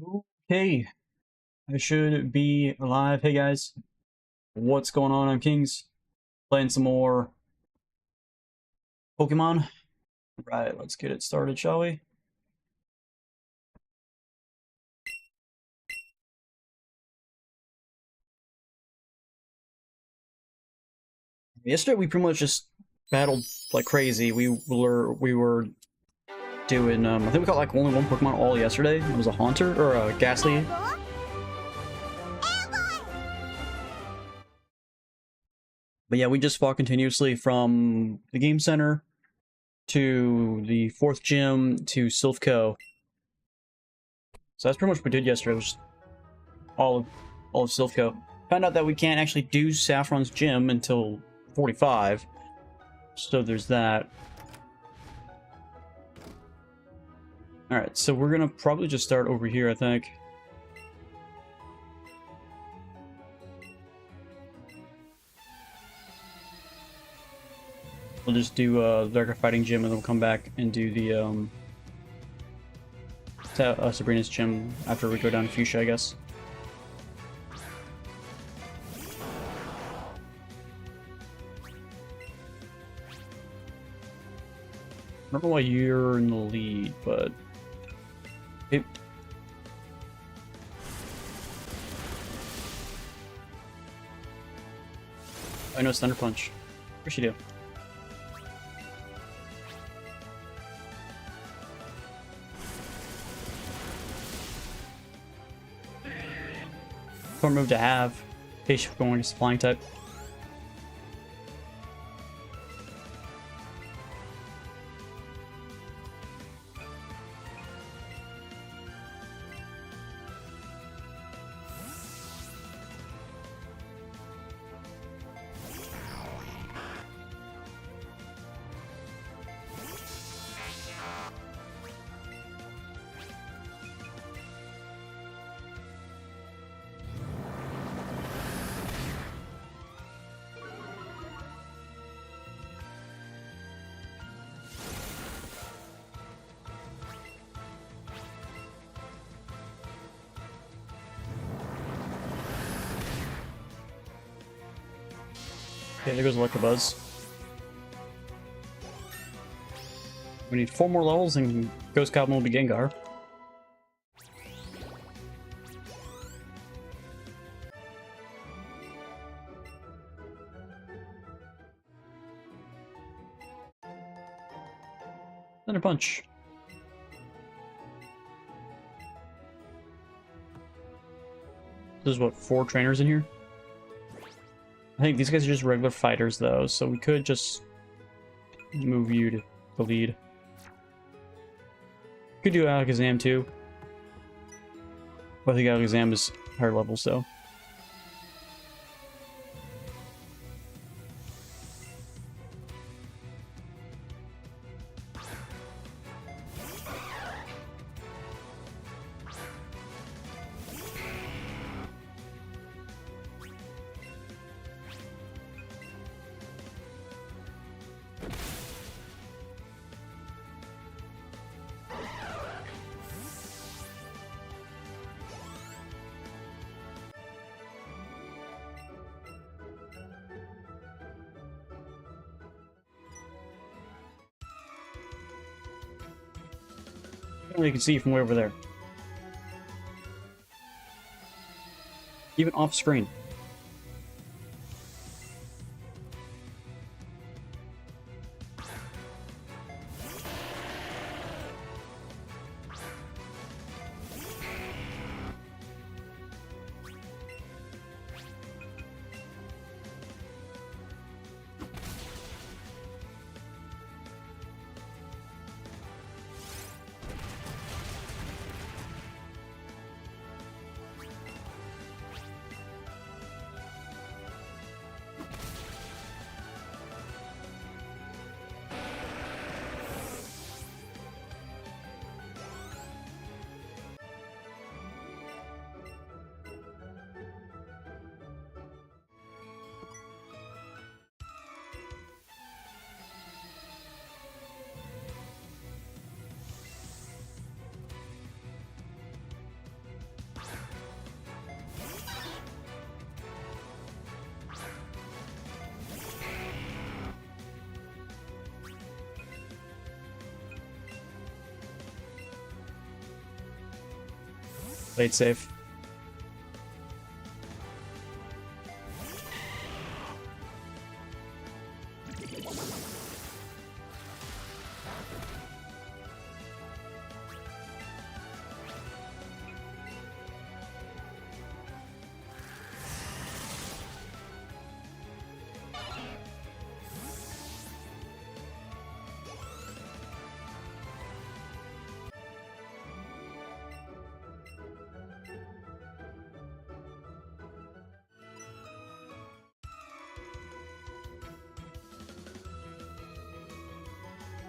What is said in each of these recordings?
Okay, I should be alive. Hey guys, what's going on? I'm Kings, playing some more Pokemon. Right, let's get it started, shall we? Yesterday we pretty much just battled like crazy. We were doing I think we got like only one Pokemon all yesterday. It was a Haunter or a Ghastly. But yeah, we just fought continuously from the game center to the fourth gym to Silphco. So that's pretty much what we did yesterday. It was all of Silphco. Found out that we can't actually do Saffron's gym until 45. So there's that. Alright, so we're gonna probably just start over here, I think. We'll just do Darker Fighting Gym and then we'll come back and do the Sabrina's gym after we go down to Fuchsia, I guess. I don't know why you're in the lead, but... Hey. I know it's Thunder Punch. Of course you do. Fun move to have. In case you're going against Flying type. Okay, there goes Electabuzz. We need 4 more levels and Ghost Goblin will be Gengar. Thunder Punch. There's what, 4 trainers in here? I think these guys are just regular fighters though, so we could just move you to the lead. Could do Alakazam too. But I think Alakazam is higher level, so. You can see from way over there. Even off screen. Play it safe.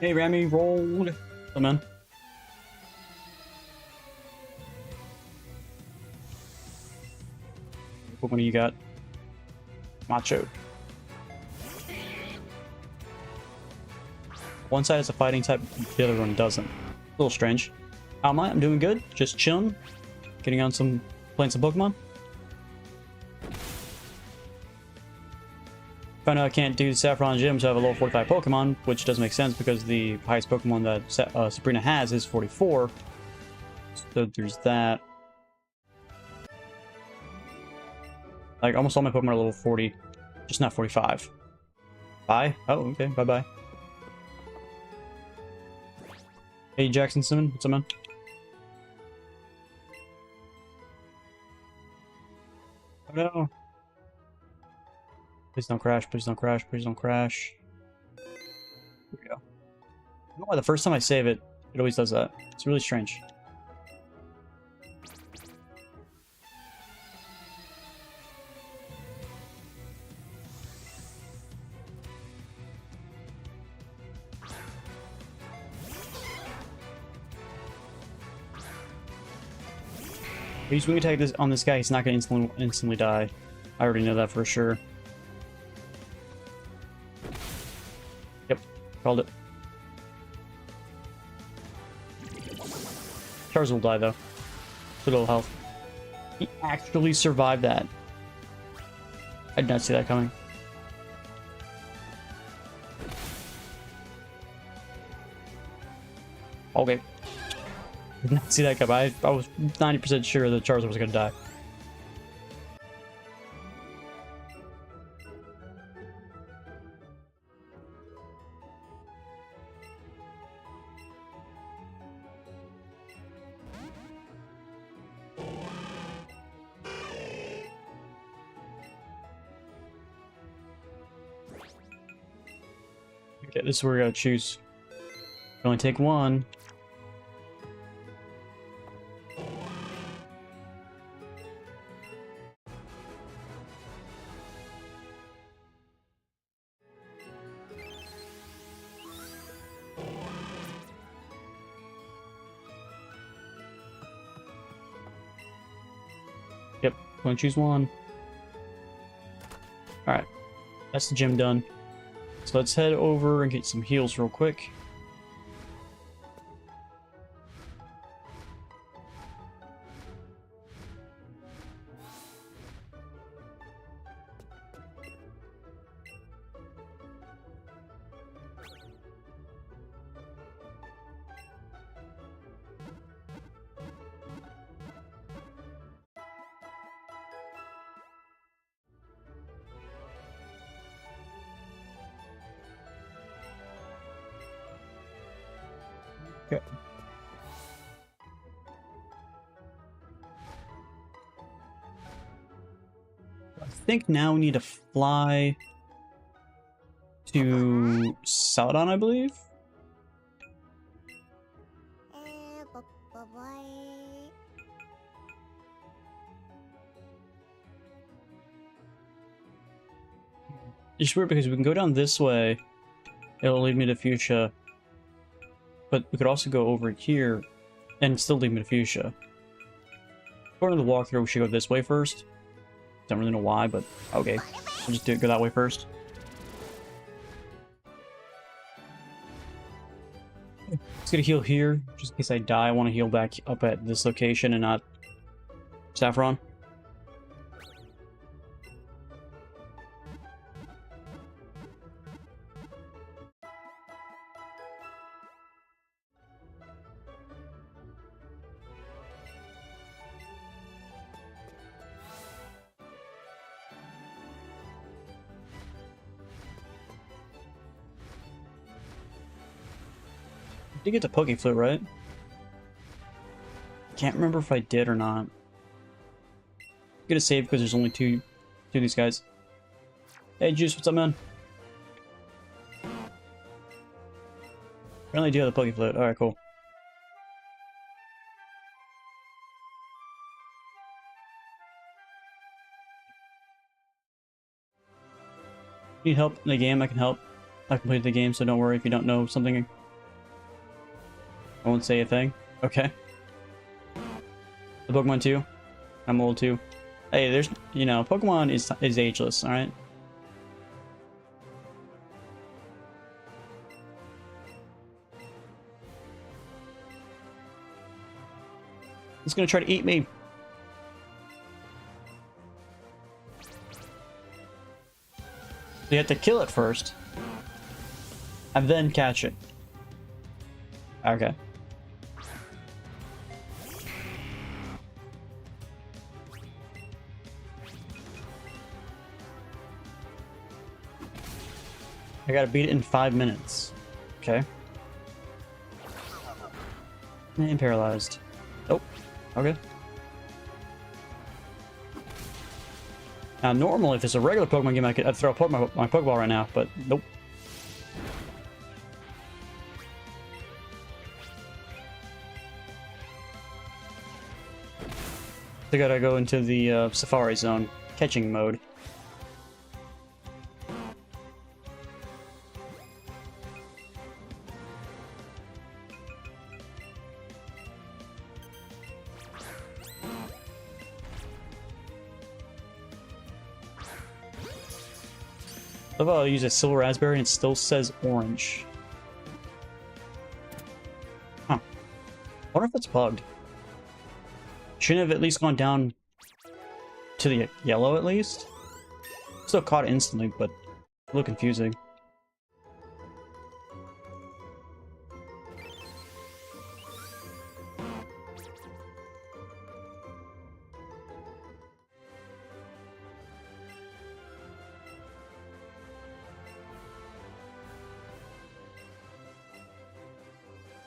Hey, Rami, rolled. Come on. What one do you got? Macho. One side is a fighting type, the other one doesn't. A little strange. How am I? I'm doing good. Just chilling. Getting on playing some Pokemon. Found out I can't do Saffron Gym, so I have a level 45 Pokemon, which does make sense because the highest Pokemon that Sabrina has is 44. So there's that. Like, almost all my Pokemon are level 40, just not 45. Bye? Oh, okay, bye-bye. Hey, Jackson Simon, what's up, man? Oh, no. Please don't crash, please don't crash, please don't crash. Here we go. I don't know why the first time I save it, it always does that. It's really strange. If you swing attack on this guy, he's not going to instantly die. I already know that for sure. Yep, called it. Charizard will die though. Little health. He actually survived that. I did not see that coming. Okay. I did not see that coming. I was 90% sure the Charizard was going to die. Okay, this is where we gotta choose. We only take one. Yep, only choose one. Alright, that's the gym done. So let's head over and get some heals real quick. Okay. I think now we need to fly to Saladon, I believe. It's weird because we can go down this way. It'll lead me to Fuchsia. But we could also go over here and still lead me to Fuchsia. According to the walkthrough, we should go this way first. Don't really know why, but okay. We'll just go that way first. Let's get a heal here, just in case I die. I want to heal back up at this location and not Saffron. Did get the Pokeflute, right? Can't remember if I did or not. Get a save because there's only two of these guys. Hey, Juice, what's up, man? Apparently, I do have the Pokeflute. Alright, cool. Need help in the game? I can help. I completed the game, so don't worry if you don't know something. I won't say a thing. Okay. The Pokemon too. I'm old too. Hey, there's, you know, Pokemon is ageless, alright? It's gonna try to eat me. You have to kill it first. And then catch it. Okay. I gotta beat it in 5 minutes. Okay. And paralyzed. Oh, okay. Now, normally, if it's a regular Pokemon game, I'd throw my Pokeball right now, but nope. I gotta go into the Safari Zone catching mode. I love how I use a silver raspberry and it still says orange. Huh. I wonder if it's bugged. Shouldn't have at least gone down to the yellow at least? Still caught it instantly, but a little confusing.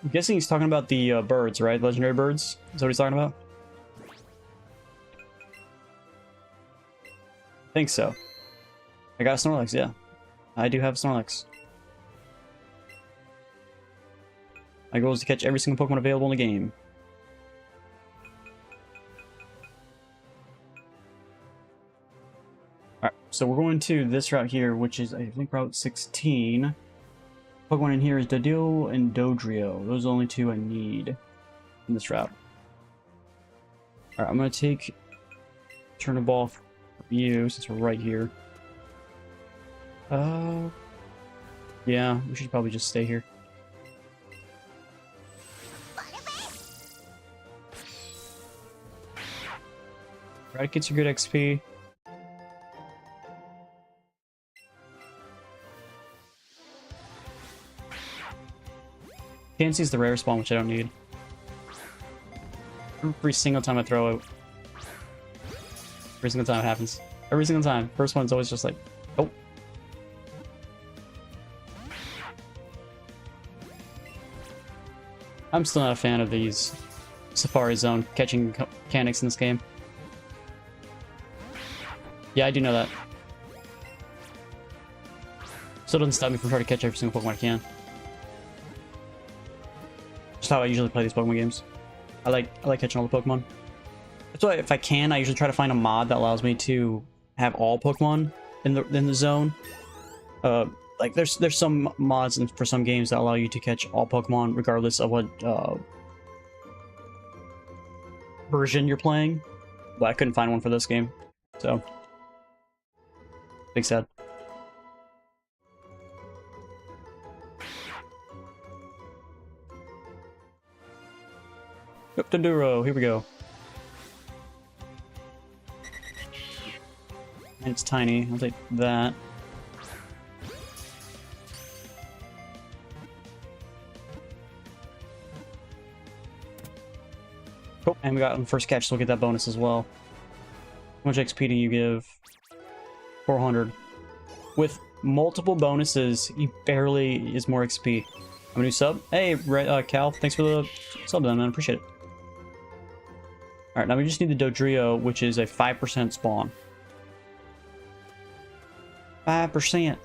I'm guessing he's talking about the birds, right? Legendary birds? Is that what he's talking about? I think so. I got a Snorlax, yeah. I do have a Snorlax. My goal is to catch every single Pokemon available in the game. Alright, so we're going to this route here, which is, I think, Route 16. Pokemon in here is Dodil and Dodrio. Those are the only two I need in this route. Alright, I'm going to turn the ball for you, since we're right here. Yeah, we should probably just stay here. Right, gets you good XP. Fancy's the rare spawn, which I don't need. Every single time I throw it. Every single time it happens. Every single time. First one's always just like, oh. I'm still not a fan of these Safari Zone catching mechanics in this game. Yeah, I do know that. Still doesn't stop me from trying to catch every single Pokemon I can. Just how I usually play these Pokemon games. I like catching all the Pokemon. That's why, if I can, I usually try to find a mod that allows me to have all Pokemon in the zone. Like there's some mods for some games that allow you to catch all Pokemon regardless of what version you're playing. But I couldn't find one for this game, so big sad. Yep, Denduro, here we go. And it's tiny, I'll take that. Oh, and we got the first catch, so we'll get that bonus as well. How much XP do you give? 400. With multiple bonuses, he barely is more XP. I'm a new sub. Hey, Cal, thanks for the sub, then, man. Appreciate it. All right, now we just need the Dodrio, which is a 5% spawn. 5%.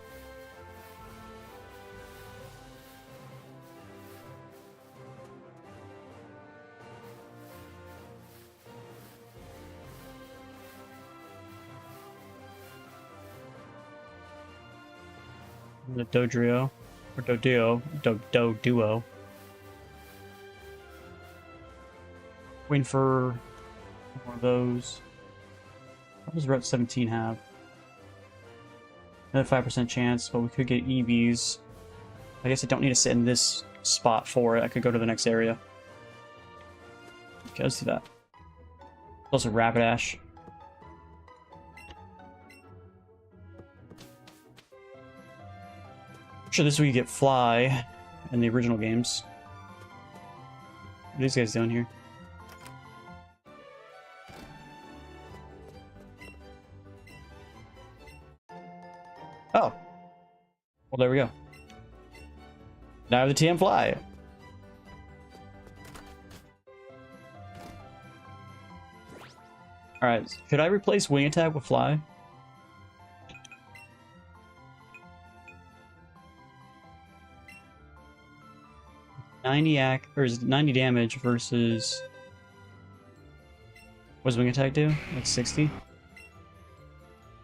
The Dodrio. Or Doduo. Duo. Waiting for more of those. What does Route 17 have? Another 5% chance, but we could get Eevees. I guess I don't need to sit in this spot for it. I could go to the next area. Okay, let's do that. Also Rapidash. I'm sure this is where you get Fly in the original games. What are these guys doing here? Oh. Well, there we go. Now I have the TM Fly. Alright, should I replace Wing Attack with Fly? Is 90 damage versus... What does Wing Attack do? Like 60?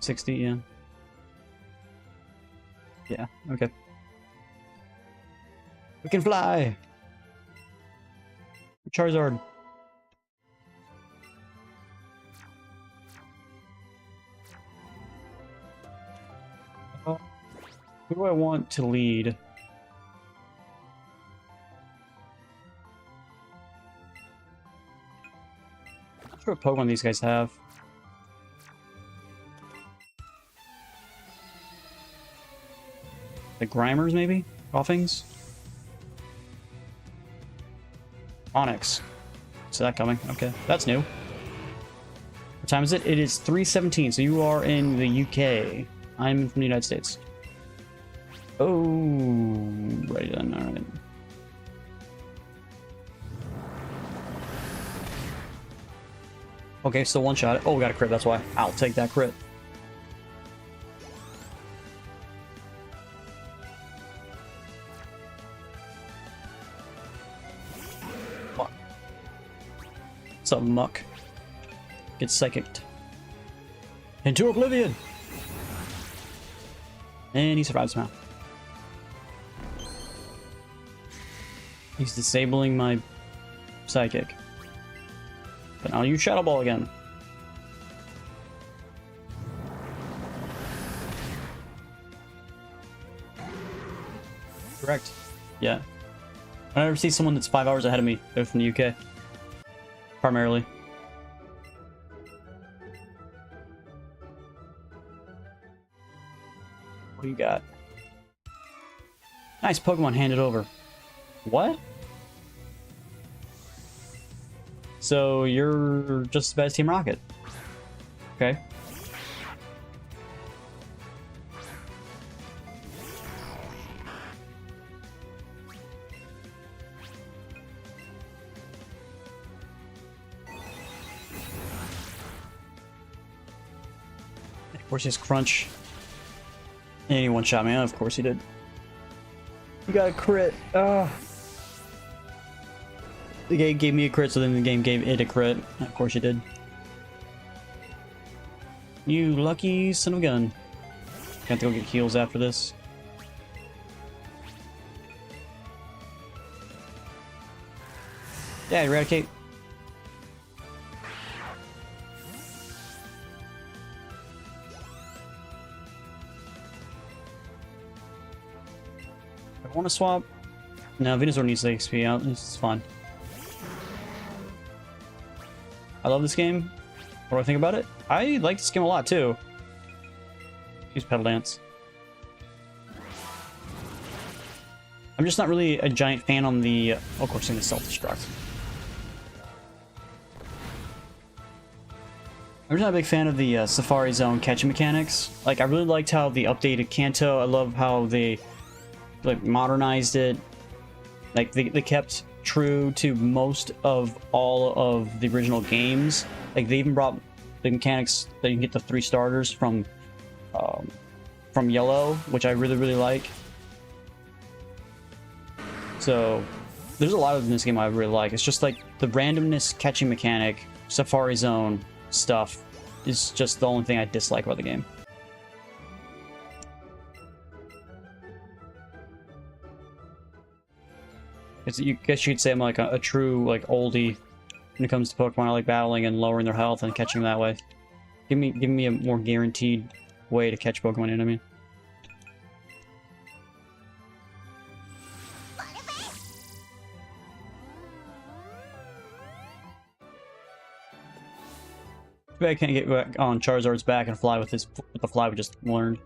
60, yeah. Yeah, okay. We can fly! Charizard. Who do I want to lead? I'm not sure what Pokemon these guys have. The Grimers, maybe? Offings? Onyx. See that coming. Okay, that's new. What time is it? It is 3:17, so you are in the UK. I'm from the United States. Oh, right then, alright. Okay, so one shot. Oh, we got a crit, that's why. I'll take that crit. Fuck. What's up, Muck? Get psychicked. Into oblivion! And he survives somehow. He's disabling my psychic. But I'll use Shadow Ball again. Correct. Yeah. I never see someone that's 5 hours ahead of me. They're from the UK. Primarily. What do you got? Nice Pokemon handed over. What? So you're just as bad as Team Rocket. Okay. Of course, his Crunch. And he one-shot me. Of course he did. You got a crit. The game gave me a crit, so then the game gave it a crit. Of course you did. You lucky son of a gun. I have to go get heals after this. Yeah, Eradicate. I want to swap. No, Venusaur needs the XP out. It's fine. I love this game. What do I think about it? I like this game a lot too. Use Pedal Dance. I'm just not really a giant fan on the... Oh, of course, I'm going to self-destruct. I'm just not a big fan of the Safari Zone catching mechanics. Like, I really liked how they updated Kanto. I love how they like modernized it. Like, they kept true to most of all of the original games. Like, they even brought the mechanics that you can get the 3 starters from Yellow, which I really, really like. So, there's a lot of in this game I really like. It's just like the randomness catching mechanic, Safari Zone stuff is just the only thing I dislike about the game. You guess you could say I'm like a true like oldie when it comes to Pokemon. I like battling and lowering their health and catching them that way. Give me a more guaranteed way to catch Pokemon, you know what I mean? Too bad I can't get back on Charizard's back and fly with the fly we just learned.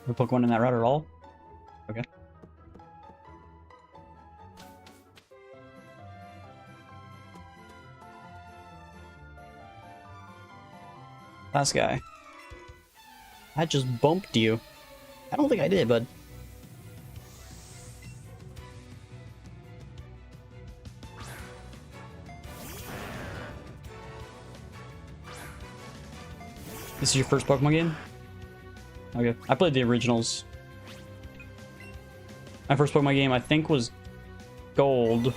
No Pokemon in that route at all? Okay. Last guy. I just bumped you. I don't think I did, bud. This is your first Pokemon game? Okay. I played the originals. My first Pokemon game, I think, was Gold.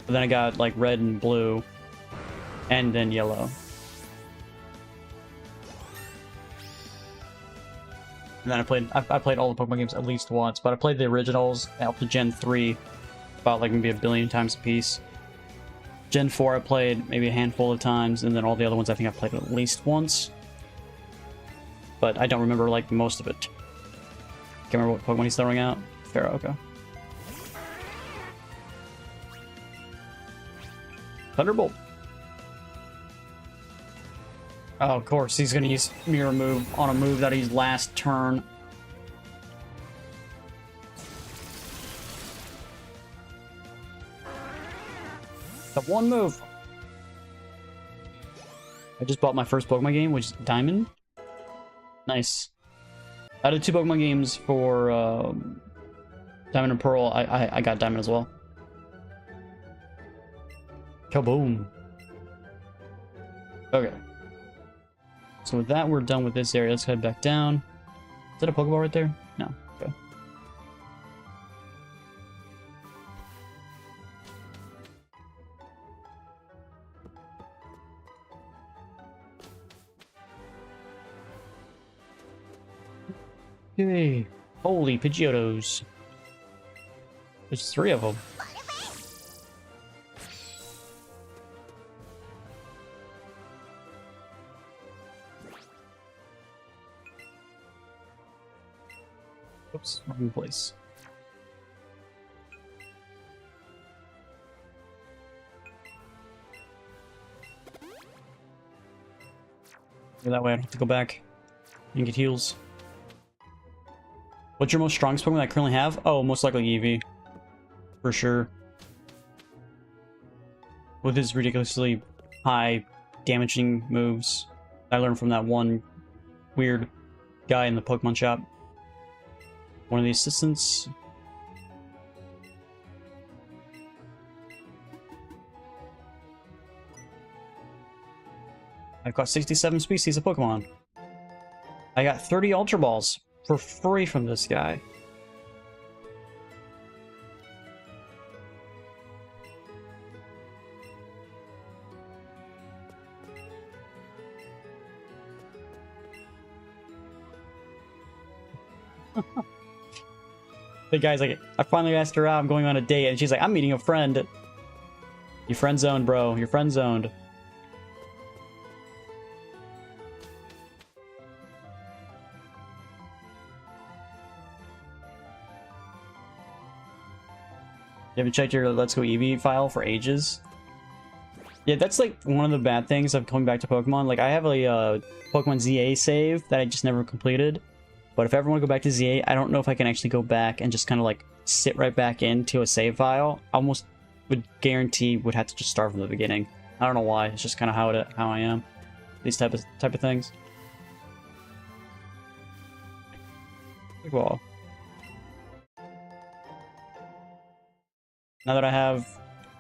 But then I got, like, Red and Blue. And then Yellow. And then I played all the Pokemon games at least once, but I played the originals up to Gen 3 about, like, maybe a billion times a piece. Gen 4 I played maybe a handful of times, and then all the other ones I think I played at least once. But I don't remember, like, most of it. Can't remember what Pokemon he's throwing out. Pharaoh, okay. Thunderbolt. Oh, of course, he's gonna use Mirror Move on a move that he's last turn. The one move. I just bought my first Pokemon game, which is Diamond. Nice. Out of 2 Pokemon games for Diamond and Pearl, I got Diamond as well. Kaboom. Okay. So with that, we're done with this area. Let's head back down. Is that a Pokeball right there? No. Okay. Yay. Holy Pidgeotos. There's 3 of them. Oops, wrong place. That way I don't have to go back and get heals. What's your most strongest Pokemon I currently have? Oh, most likely Eevee. For sure. With his ridiculously high damaging moves. I learned from that one weird guy in the Pokemon shop. One of the assistants. I've got 67 species of Pokemon. I got 30 Ultra Balls for free from this guy. The guy's like, I finally asked her out, I'm going on a date, and she's like, I'm meeting a friend. You friend zoned, bro. You're friend zoned. You haven't checked your Let's Go Eevee file for ages? Yeah, that's like one of the bad things of coming back to Pokemon. Like, I have a Pokemon ZA save that I just never completed. But if I ever want to go back to ZA, I don't know if I can actually go back and just kind of like sit right back into a save file. I almost would guarantee would have to just start from the beginning. I don't know why. It's just kind of how I am. These type of things. Well, now that I have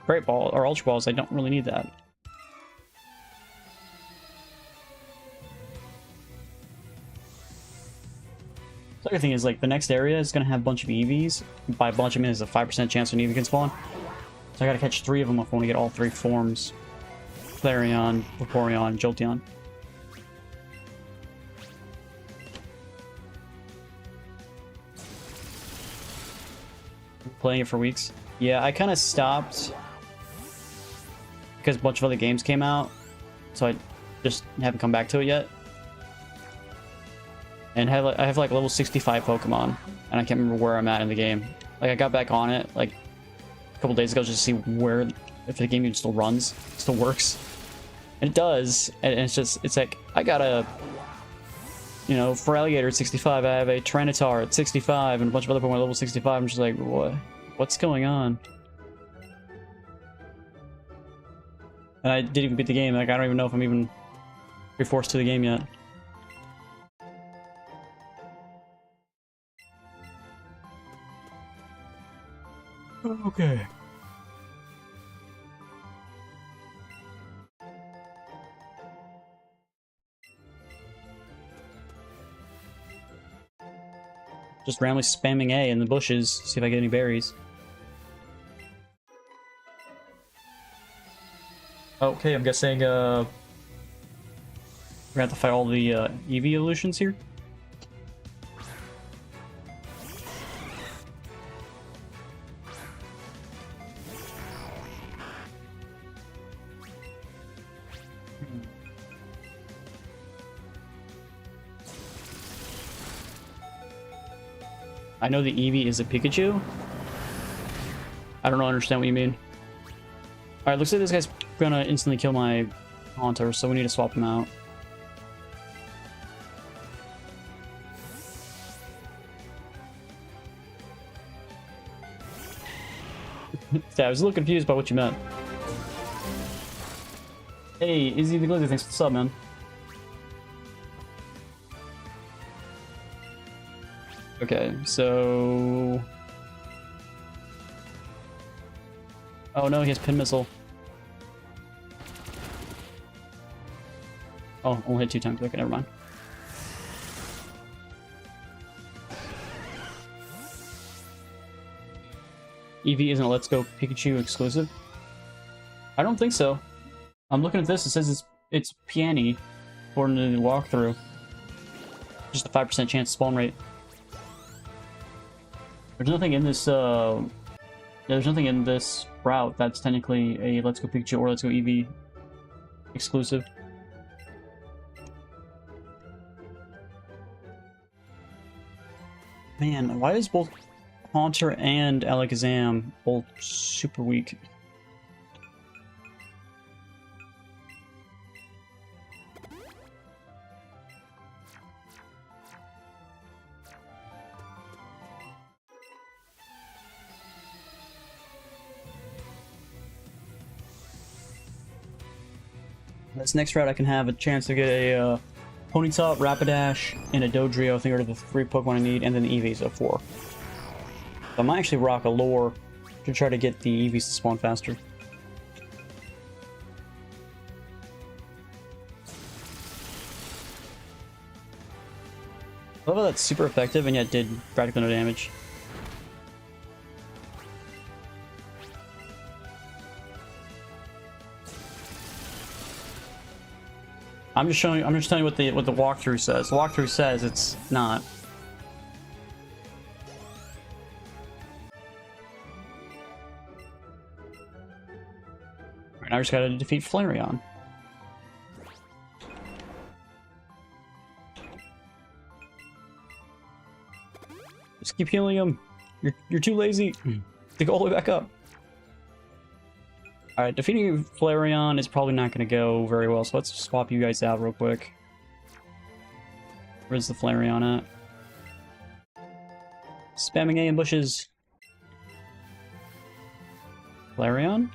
Great Ball or Ultra Balls, I don't really need that. The other thing is, like, the next area is going to have a bunch of Eevees. By a bunch, I mean there's a 5% chance an Eevee can spawn. So I gotta catch 3 of them if I want to get all 3 forms. Flareon, Vaporeon, Jolteon. Playing it for weeks. Yeah, I kind of stopped because a bunch of other games came out, so I just haven't come back to it yet. And I have like level 65 Pokemon, and I can't remember where I'm at in the game. Like, I got back on it like a couple days ago just to see where, if the game even still runs, still works. And it does, and it's like, I got a, you know, for Alligator at 65, I have a Tyranitar at 65, and a bunch of other Pokemon at level 65. I'm just like, what's going on? And I didn't even beat the game. Like, I don't even know if I'm even forced to the game yet. Okay. Just randomly spamming A in the bushes, see if I get any berries. Okay, I'm guessing we're gonna have to fight all the Eevee evolutions here. I know the Eevee is a Pikachu. I don't understand what you mean. Alright, looks like this guy's gonna instantly kill my Haunter, so we need to swap him out. Yeah, I was a little confused by what you meant. Hey, Izzy the Glizzy, thanks for the sub, man. Okay, so... Oh no, he has Pin Missile. Oh, only hit 2 times. Okay, never mind. Eevee isn't a Let's Go Pikachu exclusive? I don't think so. I'm looking at this, it says it's Peony, according to the walkthrough. Just a 5% chance spawn rate. There's nothing in this, there's nothing in this route that's technically a Let's Go Pikachu or Let's Go Eevee exclusive. Man, why is both Haunter and Alakazam both super weak? This next route I can have a chance to get a Ponyta, Rapidash, and a Dodrio. I think are the 3 Pokemon I need, and then the Eevees, so 4. So I might actually rock a lure to try to get the Eevees to spawn faster. I love how that's super effective and yet did practically no damage. I'm just telling you what the walkthrough says. The walkthrough says it's not. I just gotta defeat Flareon. Just keep healing him. You're too lazy to go all the way back up. Alright, defeating Flareon is probably not going to go very well, so let's swap you guys out real quick. Where's the Flareon at? Spamming ambushes. Flareon?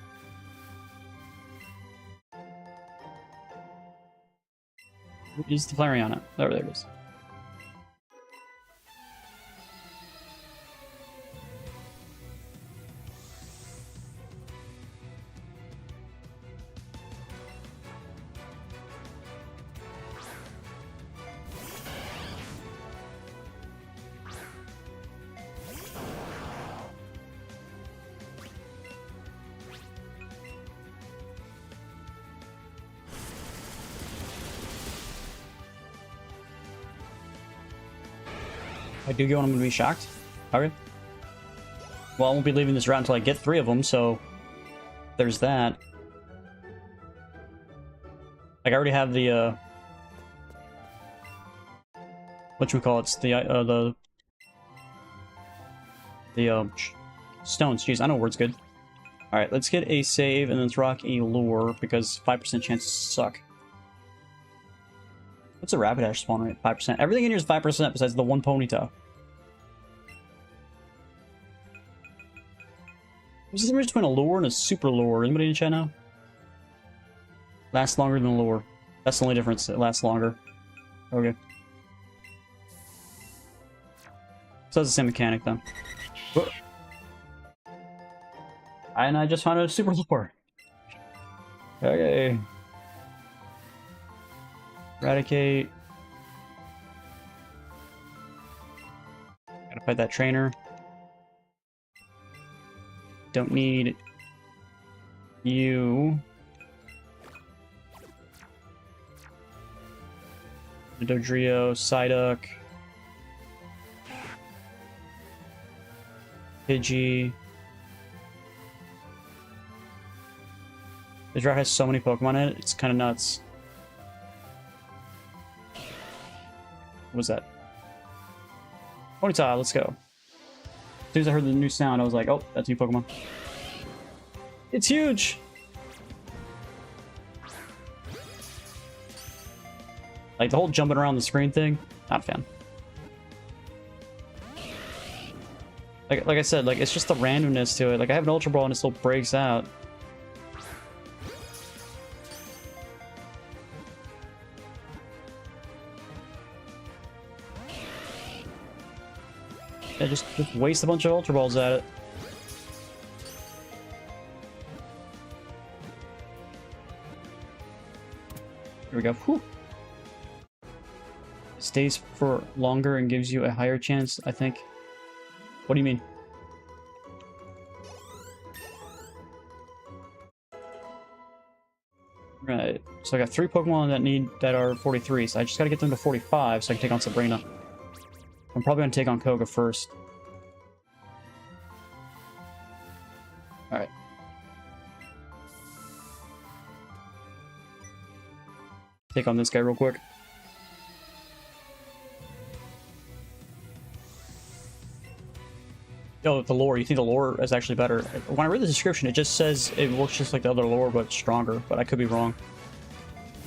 Where's the Flareon at? Oh, there it is. I do get one, I'm gonna be shocked. Okay. Well, I won't be leaving this route until I get 3 of them, so there's that. Like, I already have the, whatchamacallits, the stones. Jeez, I know word's good. Alright, let's get a save, and let's rock a lure, because 5% chances suck. What's a Rapidash spawn rate? 5%. Everything in here is 5% besides the one Ponyta. What's the difference between a lure and a super lure? Anybody in chat know? Lasts longer than a lure. That's the only difference. It lasts longer. Okay. So it's the same mechanic then. And I just found a super lure. Okay. Eradicate. Gotta fight that trainer. Don't need you. Dodrio, Psyduck. Pidgey. This route has so many Pokemon in it, it's kind of nuts. What was that? Ponyta, let's go. As soon as I heard the new sound, I was like, oh, that's a new Pokemon. It's huge! Like, the whole jumping around the screen thing, not a fan. Like I said, like, it's just the randomness to it. Like, I have an Ultra Ball and it still breaks out. Yeah, just waste a bunch of Ultra Balls at it. Here we go. Whew. Stays for longer and gives you a higher chance, I think. What do you mean? Right. So I got 3 Pokemon that are 43, so I just gotta get them to 45 so I can take on Sabrina. I'm probably gonna take on Koga first. Alright. Take on this guy real quick. Oh, the lore. You think the lore is actually better? When I read the description, it just says it works just like the other lore, but stronger. But I could be wrong.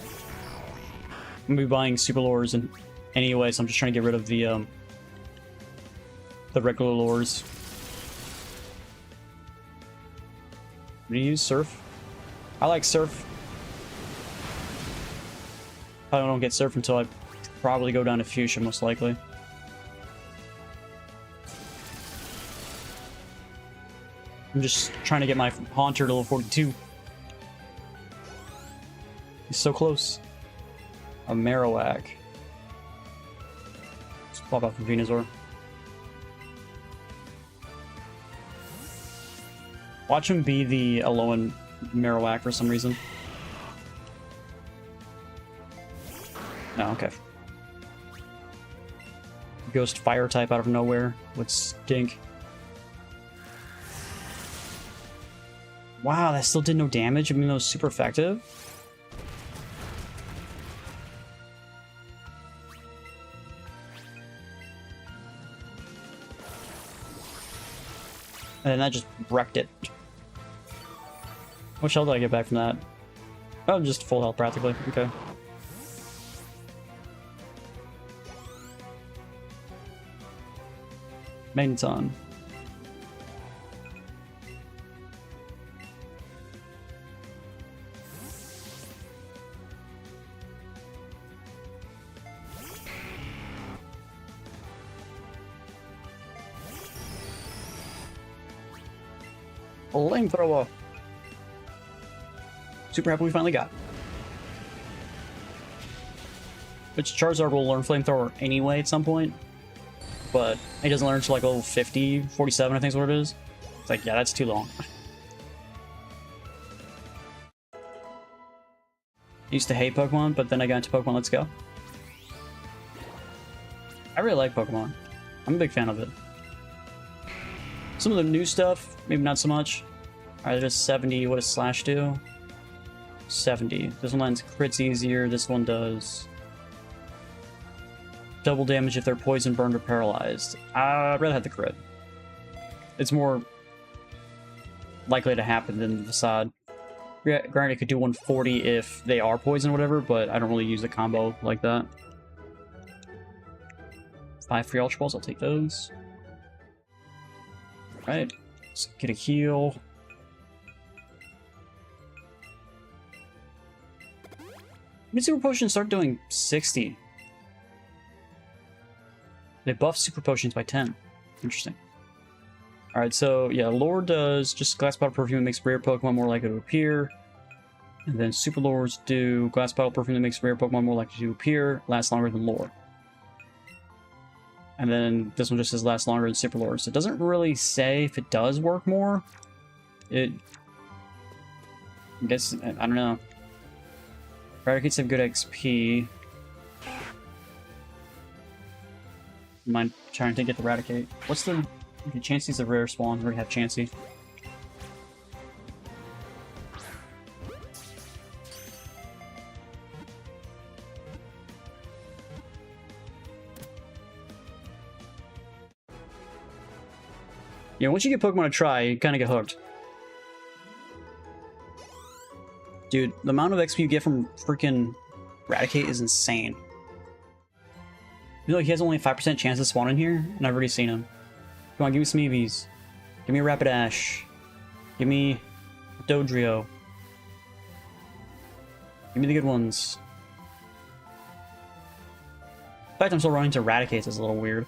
I'm gonna be buying super lures and anyway, so I'm just trying to get rid of the regular lures. I'm gonna use Surf. I like Surf. Probably don't get Surf until I probably go down to Fuchsia, most likely. I'm just trying to get my Haunter to level 42. He's so close. A Marowak. Let's pop out from Venusaur. Watch him be the Alolan Marowak for some reason. No, okay. Ghost Fire type out of nowhere would stink. Wow, that still did no damage, even though it was super effective. And then that just wrecked it. What health did I get back from that? Oh, just full health practically. Okay. Maintenance on. A flamethrower. Super happy we finally got. Which Charizard will learn flamethrower anyway at some point. But he doesn't learn until like level 50, 47 I think is what it is. It's like, yeah, that's too long. I used to hate Pokemon, but then I got into Pokemon Let's Go. I really like Pokemon. I'm a big fan of it. Some of the new stuff, maybe not so much. Alright, there's 70. What does Slash do? 70. This one lands crits easier. This one does double damage if they're poisoned, burned, or paralyzed. I'd rather have the crit. It's more likely to happen than the facade. Granted, it could do 140 if they are poisoned or whatever, but I don't really use the combo like that. 5 free Ultra Balls, I'll take those. Alright, let's get a heal. When Super Potions start doing 60? They buff Super Potions by 10. Interesting. Alright, so yeah, Lure does just Glass Bottle Perfume, makes rare Pokemon more likely to appear. And then Super Lures do Glass Bottle Perfume that makes rare Pokemon more likely to appear, lasts longer than Lure. And then this one just says lasts longer than Super Lures. It doesn't really say if it does work more. I guess, I don't know. Eradicates have good XP. Mind trying to get the Eradicate. What's the Chansey's a rare spawn? We already have Chansey. Yeah, once you get Pokemon to try, you kind of get hooked. Dude, the amount of XP you get from freaking Eradicate is insane. You know, he has only a 5% chance to spawn in here, and I've already seen him. Come on, give me some Eevees. Give me a Rapidash. Give me a Dodrio. Give me the good ones. The fact I'm still running to Eradicates is a little weird.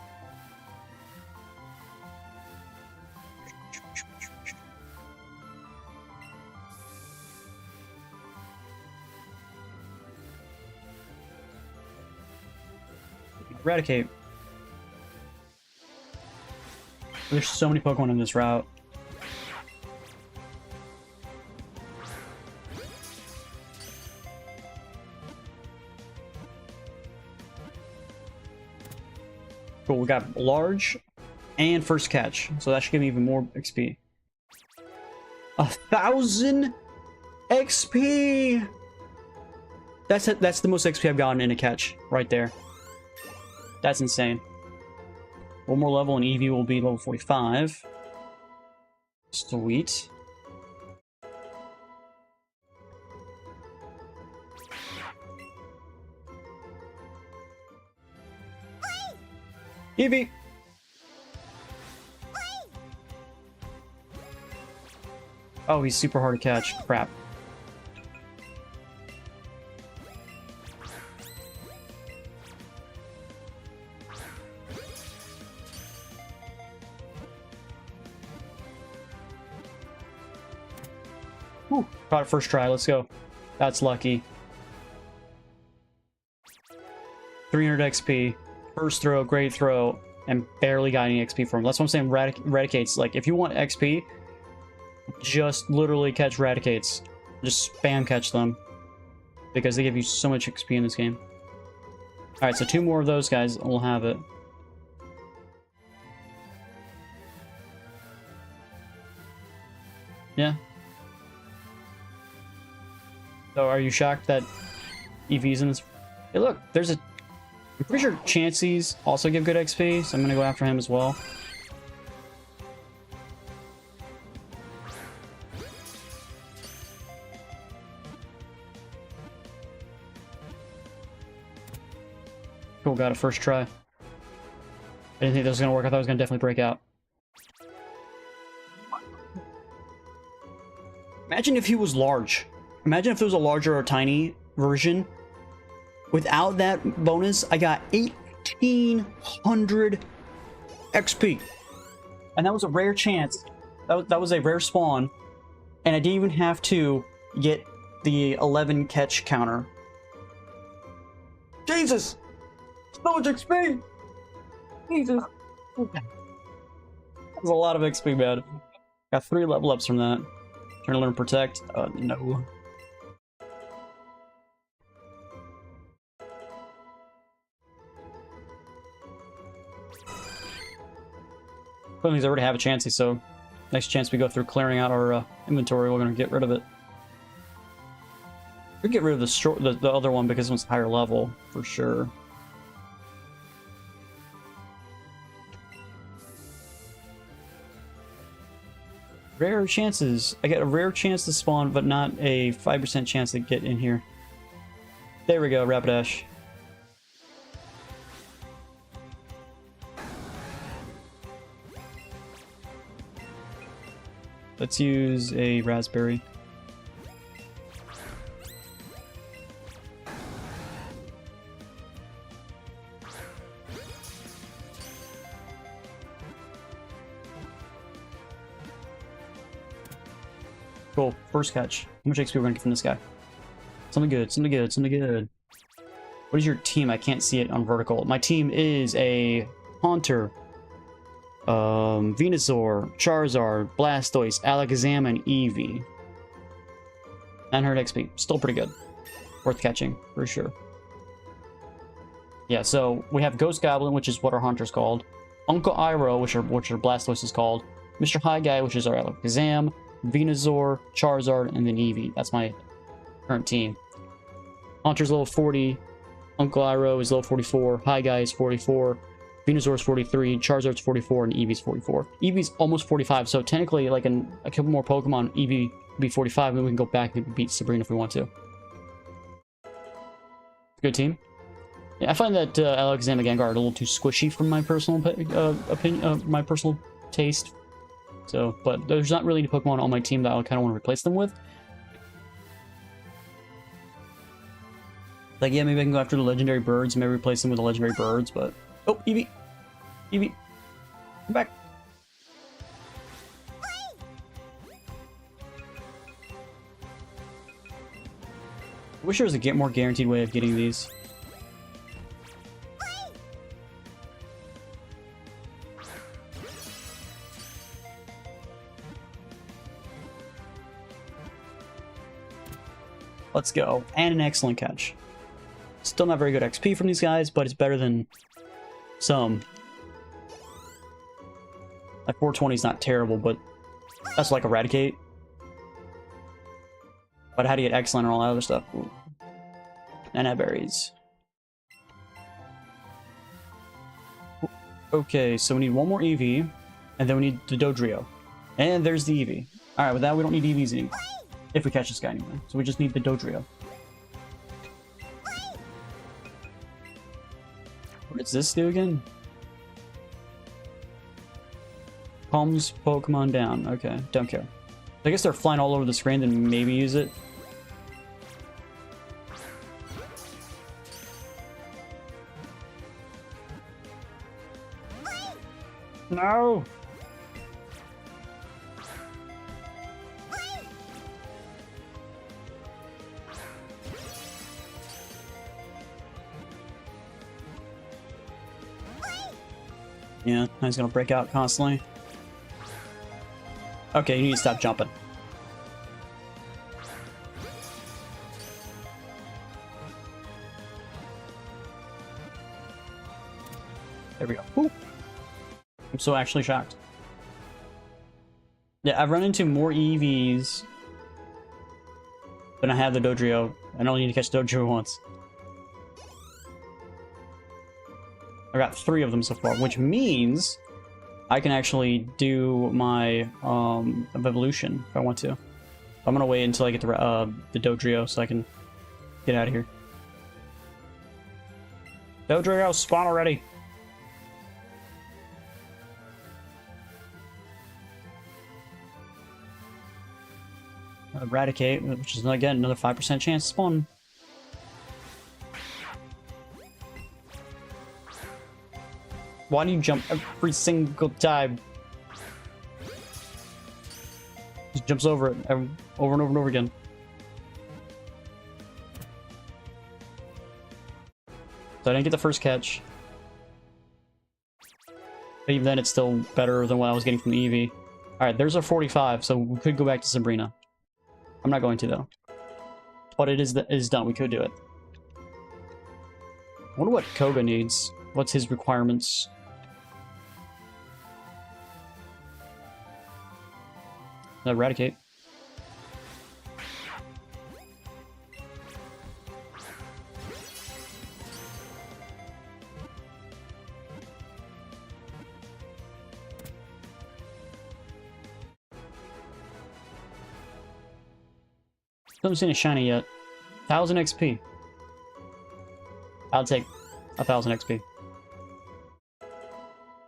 Eradicate. There's so many Pokemon in this route. Cool, we got large and first catch, so that should give me even more XP. 1,000 XP! That's the most XP I've gotten in a catch, right there. That's insane. One more level and Eevee will be level 45. Sweet. Eevee! Oh, he's super hard to catch. Crap. Whew, caught it first try. Let's go. That's lucky. 300 XP. First throw, great throw, and barely got any XP from him. That's what I'm saying. Eradicates. Like, if you want XP, just literally catch Eradicates. Just spam catch them. Because they give you so much XP in this game. Alright, so 2 more of those guys, and we'll have it. Yeah. So are you shocked that Eevee's in this? Hey, look, there's a... I'm pretty sure Chansey's also give good XP, so I'm gonna go after him as well. Cool, got it first try. I didn't think that was gonna work. I thought it was gonna definitely break out. Imagine if he was large. Imagine if there was a larger or tiny version. Without that bonus, I got 1,800 XP. And that was a rare chance. That was a rare spawn. And I didn't even have to get the 11 catch counter. Jesus! So much XP! Jesus! That's a lot of XP, man. Got 3 level ups from that. Trying to learn Protect? No. Things already have a Chansey, so next chance we go through clearing out our inventory, we're gonna get rid of it. We get rid of the other one because it was higher level for sure. Rare chances. I get a rare chance to spawn, but not a 5% chance to get in here. There we go, Rapidash. Let's use a raspberry. Cool, first catch. How much XP we're gonna get from this guy? Something good, something good, something good. What is your team? I can't see it on vertical. My team is a Haunter, Venusaur, Charizard, Blastoise, Alakazam, and Eevee. 900 XP. Still pretty good. Worth catching, for sure. Yeah, so we have Ghost Goblin, which is what our Haunter's called. Uncle Iroh, which our Blastoise is called. Mr. High Guy, which is our Alakazam. Venusaur, Charizard, and then Eevee. That's my current team. Haunter's level 40. Uncle Iroh is level 44. High Guy is 44. Venusaur's 43, Charizard's 44, and Eevee's 44. Eevee's almost 45, so technically, like in a couple more Pokemon, Eevee will be 45, and we can go back and beat Sabrina if we want to. Good team. Yeah, I find that Alakazam and Gengar are a little too squishy for my personal opinion, my personal taste. So, but there's not really any Pokemon on my team that I kind of want to replace them with. Like, yeah, maybe I can go after the legendary birds, maybe replace them with the legendary birds, but... Oh, Eevee! Eevee! Come back! I wish there was a more guaranteed way of getting these. Let's go. And an excellent catch. Still not very good XP from these guys, but it's better than some. Like 420 is not terrible, but that's like Eradicate. But how do you get excellent and all that other stuff? Ooh. And berries. Okay, so we need one more Eevee, and then we need the Dodrio. And there's the Eevee. Alright, with that we don't need EVs anymore. If we catch this guy anyway. So we just need the Dodrio. What does this do again? Calms Pokemon down. Okay, don't care. I guess they're flying all over the screen, then maybe use it. No! Yeah, he's gonna break out constantly. Okay, you need to stop jumping. There we go. Ooh. I'm so actually shocked. Yeah, I've run into more EVs But I have the Dodrio. I only need to catch Dodrio once. I got 3 of them so far, which means I can actually do my evolution if I want to. I'm gonna wait until I get the Dodrio so I can get out of here. Dodrio, spawn already! Eradicate, which is again another 5% chance to spawn. Why do you jump every single time? Just jumps over it over and over and over again. So I didn't get the first catch. But even then, it's still better than what I was getting from the Eevee. Alright, there's our 45, so we could go back to Sabrina. I'm not going to, though. But it is done. We could do it. I wonder what Koga needs. What's his requirements? Eradicate. Haven't seen a shiny yet. 1000 XP. I'll take 1000 XP.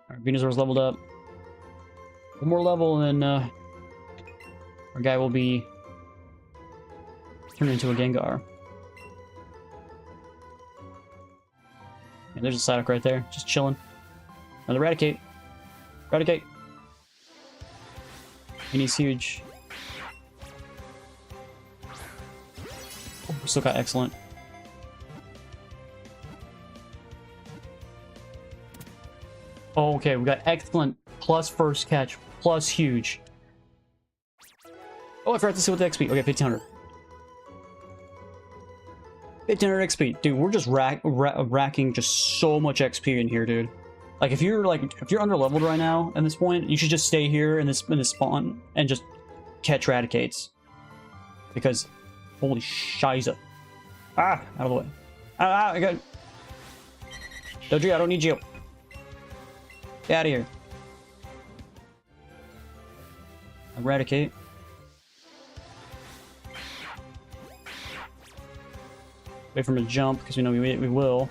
Alright, Venusaur's leveled up. One more level and then our guy will be turned into a Gengar. And there's a Psyduck right there, just chilling. Another Eradicate. Eradicate. And he's huge. Oh, we still got excellent. Oh, okay, we got excellent plus first catch plus huge. Oh, I forgot to see what the XP. Okay, 1500. 1500 XP, dude. We're just racking just so much XP in here, dude. Like if you're under leveled right now at this point, you should just stay here in this spawn and just catch Raticates. Because holy shiza. Ah, out of the way. I got Dodrio, I don't need you. Get out of here. Eradicate. Wait for him to jump, because we know we will.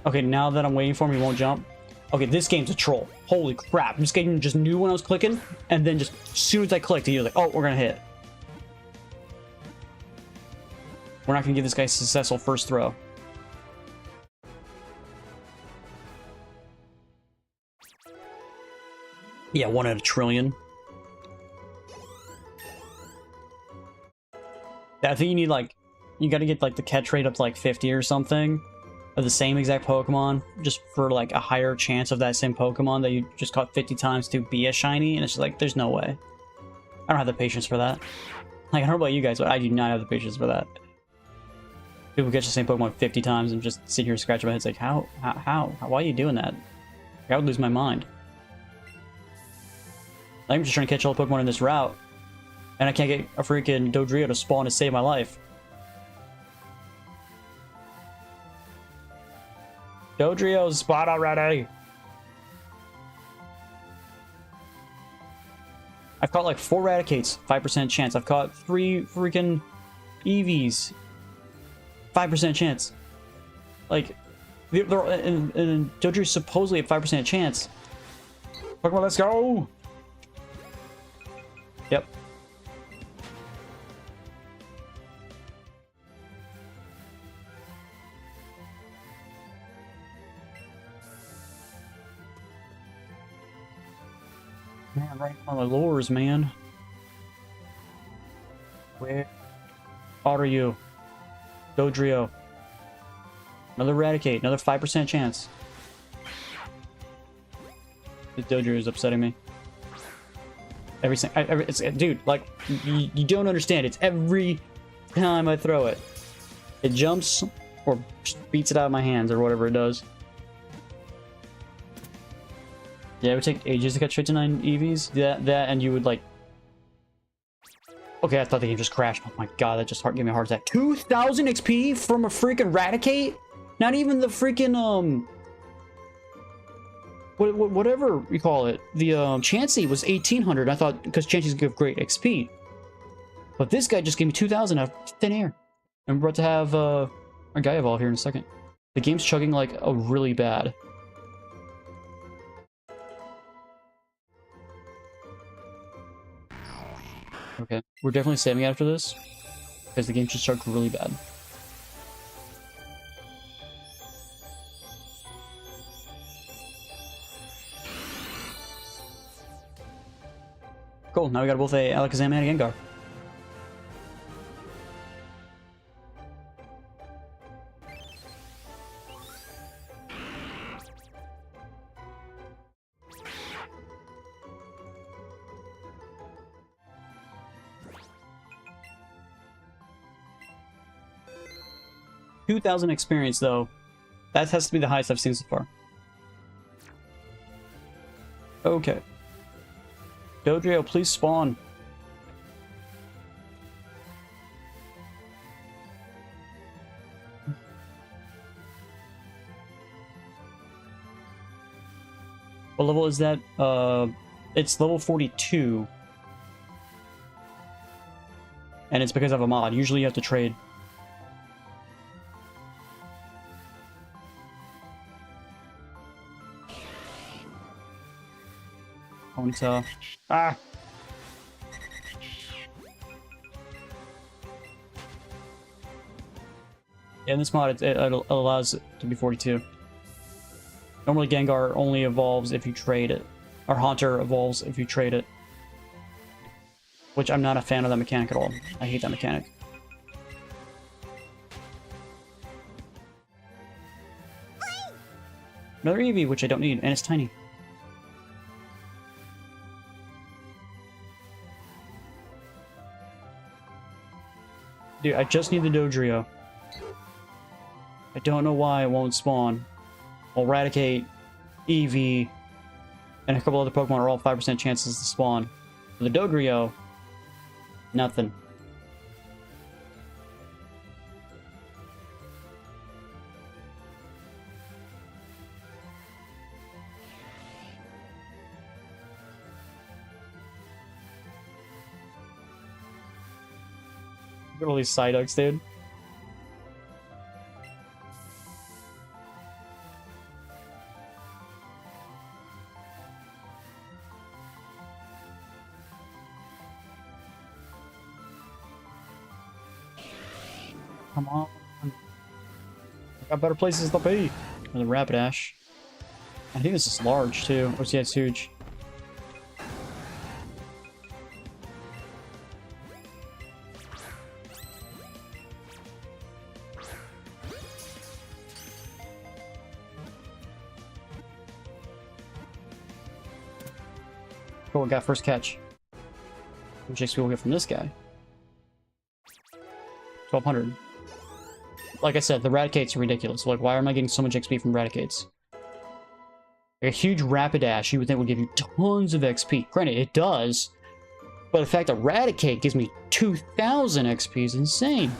Okay, now that I'm waiting for him, he won't jump. Okay, this game's a troll. Holy crap. This game just knew when I was clicking, and then just as soon as I clicked, he was like, oh, we're gonna hit. We're not gonna give this guy a successful first throw. Yeah, 1 out of a trillion. Yeah, I think you need like, you gotta get like the catch rate up to like 50 or something of the same exact Pokemon, just for like a higher chance of that same Pokemon that you just caught 50 times to be a shiny, and it's just like, there's no way. I don't have the patience for that. Like, I don't know about you guys, but I do not have the patience for that. People catch the same Pokemon 50 times and just sit here scratching my head, it's like, how, why are you doing that? Like, I would lose my mind. I'm just trying to catch all the Pokemon in this route, and I can't get a freaking Dodrio to spawn to save my life. Dodrio's spot already! I've caught like 4 Raticates, 5% chance. I've caught 3 freaking Eevees, 5% chance. Like, and Dodrio's supposedly a 5% chance. Pokemon, let's go! Yep. Man, right on the lures, man. Where are you? Dodrio. Another Eradicate, another 5% chance. This Dodrio is upsetting me. Dude, like, you don't understand. It's every time I throw it. It jumps or beats it out of my hands or whatever it does. Yeah, it would take ages to catch 59 Eevees. That and you would, like... Okay, I thought the game just crashed. Oh my god, that just gave me a heart attack. 2,000 XP from a freaking Raticate? Not even the freaking, whatever you call it. The, Chansey was 1,800. I thought, because Chanseys give great XP. But this guy just gave me 2,000 out of thin air. And we're about to have, our Guy Evolve here in a second. The game's chugging like a really bad. Okay, we're definitely saving after this, because the game just chugged really bad. Cool, now we got both a Alakazam and a Gengar. $2,000 experience, though. That has to be the highest I've seen so far. Okay. Dodrio, please spawn. What level is that? It's level 42. And it's because of a mod. Usually you have to trade. Ponyta. Ah! Yeah, in this mod, it allows it to be 42. Normally, Gengar only evolves if you trade it. Or Haunter evolves if you trade it. Which I'm not a fan of that mechanic at all. I hate that mechanic. Another Eevee, which I don't need, and it's tiny. Dude, I just need the Dodrio. I don't know why it won't spawn. Well, Raticate, Eevee, and a couple other Pokemon are all 5% chances to spawn. For the Dodrio, nothing. Look at all these Psyducks, dude. Come on. I got better places to be. Or the Rapidash. I think this is large, too. Oh, yeah, it's huge. Cool, we got first catch. How much XP we'll get from this guy? 1,200. Like I said, the Raticates are ridiculous. Like, why am I getting so much XP from Raticates? Like, a huge Rapidash you would think would give you tons of XP. Granted, it does. But the fact that Raticate gives me 2,000 XP is insane.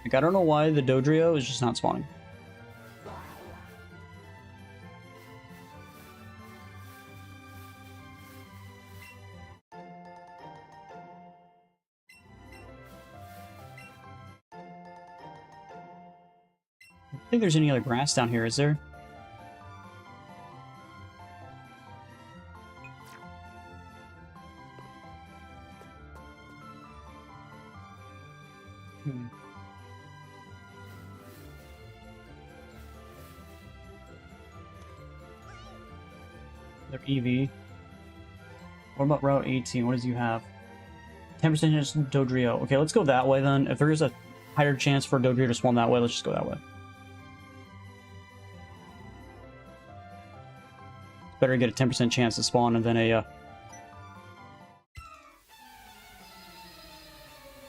Like, I don't know why the Dodrio is just not spawning. I don't think there's any other grass down here, is there? Their Eevee. What about Route 18? What does you have? 10% chance Dodrio. Okay, let's go that way then. If there is a higher chance for Dodrio to spawn that way, let's just go that way. Better get a 10% chance to spawn and then a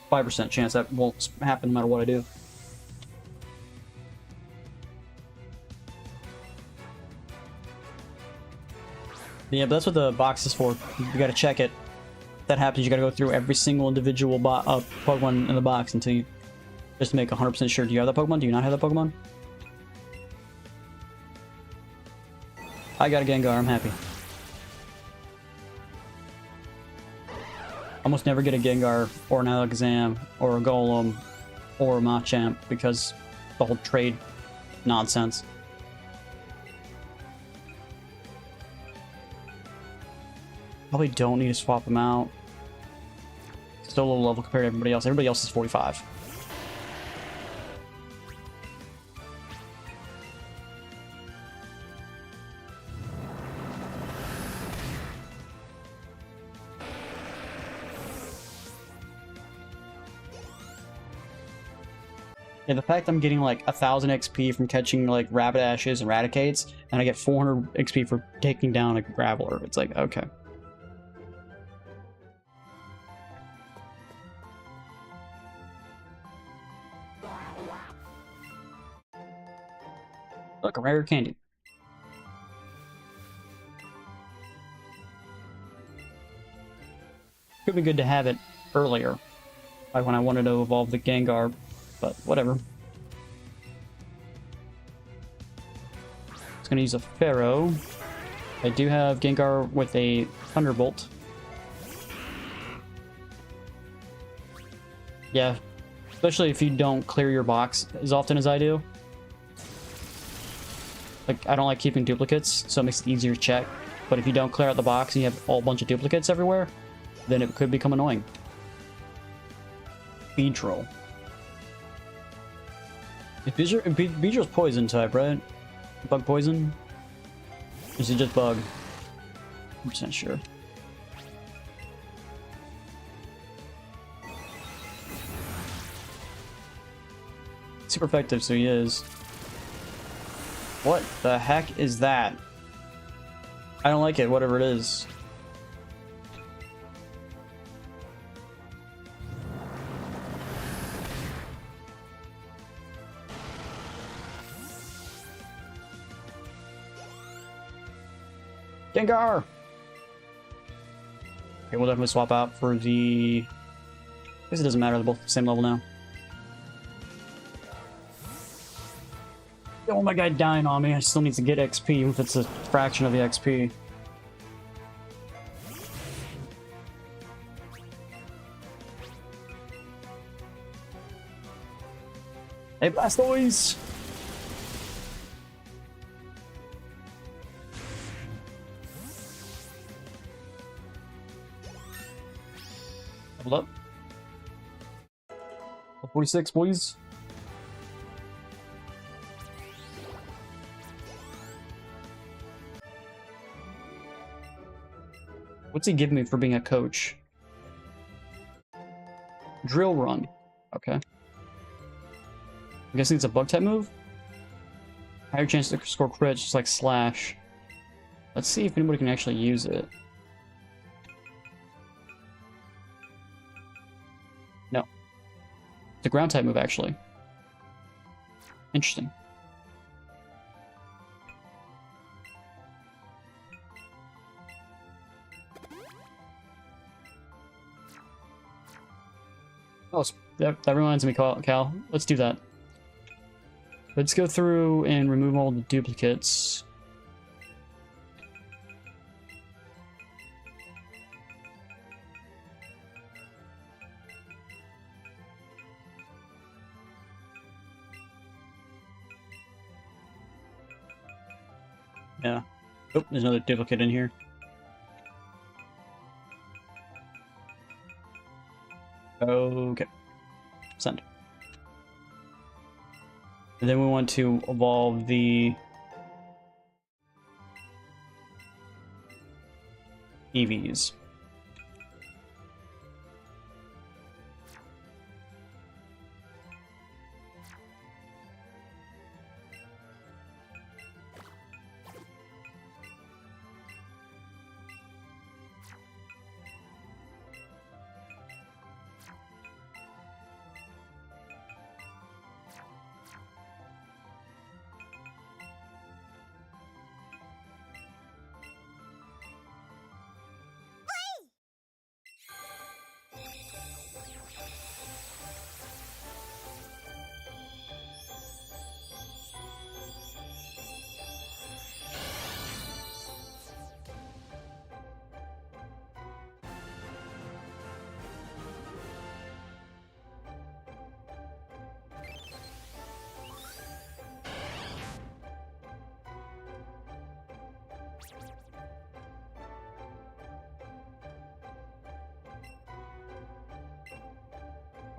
5% chance that won't happen no matter what I do. Yeah, but that's what the box is for. You gotta check it. If that happens, you gotta go through every single individual Pokemon in the box until you just to make 100% sure. Do you have that Pokemon? Do you not have that Pokemon? I got a Gengar. I'm happy. Almost never get a Gengar or an Alakazam or a Golem or a Machamp because the whole trade nonsense. Probably don't need to swap them out. Still a low level compared to everybody else. Everybody else is 45. Yeah, the fact I'm getting like 1,000 XP from catching like Rabidashes and Raticates, and I get 400 XP for taking down a Graveler. It's like, okay. Look, a rare candy. Could be good to have it earlier, like when I wanted to evolve the Gengar, but whatever. It's gonna use a Pharaoh. I do have Gengar with a Thunderbolt. Yeah, especially if you don't clear your box as often as I do. Like, I don't like keeping duplicates, so it makes it easier to check. But if you don't clear out the box and you have a bunch of duplicates everywhere, then it could become annoying. Beedrill. Beedrill's poison type, right? Bug poison? Or is it just bug? 100% sure. Super effective, so he is. What the heck is that? I don't like it, whatever it is. Gengar! Okay, we'll definitely swap out for the... I guess it doesn't matter, they're both the same level now. Oh, my guy dying on me. I still need to get XP, even if it's a fraction of the XP. Hey, Blastoise! Leveled up. 46, boys. What's he giving me for being a coach? Drill Run. Okay. I'm guessing it's a bug type move? Higher chance to score crits, just like Slash. Let's see if anybody can actually use it. No. It's a ground type move, actually. Interesting. Oh, that reminds me, Cal. Let's do that. Let's go through and remove all the duplicates. Yeah. Oh, there's another duplicate in here. Okay. Send. And then we want to evolve the Eevees.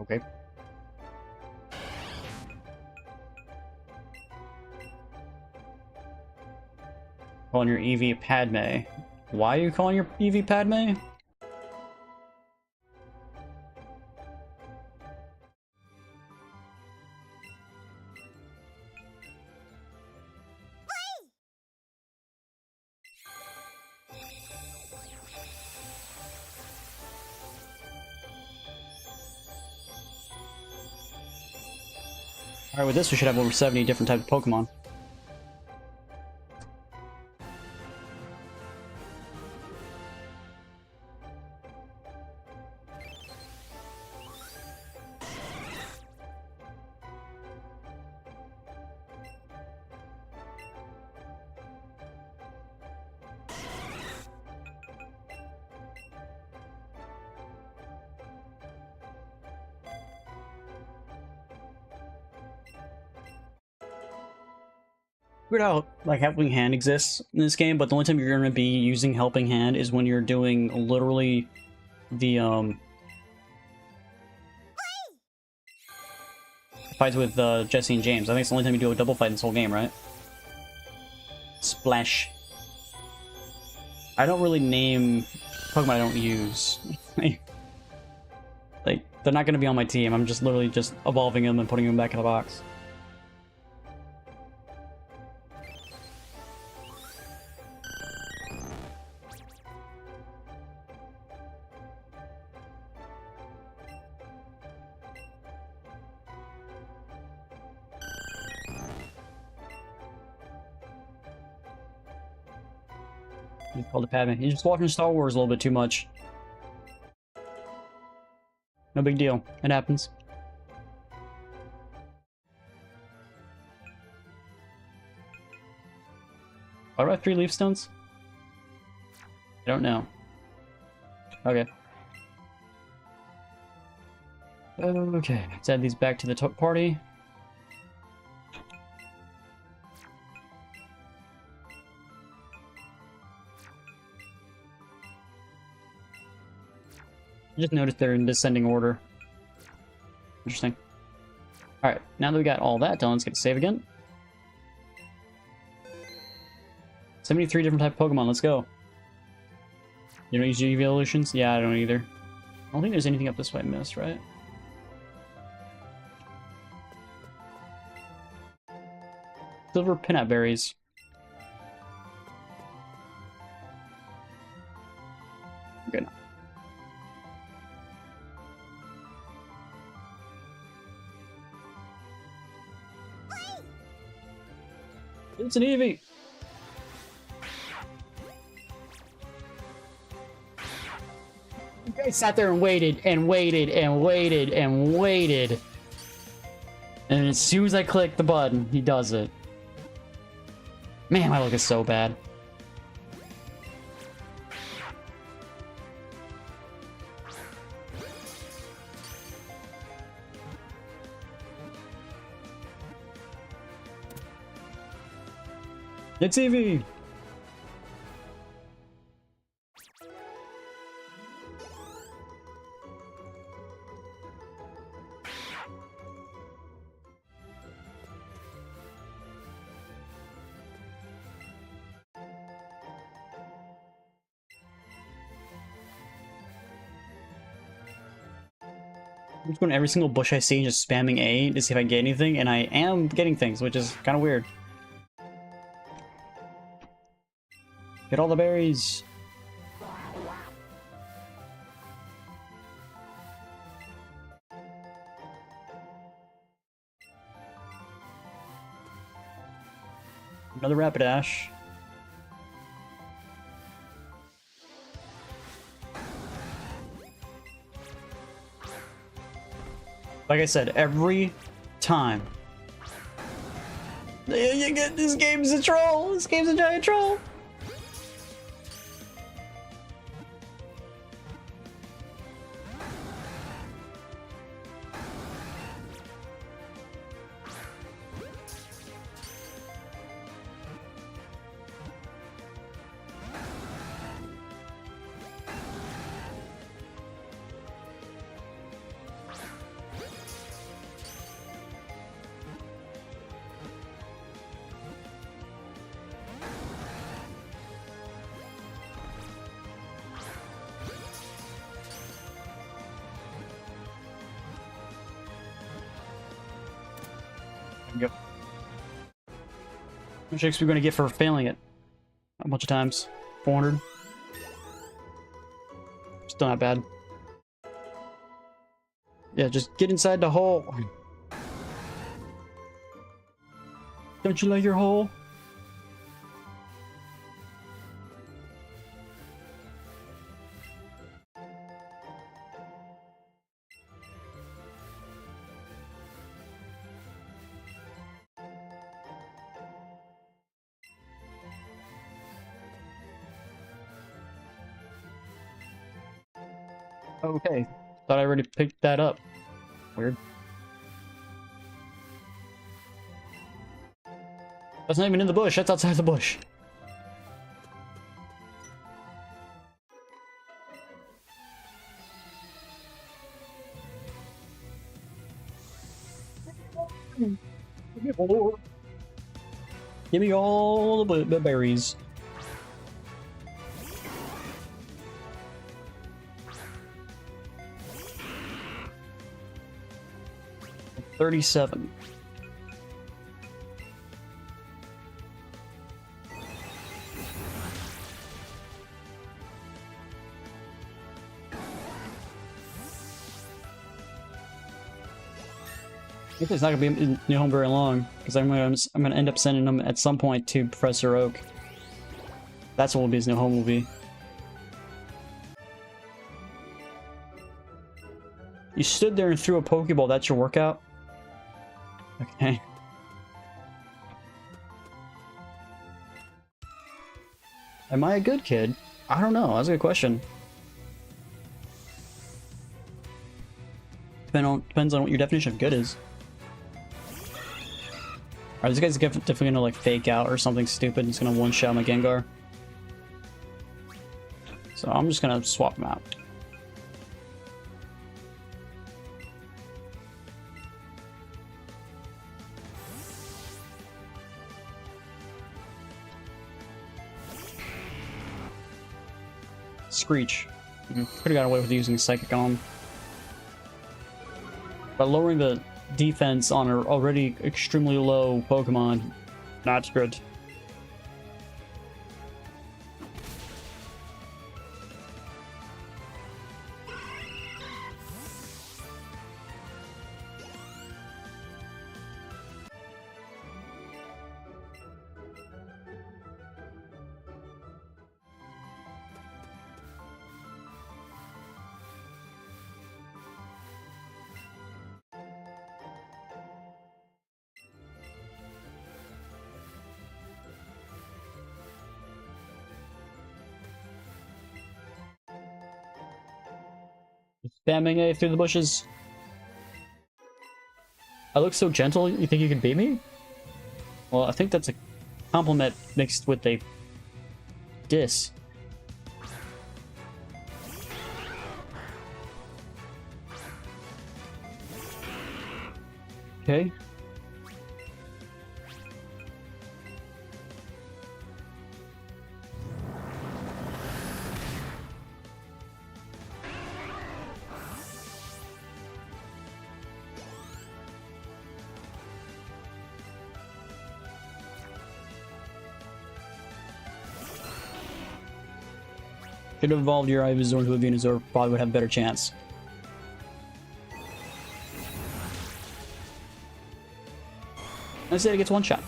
Okay. Calling your Eevee Padme. Why are you calling your Eevee Padme? Alright, with this we should have over 70 different types of Pokemon. Weird how, like, Helping Hand exists in this game, but the only time you're going to be using Helping Hand is when you're doing literally the, fights with, Jesse and James. I think it's the only time you do a double fight in this whole game, right? Splash. I don't really name Pokemon I don't use. Like, they're not going to be on my team. I'm just literally just evolving them and putting them back in the box. He's called it Padme. He's just watching Star Wars a little bit too much. No big deal. It happens. Why do I have 3 leaf stones? I don't know. Okay. Okay, let's add these back to the party. I just noticed they're in descending order. Interesting. Alright, now that we got all that done, let's get a save again. 73 different type of Pokemon, let's go. You don't use evolutions? Yeah, I don't either. I don't think there's anything up this way I missed, right? Silver Pinap Berries. Good. It's an Eevee! I sat there and waited and waited and waited and waited. And as soon as I click the button, he does it. Man, my luck is so bad. It's Eevee! I'm just going to every single bush I see and just spamming A to see if I get anything, and I am getting things, which is kind of weird. Get all the berries. Another Rapidash. Like I said, every time. You get this game's a troll. This game's a giant troll. Yep. How much XP are we gonna get for failing it a bunch of times? 400. Still not bad. Yeah, just get inside the hole. Don't you like your hole? Okay. Thought I already picked that up. Weird. That's not even in the bush. That's outside the bush. Give me all the berries. 37. It's not gonna be in New Home very long because I'm gonna end up sending them at some point to Professor Oak. That's what will be his new home will be. You stood there and threw a Pokeball. That's your workout. Okay. Am I a good kid? I don't know. That's a good question. Depends on what your definition of good is. Alright, this guy's definitely gonna like fake out or something stupid. He's gonna one-shot my Gengar. So I'm just gonna swap him out. Screech. Could have got away with using Psychic on him. By lowering the defense on an already extremely low Pokemon, not good. Spamming A through the bushes. I look so gentle, you think you can beat me? Well, I think that's a compliment mixed with a diss. Okay. Should have evolved your Ivysaur into a Venusaur, probably would have a better chance. Instead, it gets one shot.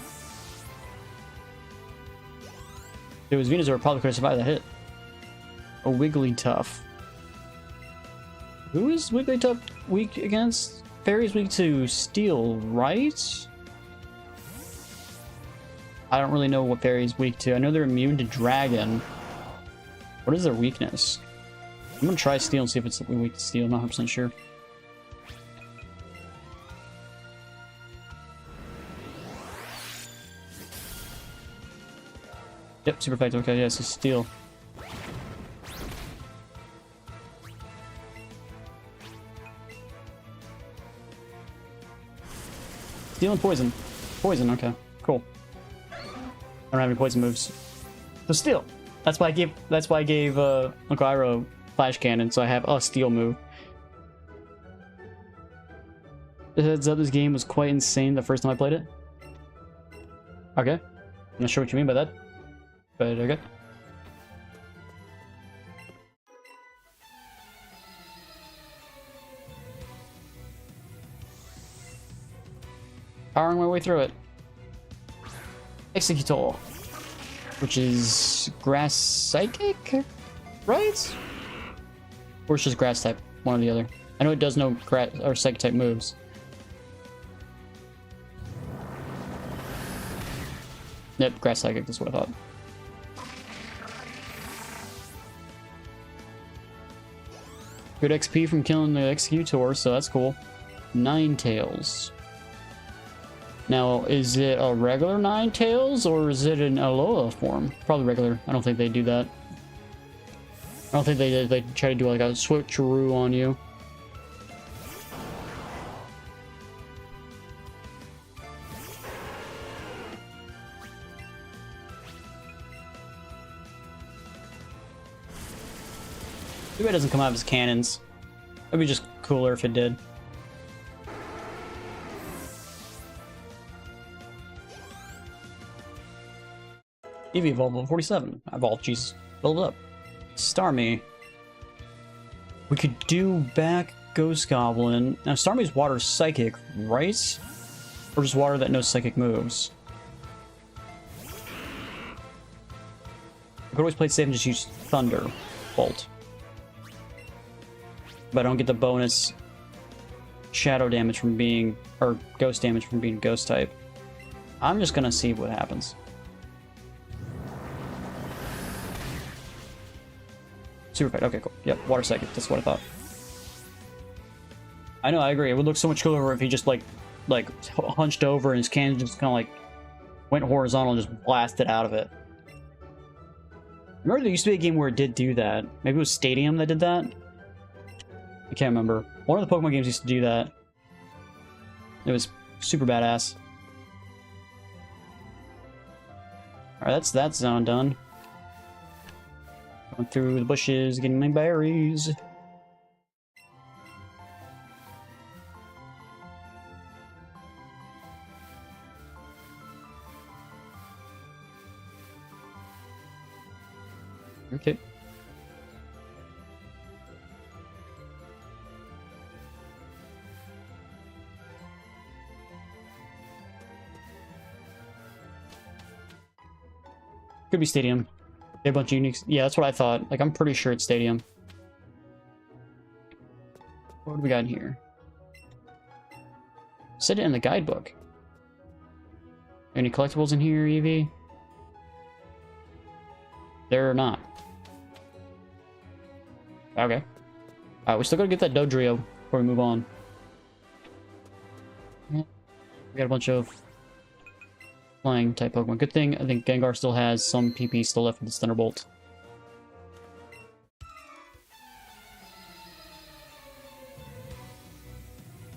If it was Venusaur, probably could have survived that hit. A Wigglytuff. Who is Wigglytuff weak against? Fairy's weak to Steel, right? I don't really know what Fairy's weak to. I know they're immune to Dragon. What is their weakness? I'm gonna try Steel and see if it's weak to Steel. I'm not 100% sure. Yep, super effective. Okay, yeah, so Steel. Steel and Poison. Poison, okay. Cool. I don't have any poison moves. So Steel. That's why I gave Uncle Iroh Flash Cannon, so I have a Steel move. Heads up, this game was quite insane the first time I played it. Okay. I'm not sure what you mean by that, but okay. Powering my way through it. Executor, which is grass psychic, right? Or it's just grass type, one or the other. I know it does know grass or psychic type moves. Yep, grass psychic, that's what I thought. Good XP from killing the Executor, so that's cool. Ninetales. Now, is it a regular Ninetales or is it an Alola form? Probably regular. I don't think they do that. I don't think they try to do like a switcheroo on you. Maybe it doesn't come out of his cannons. That'd be just cooler if it did. Eevee evolved level 47. Evolved, Jesus. Build up. Starmie. We could do back Ghost Goblin. Now, Starmie's water psychic, right? Or just water that knows psychic moves? I could always play it safe and just use Thunder Bolt. But I don't get the bonus shadow damage from being, or ghost damage from being ghost type. I'm just gonna see what happens. Super fight. Okay, cool. Yep, water psychic. That's what I thought. I know, I agree. It would look so much cooler if he just like hunched over and his cannon just kind of like went horizontal and just blasted out of it. Remember there used to be a game where it did do that. Maybe it was Stadium that did that? I can't remember. One of the Pokemon games used to do that. It was super badass. Alright, that's that zone done. Going through the bushes, getting my berries. Okay. Could be Stadium. They have a bunch of uniques. Yeah, that's what I thought. Like, I'm pretty sure it's Stadium. What do we got in here? Said it in the guidebook. Any collectibles in here, Eevee? There are not. Okay. Alright, we still gotta get that Dodrio before we move on. We got a bunch of flying type Pokemon. Good thing I think Gengar still has some PP still left with his Thunderbolt.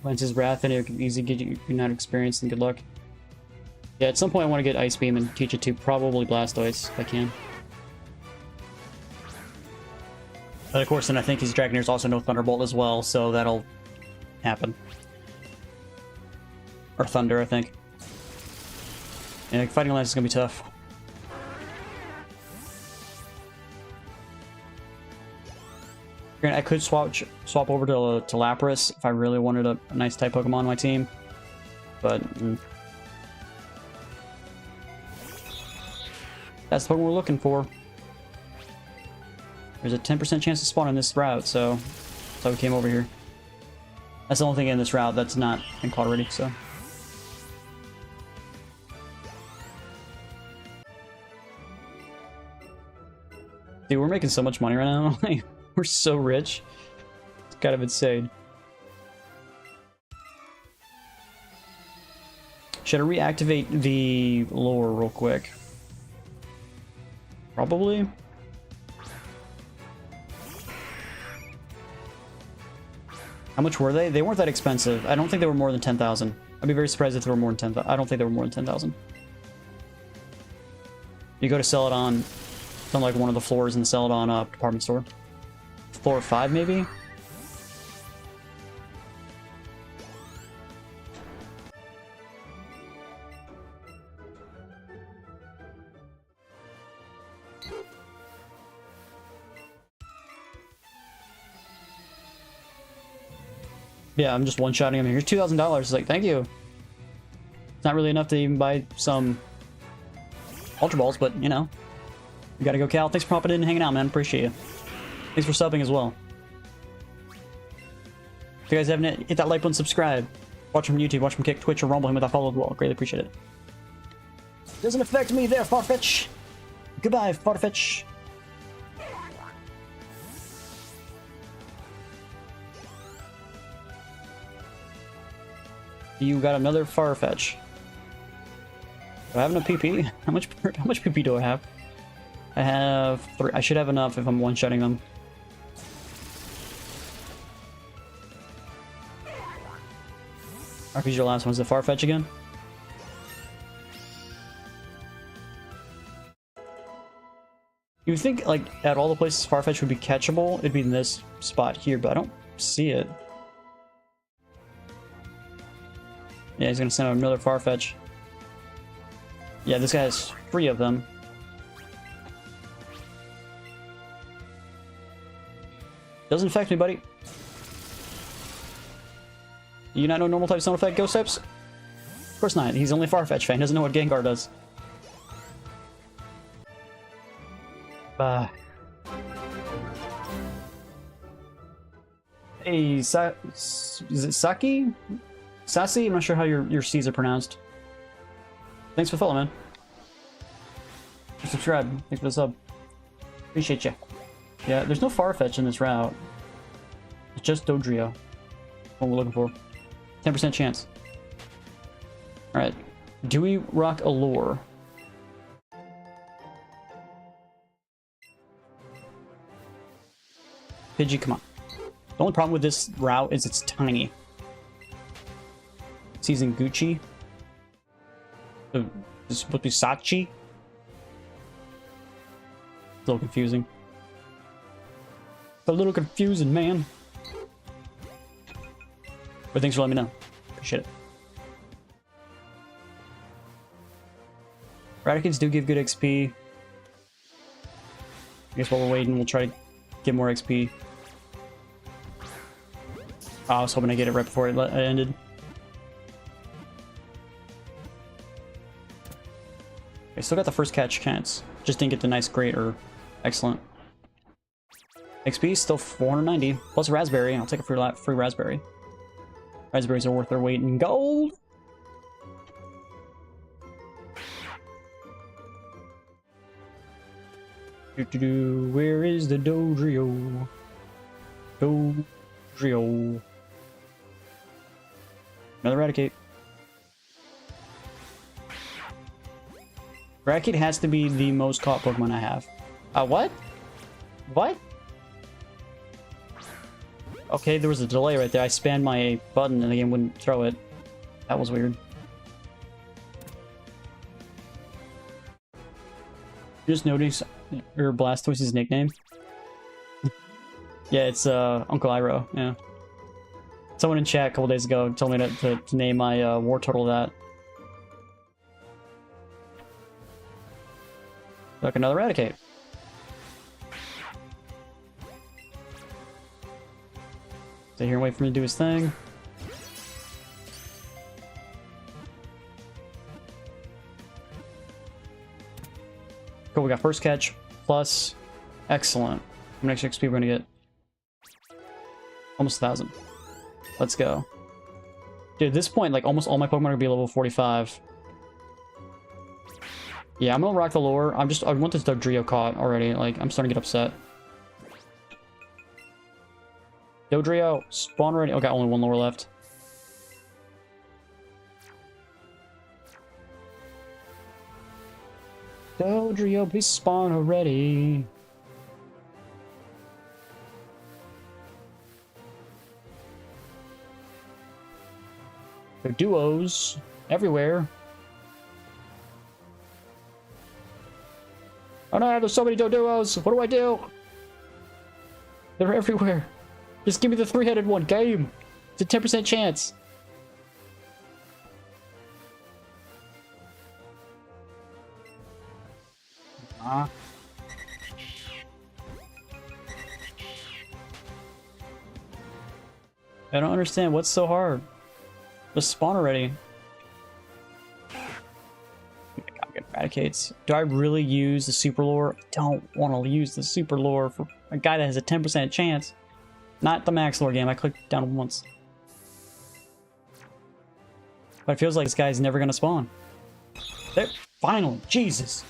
Lance's Wrath, and it can easily get you not experienced, and good luck. Yeah, at some point I want to get Ice Beam and teach it to probably Blastoise if I can. But of course, then I think his Dragonair's also no Thunderbolt as well, so that'll happen. Or Thunder, I think. Yeah, fighting Lance is gonna be tough. I could swap over to Lapras if I really wanted a nice type Pokemon on my team, but that's the Pokemon we're looking for. There's a 10% chance to spawn in this route, so that's why we came over here. That's the only thing in this route that's not been caught already, so. Dude, we're making so much money right now. We're so rich. It's kind of insane. Should I reactivate the lure real quick? Probably. How much were they? They weren't that expensive. I don't think they were more than 10,000. I'd be very surprised if they were more than 10,000. I don't think they were more than 10,000. You go to sell it on like one of the floors in the sell it on department store. Floor 5 maybe? Yeah, I'm just one-shotting him. Here's $2,000. It's like, thank you. It's not really enough to even buy some Ultra Balls, but, you know. You gotta go, Cal. Thanks for popping in and hanging out, man. Appreciate you. Thanks for subbing as well. If you guys haven't hit that like button, subscribe. Watch from YouTube, watch from Kick, Twitch, or Rumble him with that follow as well. Greatly appreciate it. Doesn't affect me there, Farfetch. Goodbye, Farfetch. You got another Farfetch. Do I have enough PP? How much PP do I have? I have 3. I should have enough if I'm one-shotting them. RP's your last one. Is it Farfetch again? You would think, like, at all the places Farfetch would be catchable, it'd be in this spot here, but I don't see it. Yeah, he's gonna send out another Farfetch. Yeah, this guy has 3 of them. Doesn't affect me, buddy. Do you not know normal types don't affect ghost types? Of course not. He's only Farfetch fan. He doesn't know what Gengar does. Hey, is it Saki? Sassy? I'm not sure how your C's are pronounced. Thanks for the follow, man. Subscribe. Thanks for the sub. Appreciate you. Yeah, there's no Farfetch in this route. It's just Dodrio. What we're looking for. 10% chance. Alright. Do we rock a lure? Pidgey, come on. The only problem with this route is it's tiny. Season Gucci. This is supposed to be Sachi. A little confusing. It's a little confusing, man. But thanks for letting me know. Appreciate it. Raticats do give good XP. I guess while we're waiting, we'll try to get more XP. Oh, I was hoping to get it right before it ended. I still got the first catch chance. Just didn't get the nice, great, or excellent. XP still 490 plus raspberry. I'll take a free raspberry. Raspberries are worth their weight in gold. Where is the Dodrio? Dodrio. Another Raticate. Raticate has to be the most caught Pokemon I have. What? What? Okay, there was a delay right there. I spammed my button and the game wouldn't throw it. That was weird. Just notice your Blastoise's nickname. Yeah, it's Uncle Iroh. Yeah. Someone in chat a couple days ago told me to name my War Turtle that. Look, another Raticate. Stay here and wait for him to do his thing. Cool, we got first catch plus excellent. How much XP we're gonna get? Almost 1,000. Let's go. Dude, at this point, like, almost all my Pokemon are gonna be level 45. Yeah, I'm gonna rock the lure. I want this Dodrio caught already. Like, I'm starting to get upset. Dodrio, spawn ready. Oh, got only one lure left. Dodrio, please spawn already. There are duos everywhere. Oh no, there's so many duos. What do I do? They're everywhere. Just give me the 3-headed one. Game. It's a 10% chance. I don't understand. What's so hard? Just spawn already. Oh my god, it eradicates. Do I really use the super lure? I don't want to use the super lure for a guy that has a 10% chance. Not the max lure game. I clicked down once. But it feels like this guy's never going to spawn. There, finally, Jesus.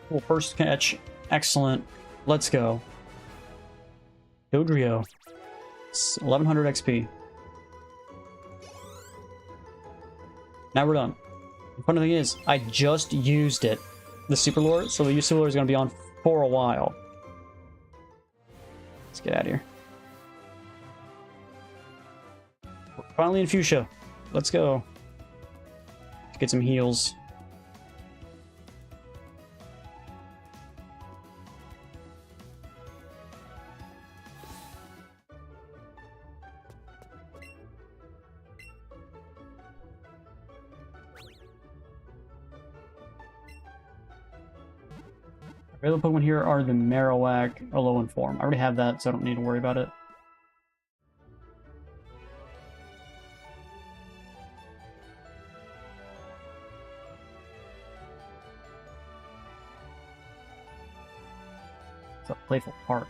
Well, first catch. Excellent. Let's go. Dodrio. 1100 XP. Now we're done. The funny thing is, I just used it. The super lure, so the super lure is going to be on for a while. Let's get out of here. We're finally in Fuchsia. Let's go. Let's get some heals. Available Pokemon here are the Marowak, Alolan form. I already have that, so I don't need to worry about it. It's a playful park.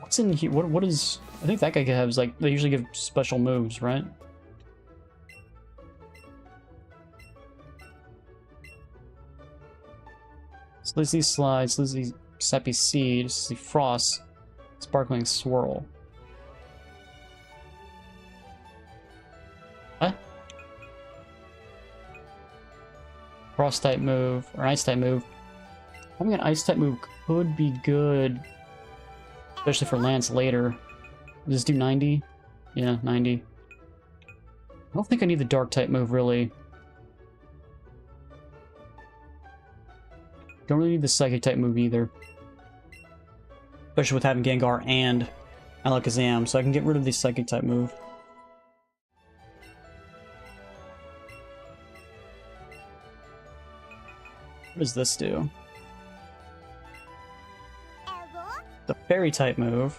What's in here? What is... I think that guy has, like, they usually give special moves, right? Slizzy Slide, Slizzy Sappy Seed, Slizzy Frost, Sparkling Swirl. What? Frost type move, or Ice type move. Having an Ice type move could be good, especially for Lance later. Does this do 90? Yeah, 90. I don't think I need the Dark type move, really. Don't really need the Psychic type move either. Especially with having Gengar and Alakazam, so I can get rid of the Psychic type move. What does this do? The Fairy type move.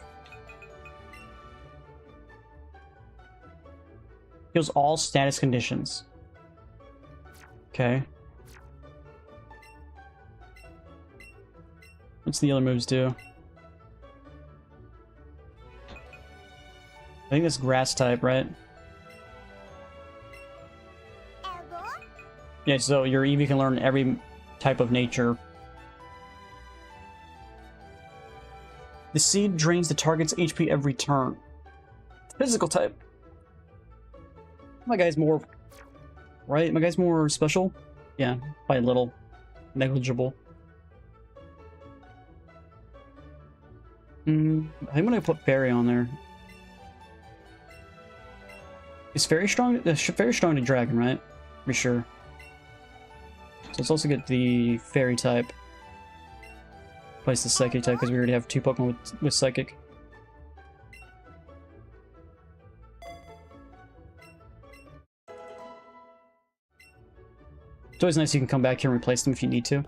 Heals all status conditions. Okay. What's the other moves do? I think that's grass type, right? Yeah, so your Eevee can learn every type of nature. The seed drains the target's HP every turn. Physical type. My guy's more... Right? My guy's more special? Yeah, by a little. Negligible. I think I'm gonna put Fairy on there. Is Fairy strong? Fairy strong to Dragon, right? For sure. So let's also get the Fairy type. Place the Psychic type because we already have 2 Pokemon with Psychic. It's always nice you can come back here and replace them if you need to.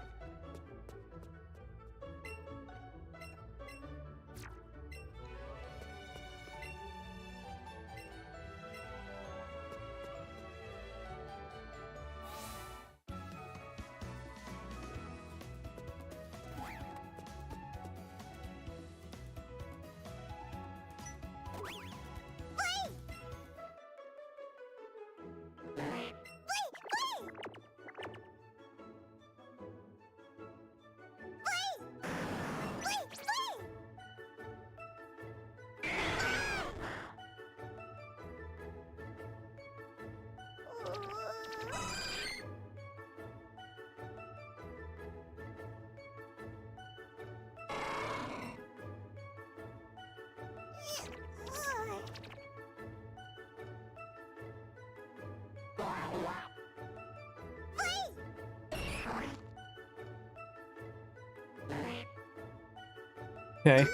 Okay.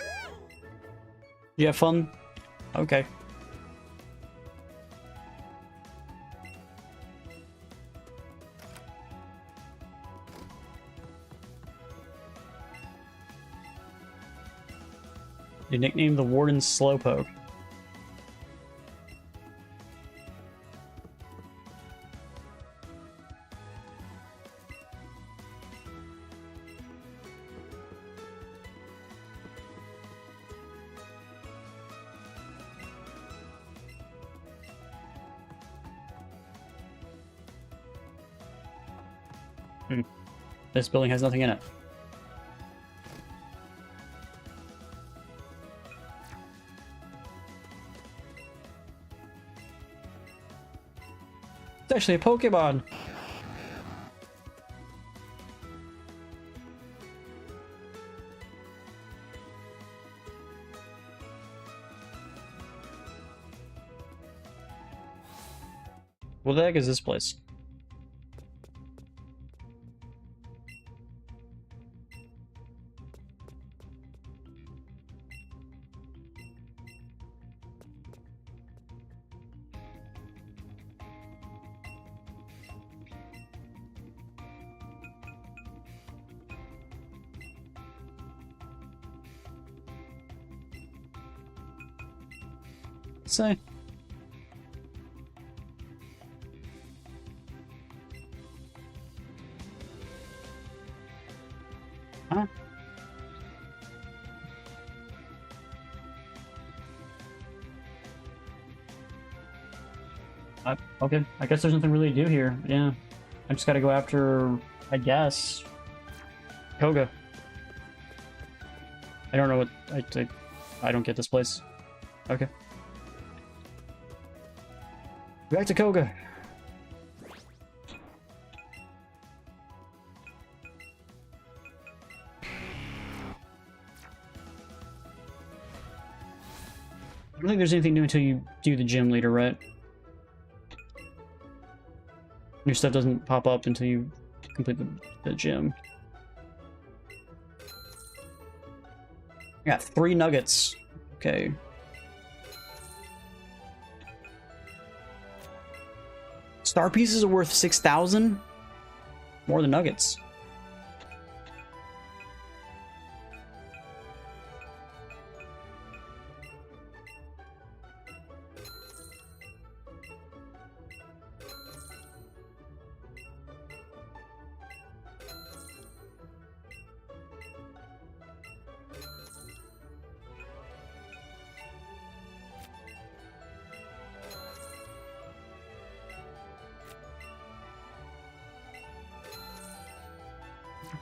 You have fun? Okay. You nicknamed the warden Slowpoke. This building has nothing in it. It's actually a Pokemon. What the heck is this place? Say. Huh? Okay, I guess there's nothing really to do here. Yeah. I just gotta go after, I guess, Koga. I don't know what... I don't get this place. Okay. Back to Koga. I don't think there's anything new until you do the gym leader, right? Your stuff doesn't pop up until you complete the gym. I got 3 nuggets. Okay. Star pieces are worth 6,000? More than nuggets.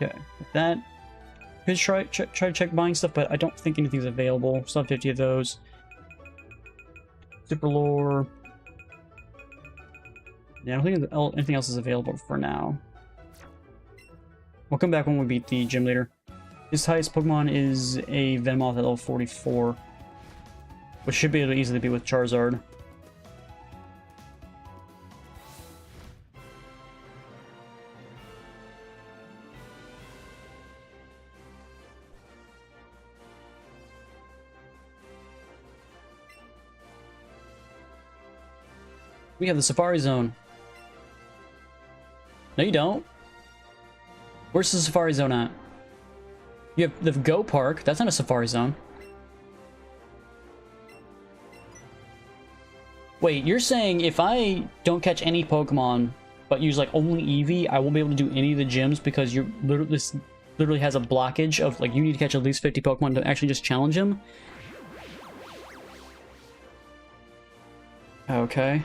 Okay, with that, could try to check buying stuff, but I don't think anything's available. Still have 50 of those. Super lore. Yeah, I don't think anything else is available for now. We'll come back when we beat the gym leader. His highest Pokemon is a Venomoth at level 44, which should be able to easily be with Charizard. We have the Safari Zone. No, you don't. Where's the Safari Zone at? You have the Go Park. That's not a Safari Zone. Wait, you're saying if I don't catch any Pokemon, but use like only Eevee, I won't be able to do any of the gyms because you're literally, this literally has a blockage of like you need to catch at least 50 Pokemon to actually just challenge him? Okay.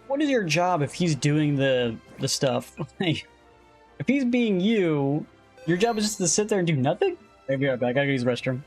What is your job if he's doing the stuff? Like, if he's being you, your job is just to sit there and do nothing? Maybe right back. I gotta use the restroom.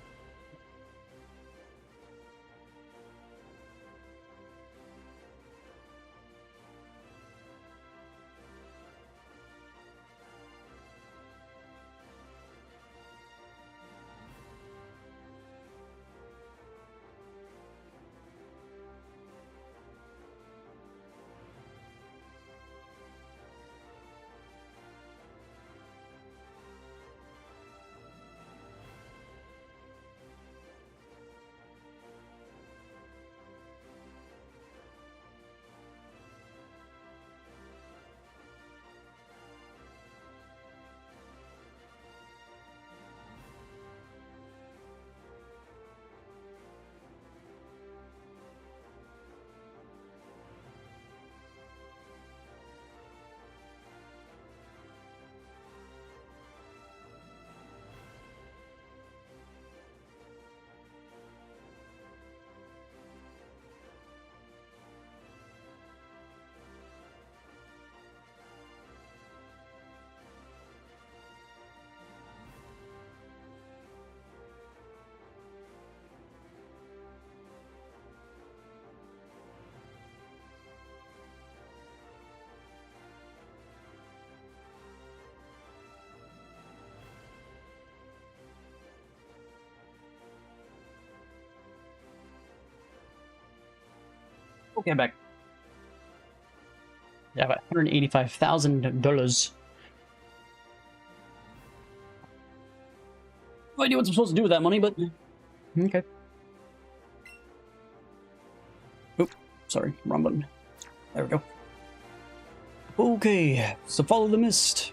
Okay, I'm back. Yeah, about $185,000. No idea what I'm supposed to do with that money, but okay. Oop, sorry, wrong button. There we go. Okay, so follow the mist.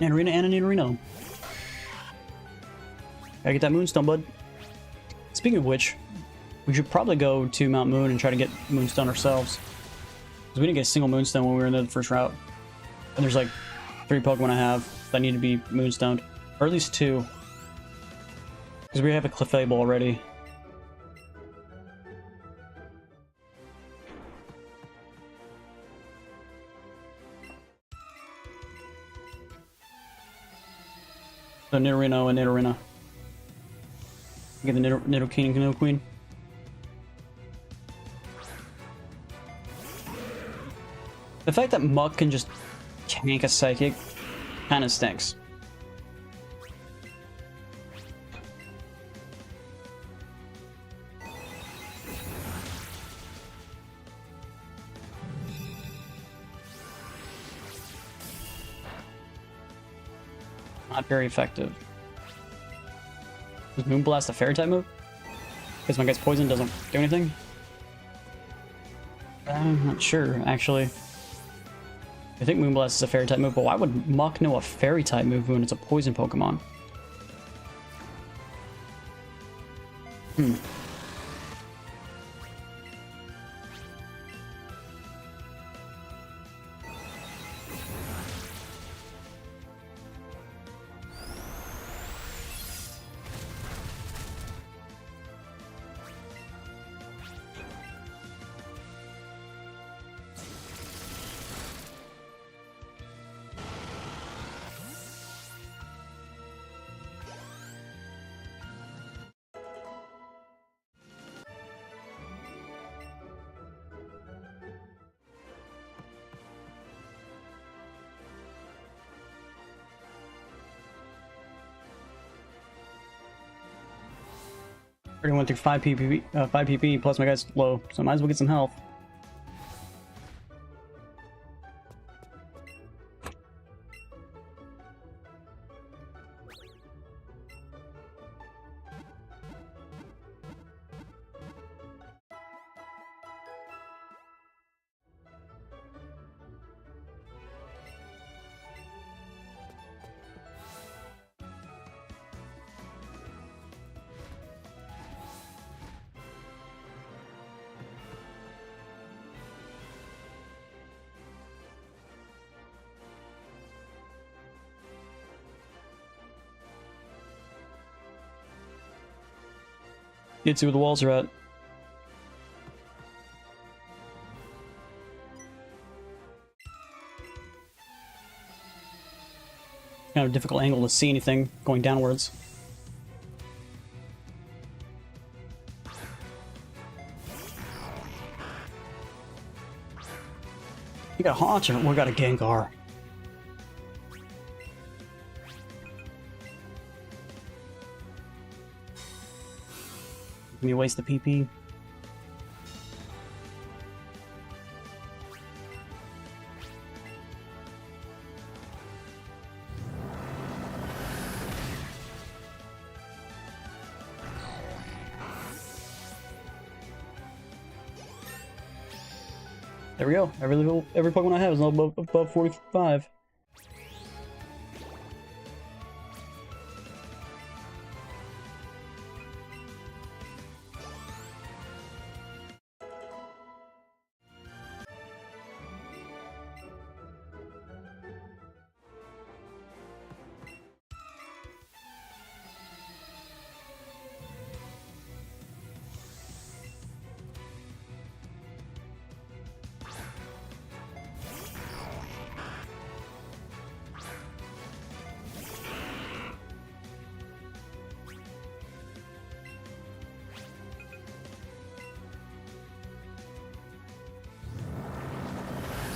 Nanarina and a Nanarino. Gotta get that Moonstone, bud. Speaking of which, we should probably go to Mount Moon and try to get Moonstone ourselves. Because we didn't get a single Moonstone when we were in the first route. And there's like 3 Pokemon I have that need to be Moonstoned. Or at least 2. Because we have a Clefable already. So Nidorino and Nidorina. Get the Nidoking and Nidoqueen. The fact that Muck can just tank a Psychic kind of stinks. Not very effective. Is Moonblast a fairy type move? Because my guy's poison doesn't do anything? I'm not sure, actually. I think Moonblast is a fairy type move, but why would Muck know a fairy type move when it's a poison Pokemon? Already went through 5 PP, plus my guy's low, so I might as well get some health. Let's see where the walls are at. Kind of a difficult angle to see anything going downwards. You got a Haunch or we got a Gengar. Can you waste the PP? There we go. Every Pokemon I have is above 45.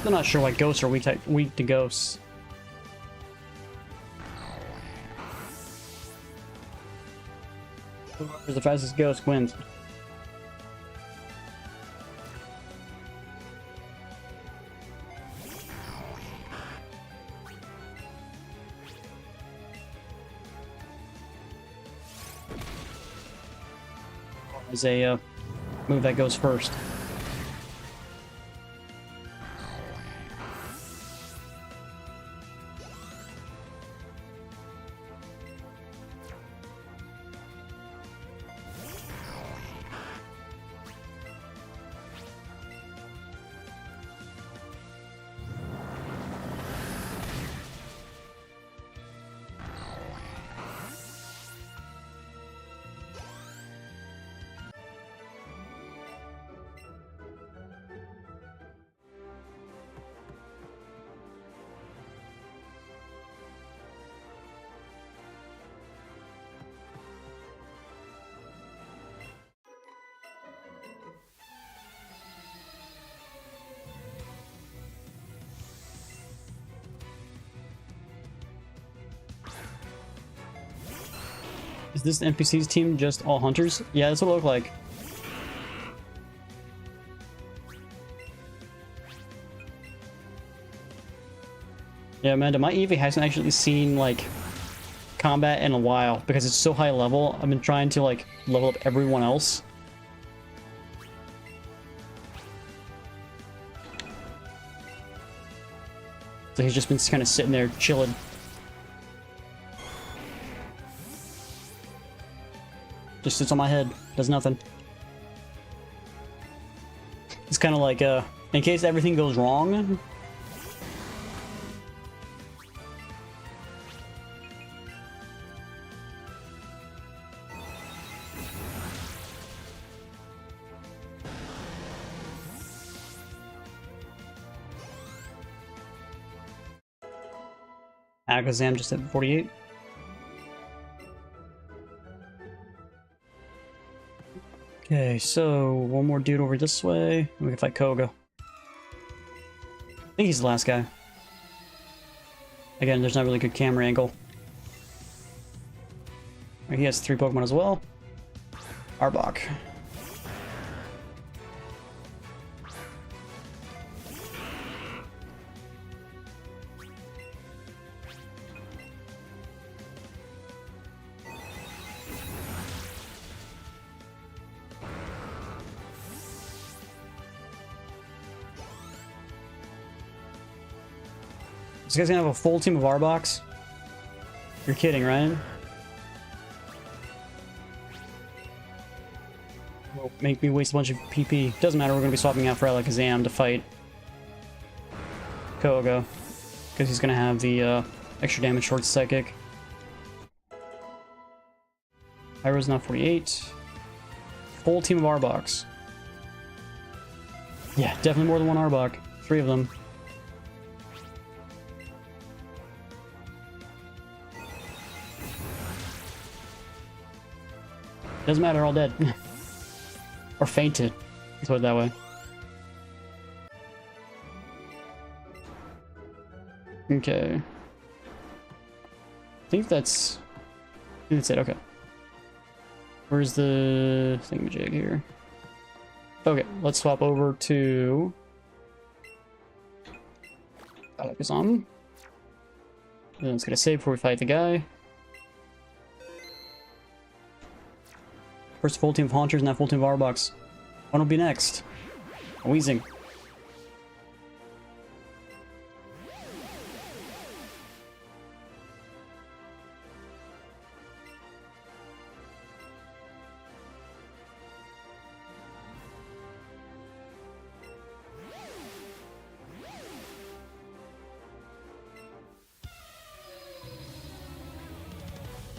Still not sure why ghosts are weak to ghosts. Whoever's the fastest ghost wins. Is a move that goes first. Is this the NPC's team just all hunters? Yeah, that's what it looked like. Yeah, Amanda, my Eevee hasn't actually seen, like, combat in a while because it's so high level. I've been trying to, like, level up everyone else. So he's just been kind of sitting there chilling. Just sits on my head, does nothing. It's kind of like, in case everything goes wrong. Alakazam just hit 48. Okay, so one more dude over this way. We can fight Koga. I think he's the last guy. Again, there's not really good camera angle. Right, he has 3 Pokemon as well. Arbok. This guy's gonna have a full team of Arboks? You're kidding, right? Will make me waste a bunch of PP. Doesn't matter, we're gonna be swapping out for Alakazam to fight Koga. Because he's gonna have the extra damage short psychic. Pyro's now 48. Full team of Arboks. Yeah, definitely more than one Arbok. 3 of them. Doesn't matter, they're all dead. Or fainted. Let's put it that way. Okay. I think that's it, okay. Where's the thingamajig here? Okay, let's swap over to Alakazam. And let's get a save before we fight the guy. First full team of Haunters and that full team of Arboks. One will be next. Wheezing.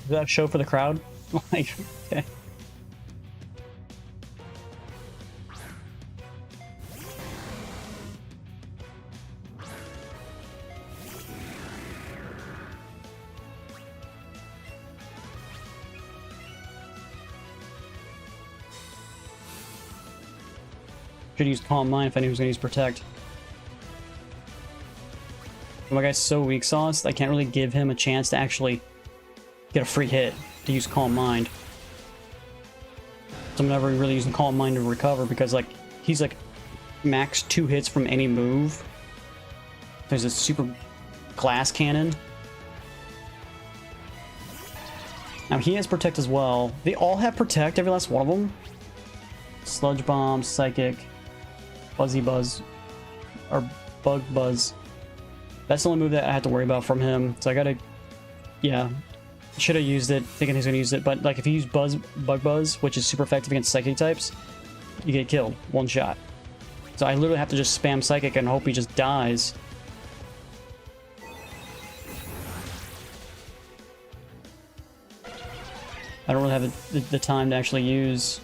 Is that a show for the crowd? Like, okay. Should use Calm Mind if I knew he was going to use Protect. My guy's so weak sauced, I can't really give him a chance to actually get a free hit to use Calm Mind. So I'm never really using Calm Mind to recover because, like, he's like max 2 hits from any move. There's a super glass cannon. Now he has Protect as well. They all have Protect, every last one of them. Sludge Bomb, Psychic, Buzzy Buzz, or Bug Buzz. That's the only move that I have to worry about from him. So I gotta, yeah, should have used it, thinking he's gonna use it. But like if you use Bug Buzz, which is super effective against Psychic types, you get killed, 1 shot. So I literally have to just spam Psychic and hope he just dies. I don't really have the time to actually use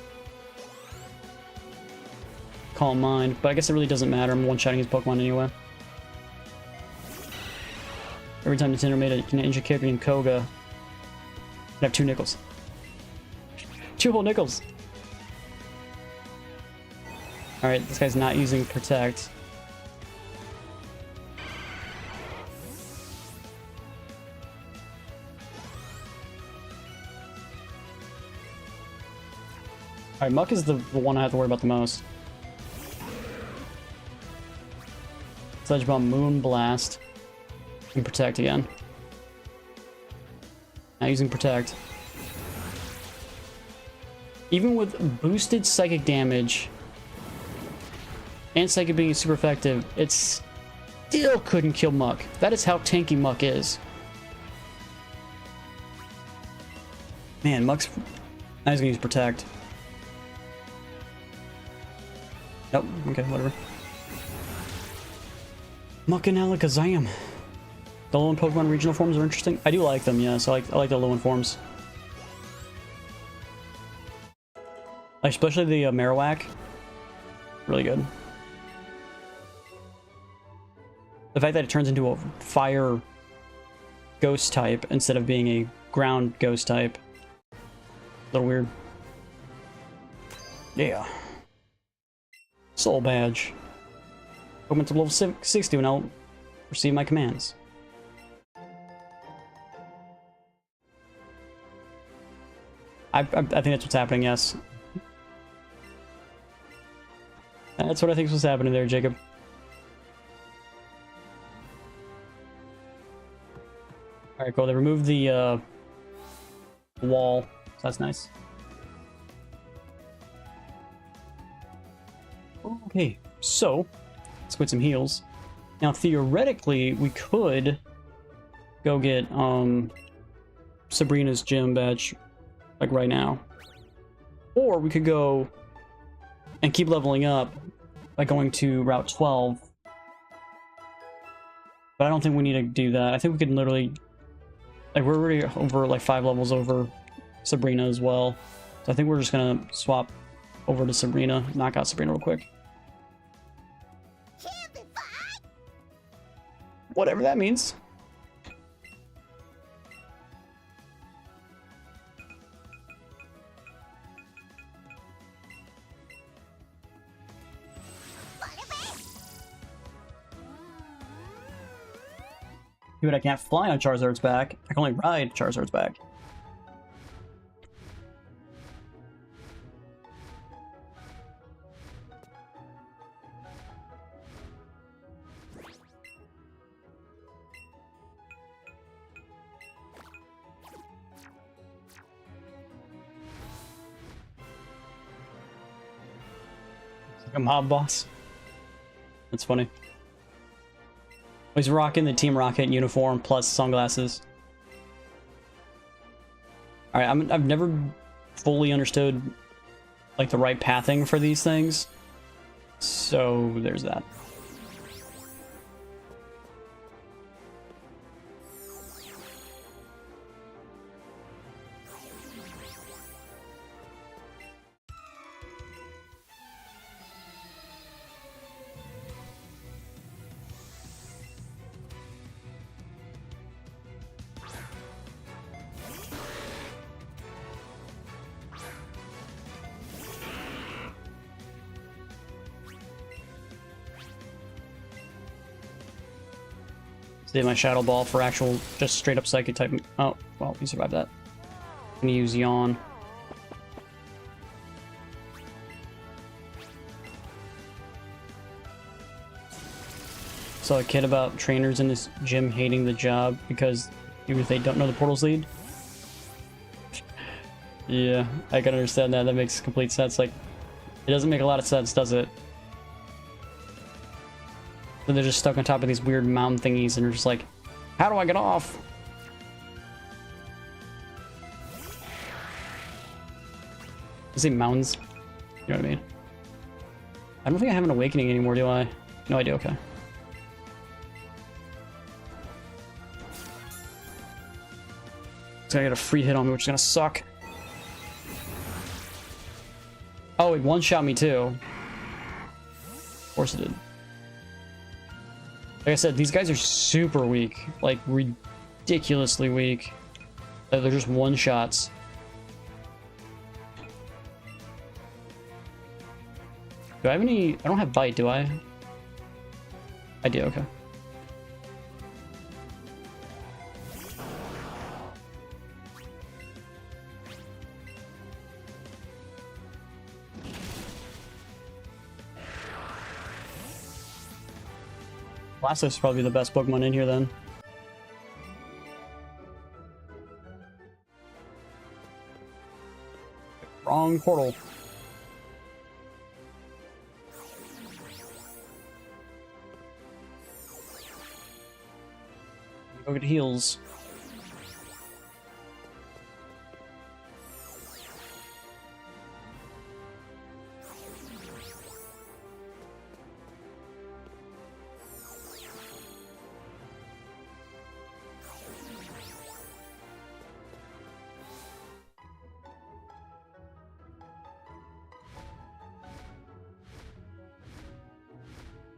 Calm Mind, but I guess it really doesn't matter. I'm one-shotting his Pokemon anyway. Every time Nintendo made a ninja character named Koga, I'd have 2 nickels. 2 whole nickels! Alright, this guy's not using Protect. Alright, Muck is the one I have to worry about the most. Sludge Bomb, Moon Blast, and Protect again. Not using Protect. Even with boosted Psychic damage and Psychic being super effective, it still couldn't kill Muck. That is how tanky Muck is. Man, Muck's... Now he's gonna use Protect. Nope, okay, whatever. Muck and Alakazam. The Alolan Pokemon regional forms are interesting. I do like them, yes. I like the Alolan forms. Especially the Marowak. Really good. The fact that it turns into a fire ghost type instead of being a ground ghost type. A little weird. Yeah. Soul Badge. Pokemon to level 60 when I'll receive my commands. I think that's what's happening, yes. That's what I think is what's happening there, Jacob. Alright, cool. They removed the wall, so that's nice. Okay, so let's get some heals. Now, theoretically, we could go get Sabrina's gym badge, like right now. Or we could go and keep leveling up by going to Route 12. But I don't think we need to do that. I think we could literally... Like, we're already over, like, 5 levels over Sabrina as well. So I think we're just gonna swap over to Sabrina. Knock out Sabrina real quick. Whatever that means. Dude, I can't fly on Charizard's back. I can only ride Charizard's back. A mob boss. That's funny. He's rocking the Team Rocket uniform plus sunglasses. Alright, I've never fully understood like the right pathing for these things. So there's that. Save my Shadow Ball for actual, just straight up Psychic type. Oh, well, we survived that. I'm gonna use Yawn. Saw a kid about trainers in this gym hating the job because even if they don't know the portals lead. Yeah, I can understand that. That makes complete sense. Like, it doesn't make a lot of sense, does it? So they're just stuck on top of these weird mountain thingies and they're just like, how do I get off? I say mountains. You know what I mean? I don't think I have an awakening anymore, do I? No, I do. Okay. So I got a free hit on me, which is gonna suck. Oh, it one-shot me too. Of course it did. Like I said, these guys are super weak. Like, ridiculously weak. They're just one-shots. Do I have any... I don't have bite, do I? I do, okay. Blastoise is probably the best Pokemon in here then. Wrong portal. Go get heals.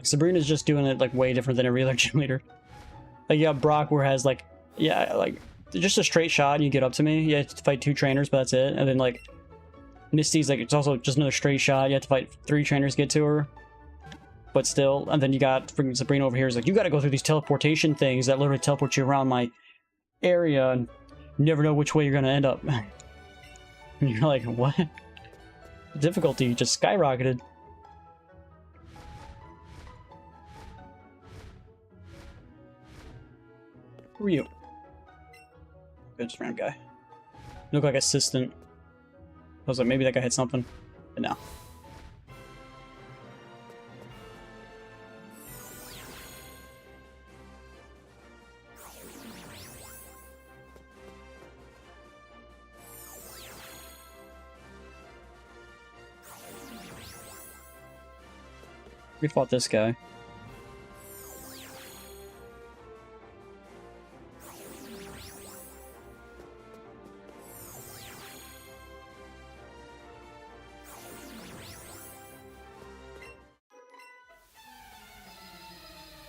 Sabrina's just doing it like way different than every other gym leader. Like, you have Brock where it has like, yeah, like just a straight shot and you get up to me. You have to fight 2 trainers, but that's it. And then like Misty's like, it's also just another straight shot. You have to fight 3 trainers to get to her. But still, and then you got freaking Sabrina over here is like, you got to go through these teleportation things that literally teleport you around my area and you never know which way you're going to end up. And you're like, what? The difficulty just skyrocketed. Who are you? Good, just random guy. You look like assistant. I was like, maybe that guy had something, but no. We fought this guy.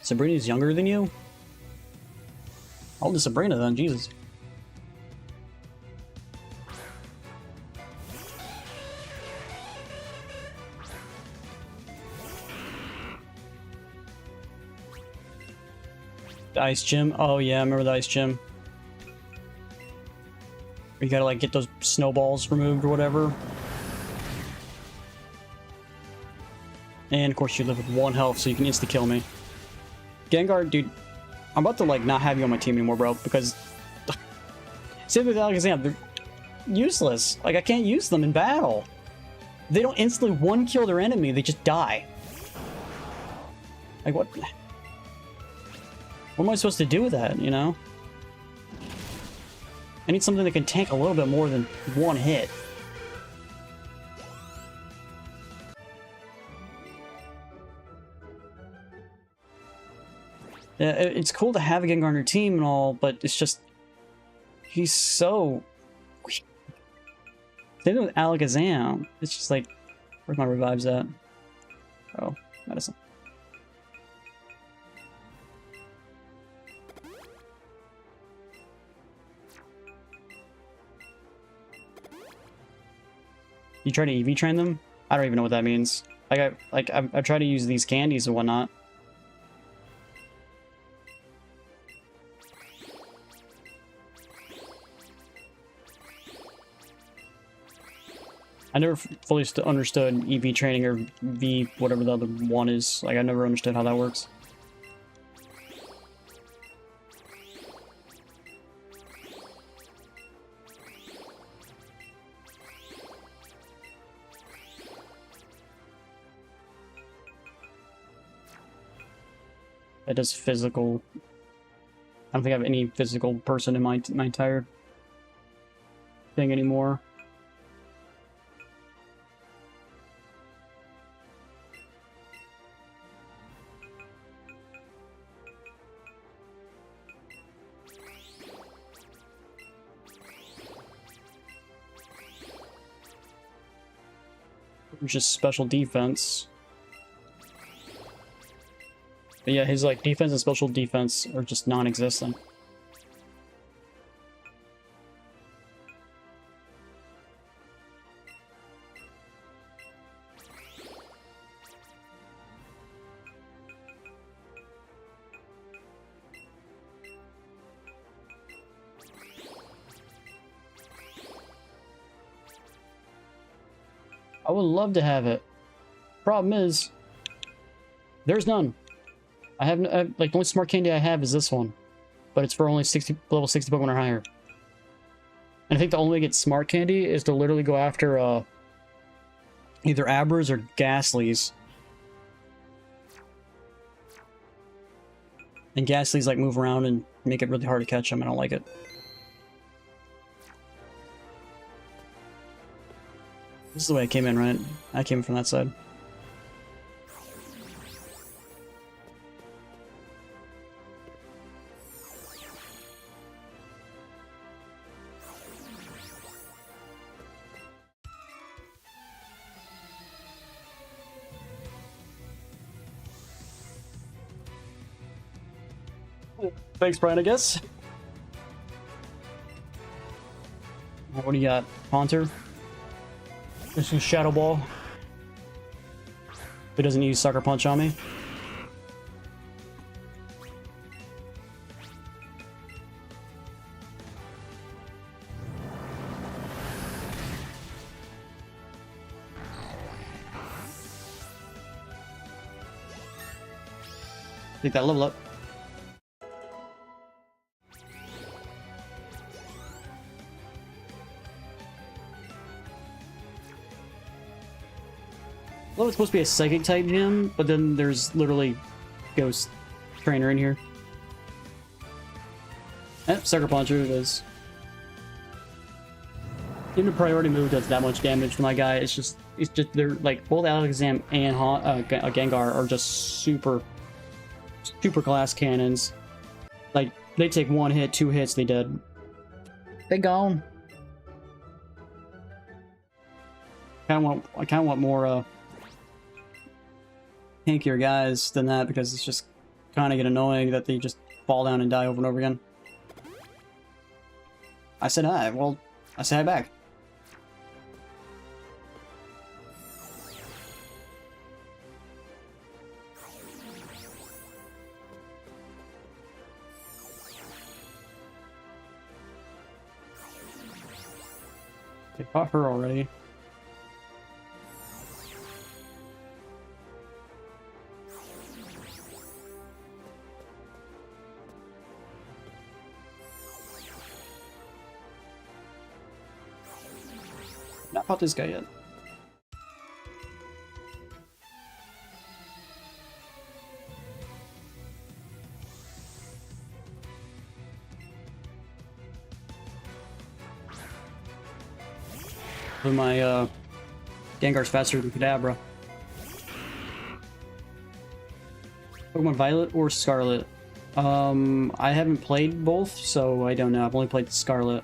Sabrina's younger than you? How old is Sabrina then? Jesus. The ice gym? Oh yeah, I remember the ice gym. You gotta like get those snowballs removed or whatever. And of course you live with 1 health, so you can insta-kill me. Gengar, dude, I'm about to like not have you on my team anymore, bro, because same with Alakazam, they're useless. Like, I can't use them in battle. They don't instantly one-kill their enemy, they just die. Like, what am I supposed to do with that, you know? I need something that can tank a little bit more than 1 hit. Yeah, it's cool to have a Gengar on your team and all, but it's just... he's so... weak. Same thing with Alakazam. It's just like... where's my revives at? Oh, medicine. You try to Eevee train them? I don't even know what that means. I've tried to use these candies and whatnot. I never fully understood Eevee training or V, whatever the other one is. Like, I never understood how that works. That does physical. I don't think I have any physical person in my entire thing anymore. Just special defense. But yeah, his like defense and special defense are just non-existent. I would love to have it. Problem is, there's none. I have like the only smart candy I have is this one, but it's for only level 60 Pokemon or higher. And I think the only way to get smart candy is to literally go after either Abras or Ghastlies. And Ghastlies like move around and make it really hard to catch them. I don't like it. This is the way I came in, right? I came from that side. Thanks, Brian, I guess. What do you got? Haunter? Just a Shadow Ball. If it doesn't use Sucker Punch on me. Take that level up. Well, it's supposed to be a Psychic type gym, but then there's literally Ghost Trainer in here. Sucker Puncher it is. Even the priority move does that much damage to my guy. It's just they're like both Alakazam and Gengar are just super class cannons. Like they take one hit, 2 hits, they dead. They gone. I kind of want more tankier guys than that, because it's just kind of get annoying that they just fall down and die over and over again. I said hi. Well, I said hi back. They caught her already. Not caught this guy yet. But my Gengar's faster than Kadabra. Pokemon Violet or Scarlet? I haven't played both, so I don't know. I've only played Scarlet.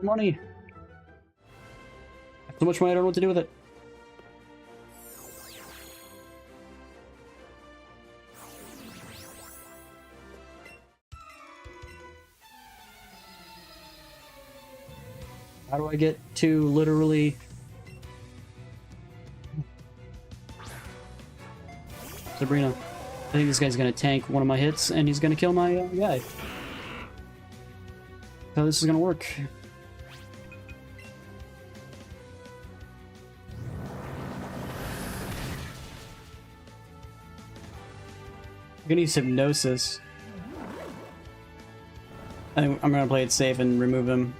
Money. I have so much money, I don't know what to do with it. How do I get to literally... Sabrina. I think this guy's gonna tank one of my hits, and he's gonna kill my guy. How this is gonna work. I'm gonna use Hypnosis. I'm gonna play it safe and remove him.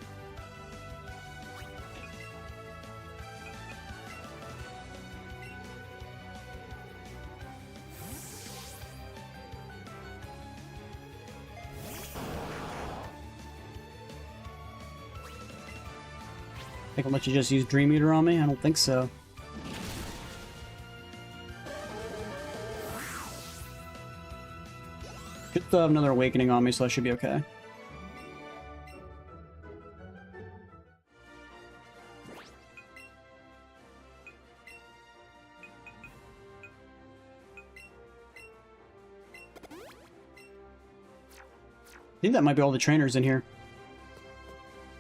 I think I'll let you just use Dream Eater on me? I don't think so. Should still have another Awakening on me, so I should be okay. I think that might be all the trainers in here.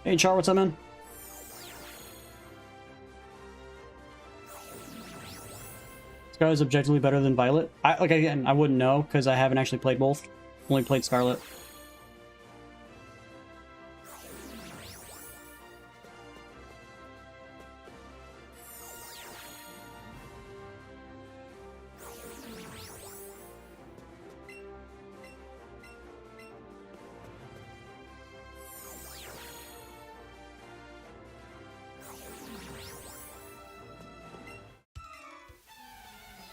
Hey, Char, what's up, man? Scarlet is objectively better than Violet. Again, I wouldn't know because I haven't actually played both. Only played Scarlet.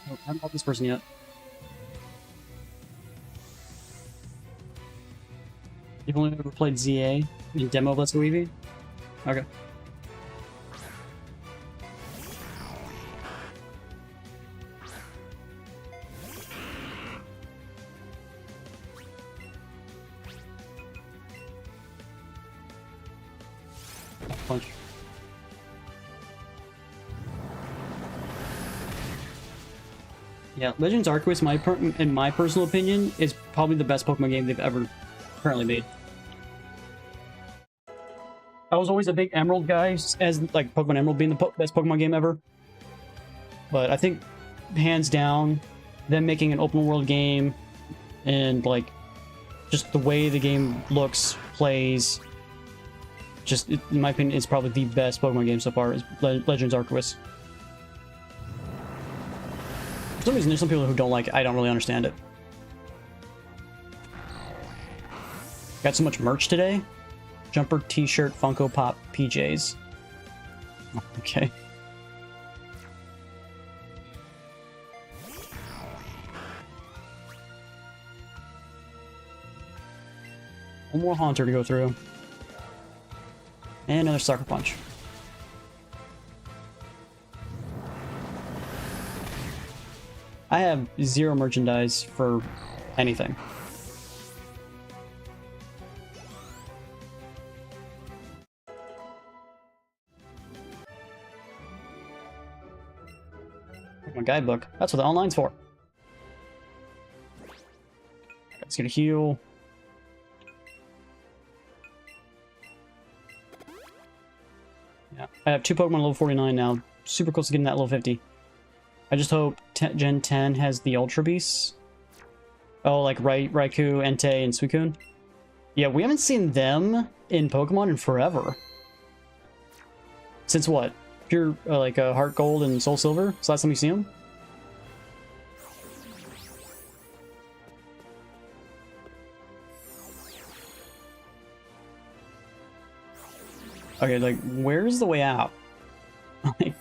Oh, I haven't fought this person yet. You've only ever played ZA in demo of Let's Go Eevee? Okay. Punch. Yeah, Legends Arceus, in my personal opinion, is probably the best Pokemon game they've ever currently made. I was always a big Emerald guy, as like Pokemon Emerald being the best Pokemon game ever. But I think, hands down, them making an open world game and like just the way the game looks, plays, just in my opinion, is probably the best Pokemon game so far. Is Legends Arceus. For some reason, there's some people who don't like it. I don't really understand it. Got so much merch today. Jumper, t-shirt, Funko Pop, PJs. Okay. One more Haunter to go through. And another Sucker Punch. I have zero merchandise for anything. My guidebook. That's what the online's for. Let's get a heal. Yeah, I have 2 Pokemon level 49 now. Super close to getting that level 50. I just hope Gen 10 has the Ultra Beasts. Oh, like Raikou, Entei, and Suicune. Yeah, we haven't seen them in Pokemon in forever. Since what? Pure, like Heart Gold and Soul Silver? So last time we see them? Okay, like, where's the way out? Like,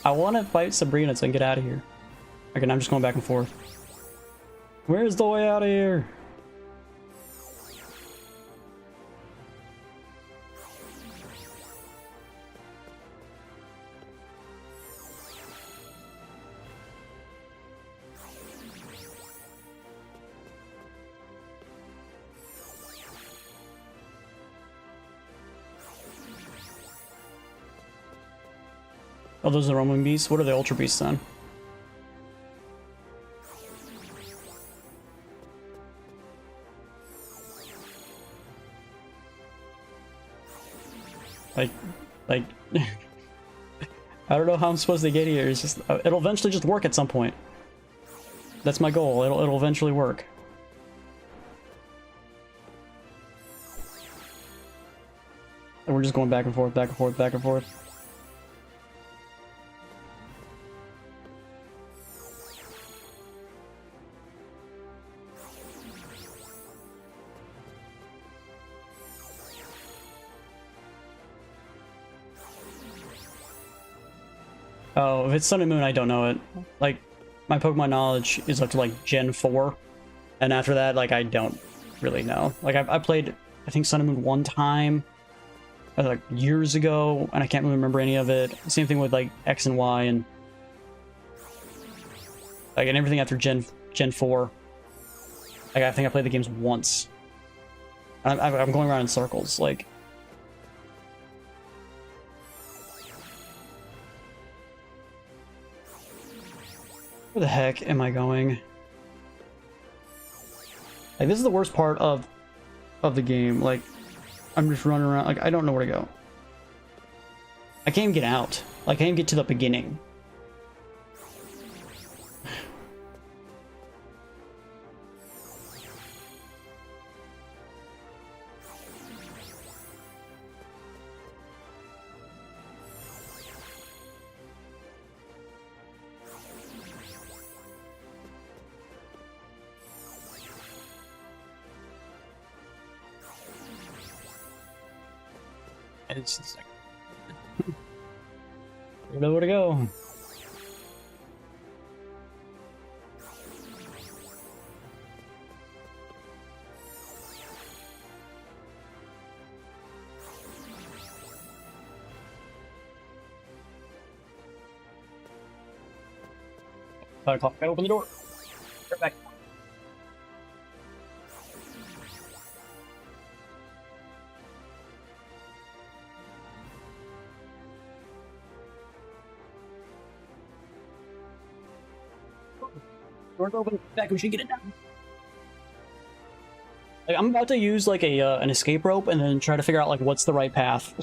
I want to fight Sabrina so I can get out of here. Okay, I'm just going back and forth. Where's the way out of here? Oh, those are the roaming beasts? What are the ultra beasts then? Like, I don't know how I'm supposed to get here. It's just, it'll eventually just work at some point. That's my goal. It'll eventually work. And we're just going back and forth, back and forth, back and forth. Oh, if it's Sun and Moon, I don't know it. Like, my Pokemon knowledge is up to, like, Gen 4. And after that, like, I don't really know. Like, I played, I think, Sun and Moon one time, like, years ago, and I can't really remember any of it. Same thing with, like, X and Y, and... like, and everything after Gen 4. Like, I think I played the games once. I'm going around in circles, like... Where the heck am I going? Like, this is the worst part of the game. Like, I'm just running around. Like, I don't know where to go. I can't even get out. Like, I can't even get to the beginning. It's just like, I don't know where to go. I gotta open the door. Right back. Door's open. Back. We should get it down. Like, I'm about to use like a an escape rope and then try to figure out like what's the right path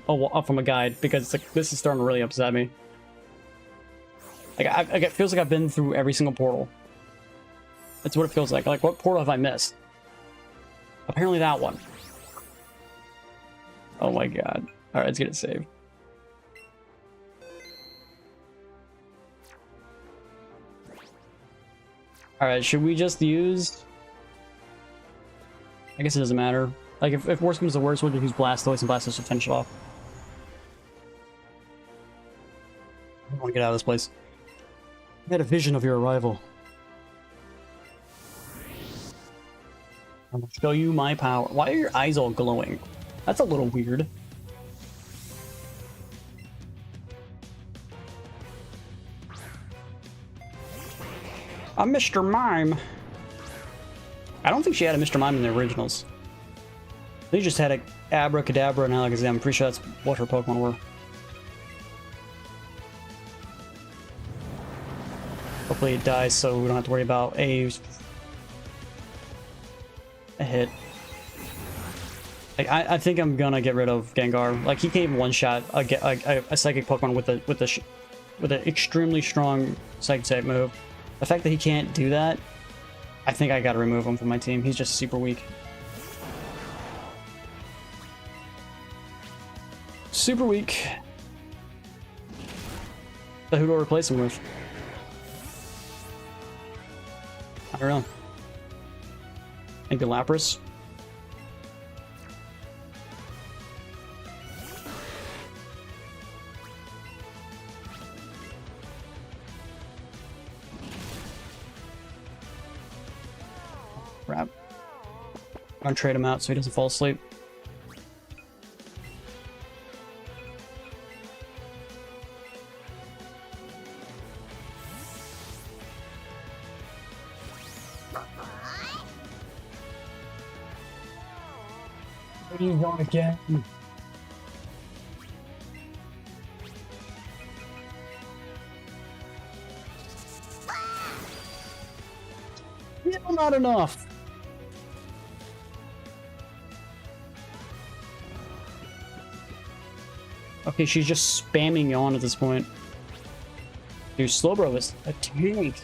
from a guide, because it's like, this is starting to really upset me. Like, it feels like I've been through every single portal. That's what it feels like. Like, what portal have I missed? Apparently that one. Oh my god. Alright, let's get it saved. Alright, should we just use... I guess it doesn't matter. Like, if worst comes to worst, we'll just use Blastoise and Blastoise to finish it off. I want to get out of this place. I had a vision of your arrival. I will show you my power. Why are your eyes all glowing? That's a little weird. I'm Mr. Mime. I don't think she had a Mr. Mime in the originals. They just had a Abracadabra and Alakazam. I'm pretty sure that's what her Pokemon were. Hopefully it dies so we don't have to worry about a hit. Like, I think I'm gonna get rid of Gengar. Like, he can't even one-shot a Psychic Pokemon with an extremely strong Psychic type move. The fact that he can't do that, I think I gotta remove him from my team. He's just super weak. Super weak. So who do I replace him with? I don't know. I think Lapras. Crap. I'm gonna trade him out so he doesn't fall asleep. What are you going again? Still not enough. Okay, she's just spamming Yawn at this point. Dude, Slowbro is a tank.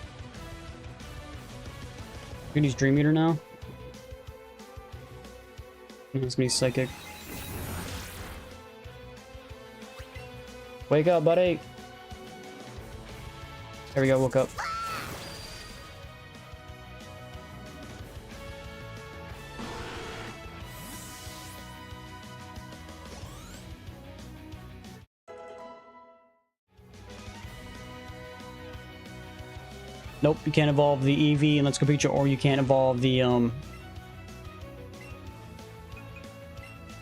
We can use Dream Eater now. It's gonna be Psychic. Wake up, buddy. There we go, woke up. Nope, you can't evolve the Eevee and Let's Go Pikachu, or you can't evolve the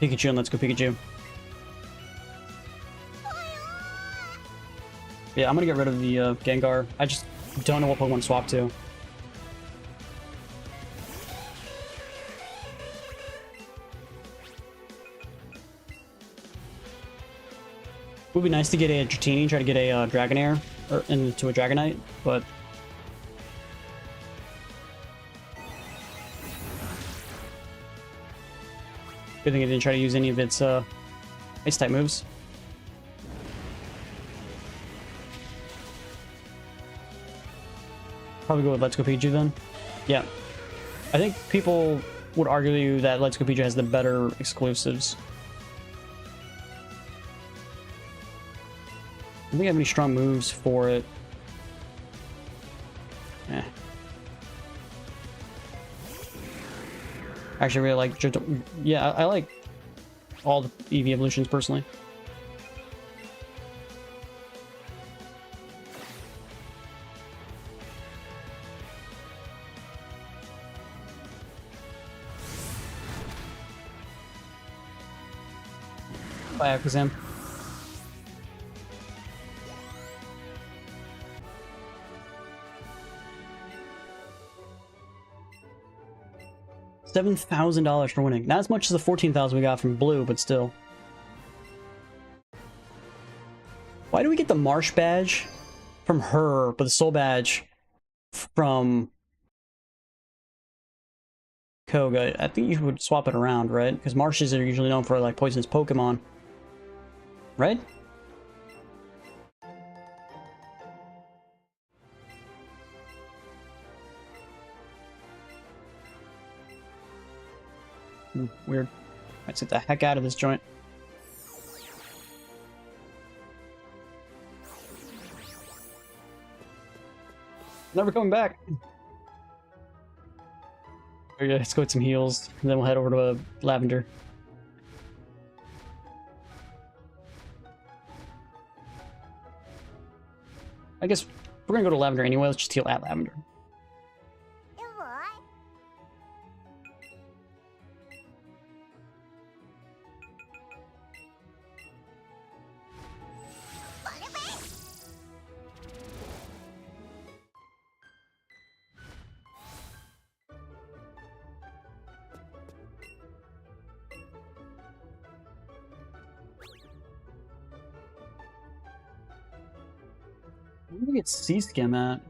Pikachu and Let's Go Pikachu. Yeah, I'm gonna get rid of the Gengar. I just don't know what Pokemon to swap to. Would be nice to get a Dratini, try to get a Dragonair or into a Dragonite, but good thing I didn't try to use any of its ice type moves. Probably go with Let's Go Pikachu then. Yeah. I think people would argue that Let's Go Pikachu has the better exclusives. I don't think I have any strong moves for it. Eh. Actually, I really like... Yeah, I like all the Eevee evolutions, personally. Bye, Alakazam. $7,000 for winning. Not as much as the $14,000 we got from Blue, but still. Why do we get the Marsh badge from her, but the Soul badge from Koga? I think you would swap it around, right? Because Marshes are usually known for like poisonous Pokemon, right? Weird. Let's get the heck out of this joint. Never coming back. Okay, let's go with some heals, and then we'll head over to Lavender. I guess we're gonna go to Lavender anyway. Let's just heal at Lavender. Where do we get C-Skim at?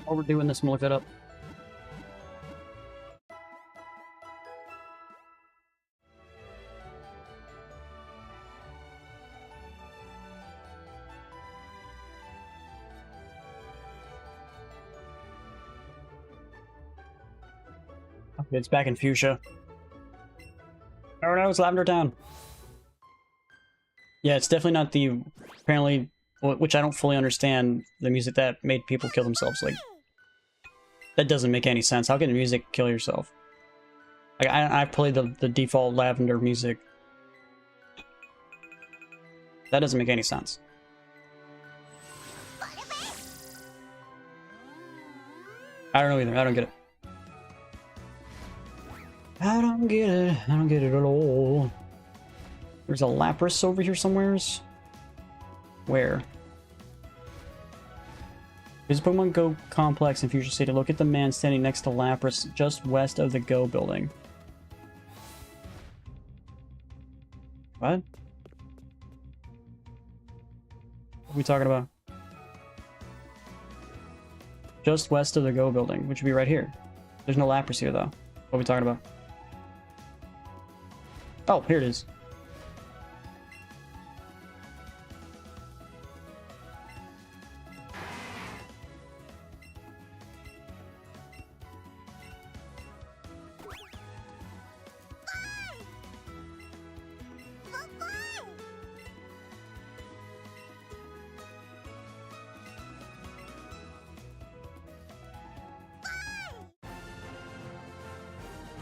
While we're doing this, I'm gonna look that up. Okay, it's back in Fuchsia. Oh no, it's Lavender Town. Yeah, it's definitely not the, apparently, which I don't fully understand, the music that made people kill themselves. Like, that doesn't make any sense. How can the music kill yourself? Like, I played the default Lavender music. That doesn't make any sense. I don't know either. I don't get it. I don't get it. I don't get it at all. There's a Lapras over here somewheres. Where? There's a Pokemon Go complex in Fuchsia City. Look at the man standing next to Lapras just west of the Go building. What? What are we talking about? just west of the Go building, which would be right here. There's no Lapras here, though. What are we talking about? Oh, here it is.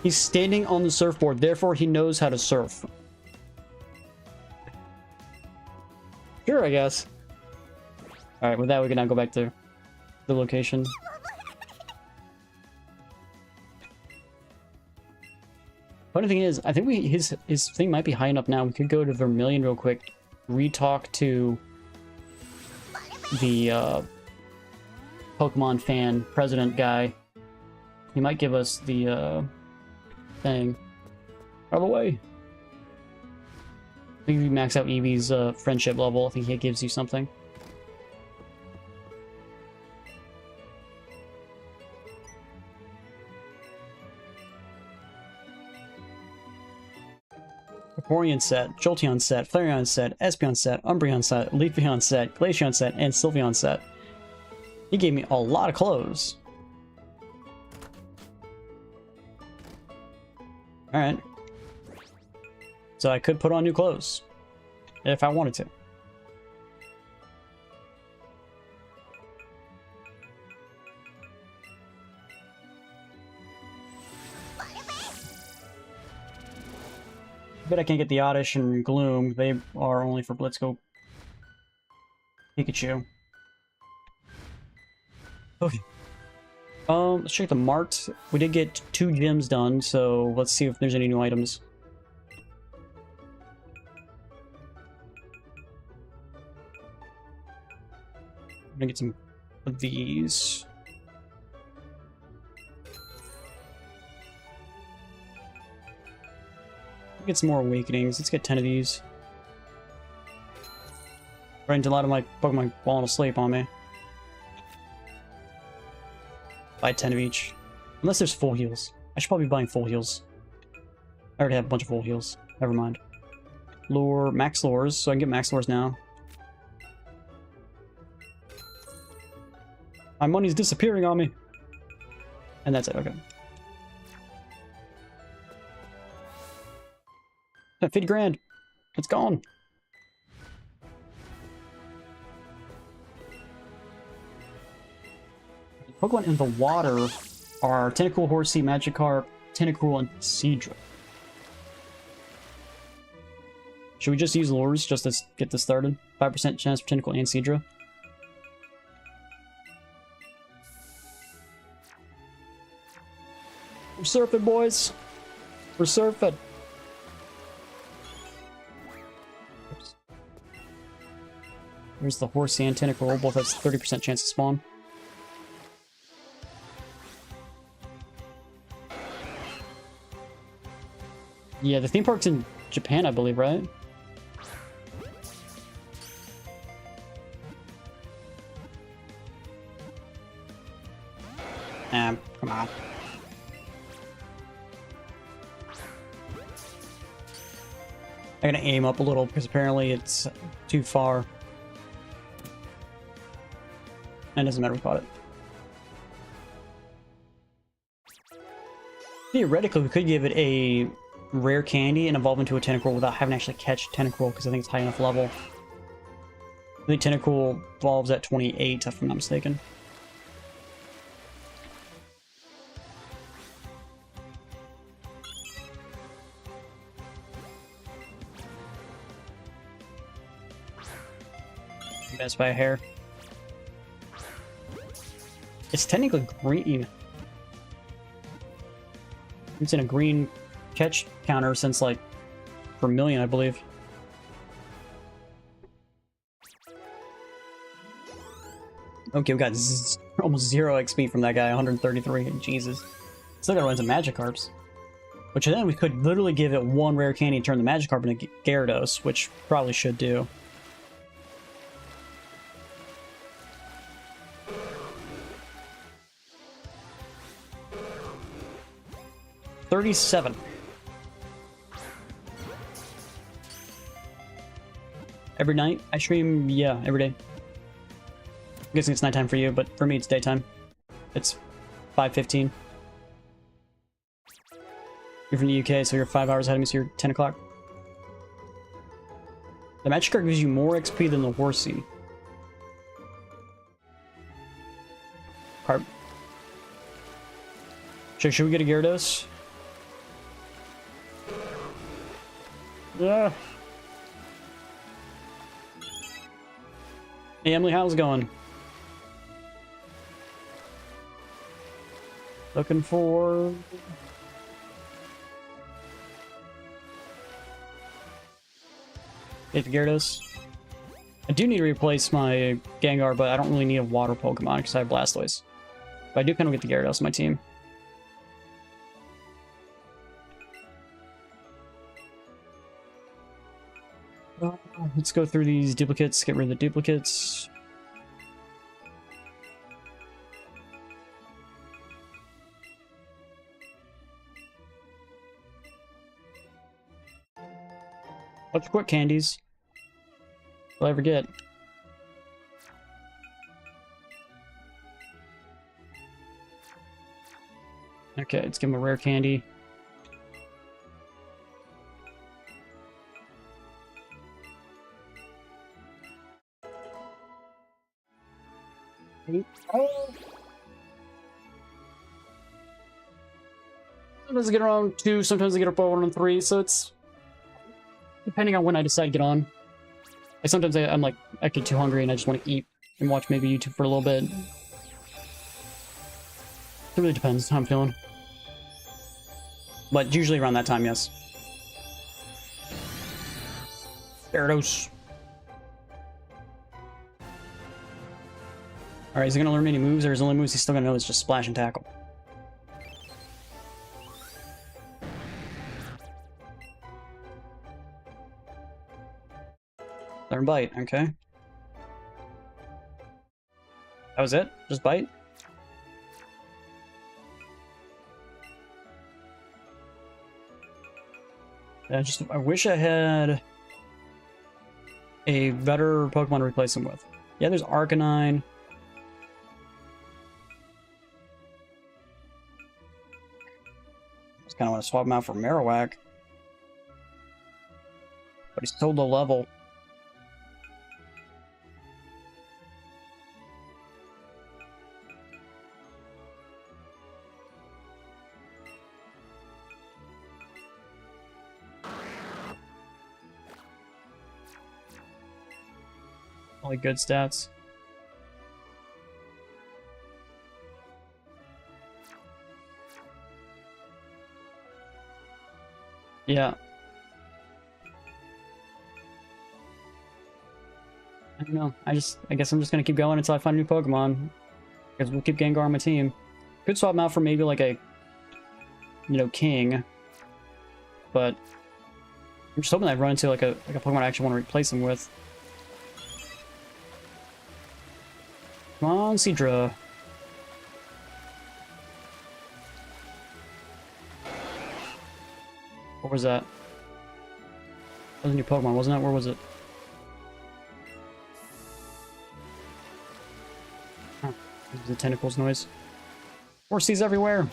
He's standing on the surfboard, therefore he knows how to surf. Sure, I guess. Alright, with that we can now go back to the location. Funny thing is, I think his thing might be high enough now. We could go to Vermilion real quick, re-talk to the Pokemon fan president guy. He might give us the thing. Out of the way. I think if you max out Eevee's friendship level, I think he gives you something. Vaporeon set, Jolteon set, Flareon set, Espeon set, Umbreon set, Leafeon set, Glaceon set, and Sylveon set. He gave me a lot of clothes. Alright. So I could put on new clothes. If I wanted to. Bet I can't get the Oddish and Gloom. They are only for Blitzscope. Pikachu. Okay. Let's check the mart. We did get 2 gyms done, so let's see if there's any new items. I'm gonna get some of these. Get some more awakenings. Let's get 10 of these. Right into a lot of my Pokemon falling asleep on me. Buy 10 of each. Unless there's full heals. I should probably be buying full heals. I already have a bunch of full heals. Never mind. Lure, max lures, so I can get max lures now. My money's disappearing on me. And that's it, okay. 50 grand. It's gone. Pokemon in the water are Tentacool, Horsea, Magikarp, Tentacruel, and Seadra. Should we just use lures just to get this started? 5% chance for Tentacool and Seadra. We're surfing, boys. We're surfing. Oops. Here's the Horsea and Tentacruel. Both have 30% chance to spawn. Yeah, the theme park's in Japan, I believe, right? Come on. I'm gonna aim up a little because apparently it's too far. And it doesn't matter, we caught it. Theoretically, we could give it a rare candy and evolve into a Tentacruel without having to actually catch Tentacruel because I think it's high enough level. I think Tentacruel evolves at 28, if I'm not mistaken. Best by a hair. It's technically green. It's in a green catch counter since like Vermilion, I believe. Okay, we got almost 0 XP from that guy, 133. Jesus. Still gotta run some Magikarps. Which then we could literally give it 1 rare candy and turn the Magikarp into Gyarados, which probably should do. 37. Every night? I stream, yeah, every day. I'm guessing it's nighttime for you, but for me it's daytime. It's 5:15. You're from the UK, so you're 5 hours ahead of me, so you're 10 o'clock. The magic card gives you more XP than the horsey. Carp. Should we get a Gyarados? Yeah. Hey Emily, how's it going? Looking for... Get the Gyarados. I do need to replace my Gengar, but I don't really need a water Pokemon because I have Blastoise. But I do kind of get the Gyarados on my team. Let's go through these duplicates, get rid of the duplicates. Let's quick candies. Will I ever get? Okay, let's give him a rare candy. Oh. Sometimes I get around 2, sometimes I get up over on 3, so it's depending on when I decide to get on. Like sometimes I'm like, I get too hungry and I just want to eat and watch maybe YouTube for a little bit. It really depends how I'm feeling. But usually around that time, yes. Gyarados. Alright, is he gonna learn any moves, or his only moves he's still gonna know is just Splash and Tackle? Learn Bite, okay. That was it? Just Bite? I wish I had a better Pokemon to replace him with. Yeah, there's Arcanine. Just kind of want to swap him out for Marowak. But he's so low level. Only good stats. Yeah. I don't know. I guess I'm just gonna keep going until I find a new Pokemon. Because we'll keep Gengar on my team. Could swap him out for maybe like a, King. But I'm just hoping I run into like a Pokemon I actually want to replace him with. Come on, Seadra. What was that? That was a new Pokemon, wasn't it? Where was it? Huh. This is the tentacles noise. Horsies everywhere!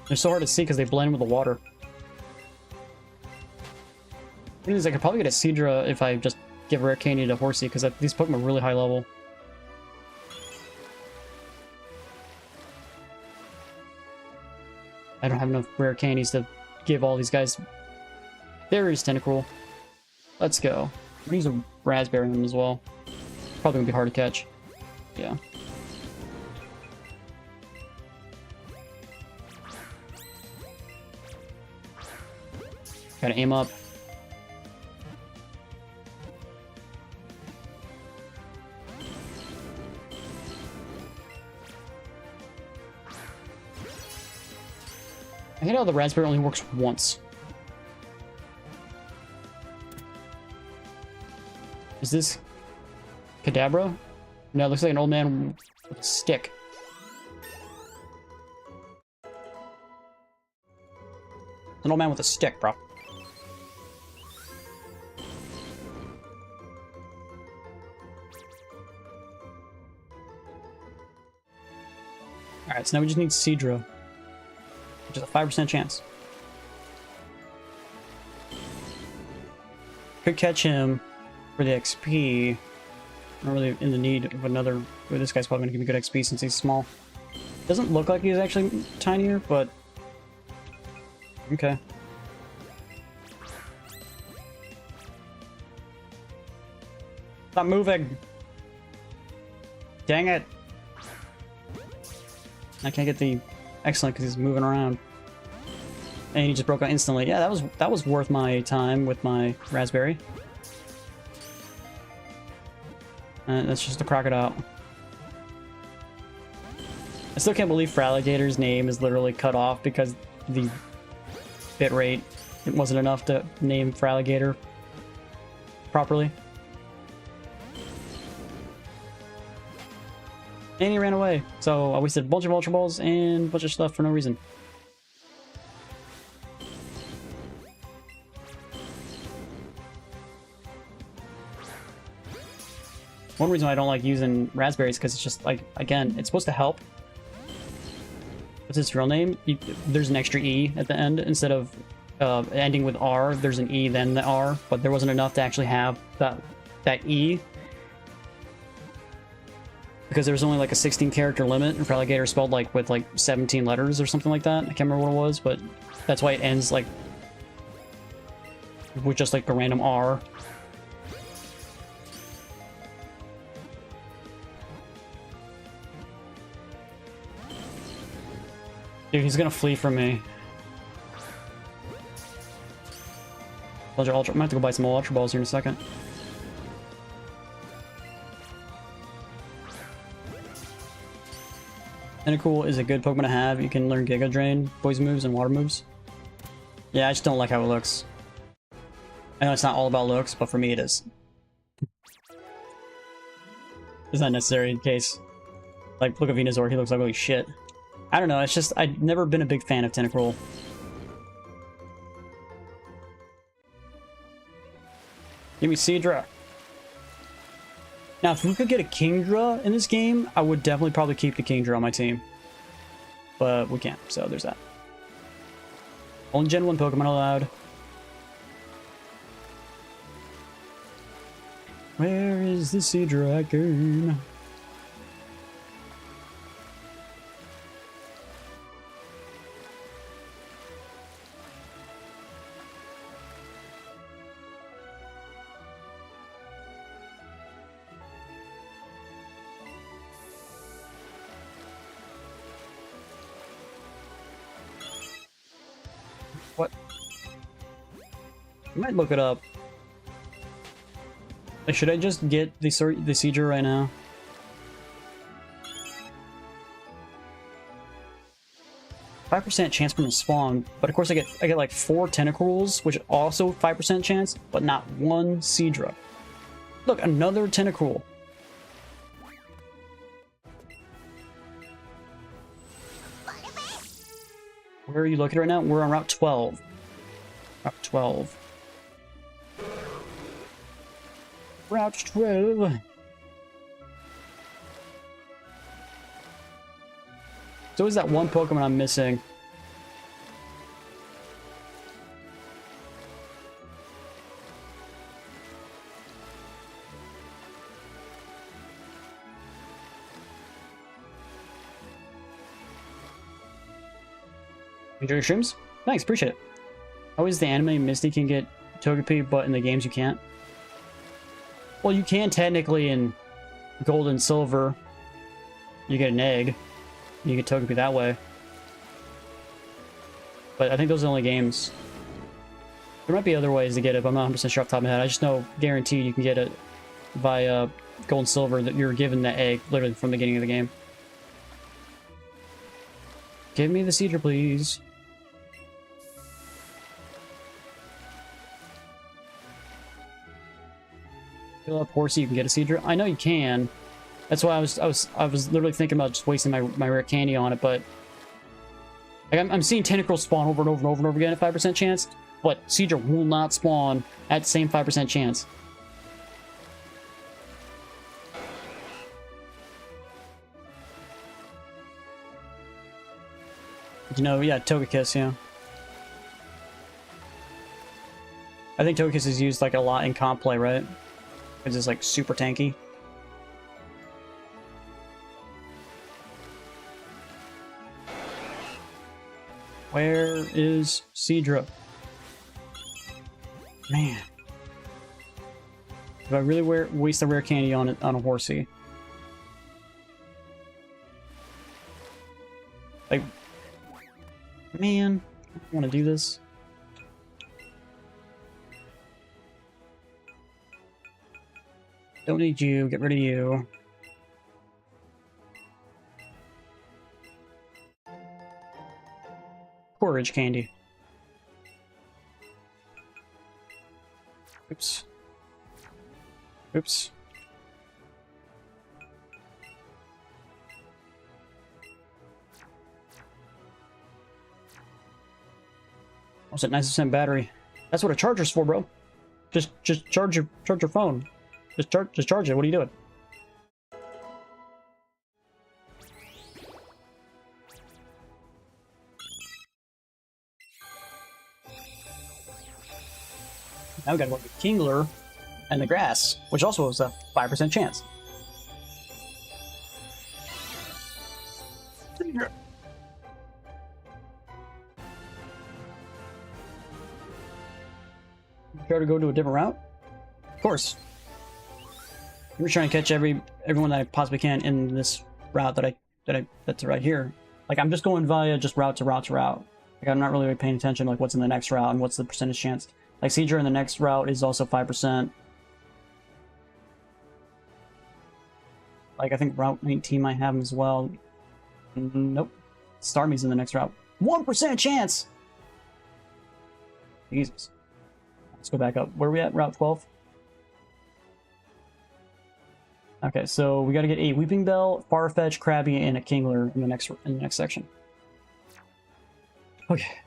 They're so hard to see because they blend with the water. The thing is, I could probably get a Seadra if I just give Rare Candy to Horsey, because these Pokemon are really high level. I don't have enough rare candies to give all these guys. There is Tentacruel. Let's go. I'm gonna use a Raspberry on them as well. Probably gonna be hard to catch. Yeah. Gotta aim up. I hate how the Raspberry only works once. Is this Kadabra? No, it looks like an old man with a stick. An old man with a stick, bro. Alright, so now we just need Seadra, which is a 5% chance. Could catch him for the XP. Not really in the need of another. Well, this guy's probably gonna give me good XP since he's small. Doesn't look like he's actually tinier, but okay. Stop moving! Dang it! I can't get the excellent because he's moving around. And he just broke out instantly. Yeah, that was worth my time with my raspberry. And that's just a crocodile. I still can't believe Fraligator's name is literally cut off because the bitrate, it wasn't enough to name Fraligator properly. And he ran away. So I wasted a bunch of Ultra Balls and a bunch of stuff for no reason. One reason why I don't like using raspberries because it's just like, again, it's supposed to help. What's its real name? There's an extra E at the end instead of ending with R. There's an E then the R, but there wasn't enough to actually have that E. Because there was only like a 16 character limit, and Fraligator spelled like with like 17 letters or something like that. I can't remember what it was, but that's why it ends like with just like a random R. Dude, he's gonna flee from me. Ultra, I'm gonna have to go buy some more Ultra Balls here in a second. Tentacool is a good Pokemon to have. You can learn Giga Drain, poison moves, and water moves. Yeah, I just don't like how it looks. I know it's not all about looks, but for me it is. It's not necessary in case. Like, look at Venusaur, he looks ugly as shit. I don't know, it's just, I've never been a big fan of Tentacruel. Give me Seadra. Now, if we could get a Kingdra in this game, I would definitely probably keep the Kingdra on my team. But we can't, so there's that. Only Gen 1 Pokemon allowed. Where is the Seadragon? What? I might look it up. Like, should I just get the Seadra right now? %5 chance from the spawn, but of course I get like 4 Tentacruels, which also 5% chance, but not one Seadra. Look, another Tentacruel. Where are you looking right now? We're on Route 12. Route 12. Route 12. So is that one Pokemon I'm missing? Enjoy your streams? Thanks, appreciate it. How is the anime Misty can get Togepi, but in the games you can't? Well, you can technically in Gold and Silver. You get an egg. You get Togepi that way. But I think those are the only games. There might be other ways to get it, but I'm not 100% sure off the top of my head. I just know guaranteed you can get it via Gold and Silver, that you're given the egg literally from the beginning of the game. Give me the Seadra, please. Fill up Horsey, you can get a Seadra. I know you can. That's why I was literally thinking about just wasting my rare candy on it, but Like, I'm seeing Tentacruel spawn over and over and over and over again at 5% chance, but Seadra will not spawn at the same 5% chance. You know, yeah, Togekiss, yeah. I think Togekiss is used like a lot in comp play, right? Because it's like super tanky. Where is Seadra? Man. If I really waste a rare candy on it on a horsey. Like, man, I don't want to do this. Don't need you, get rid of you. Porridge candy. Oops. Oops. What's that 9% battery? That's what a charger's for, bro. Just charge your phone. Just charge it. What are you doing? Now we gotta go to Kingler and the grass, which also has a 5% chance. Try to go to a different route? Of course. I'm just trying to catch everyone that I possibly can in this route that's right here. Like, I'm just going via just route to route to route. Like, I'm not really paying attention to like what's in the next route and what's the percentage chance. Like, Seadra in the next route is also 5%. Like, I think Route 19 might have him as well. Nope. Starmie's in the next route. 1% chance! Jesus. Let's go back up. Where are we at? Route 12? Okay, so we gotta get a Weeping Bell, Farfetch, Krabby, and a Kingler in the next section. Okay.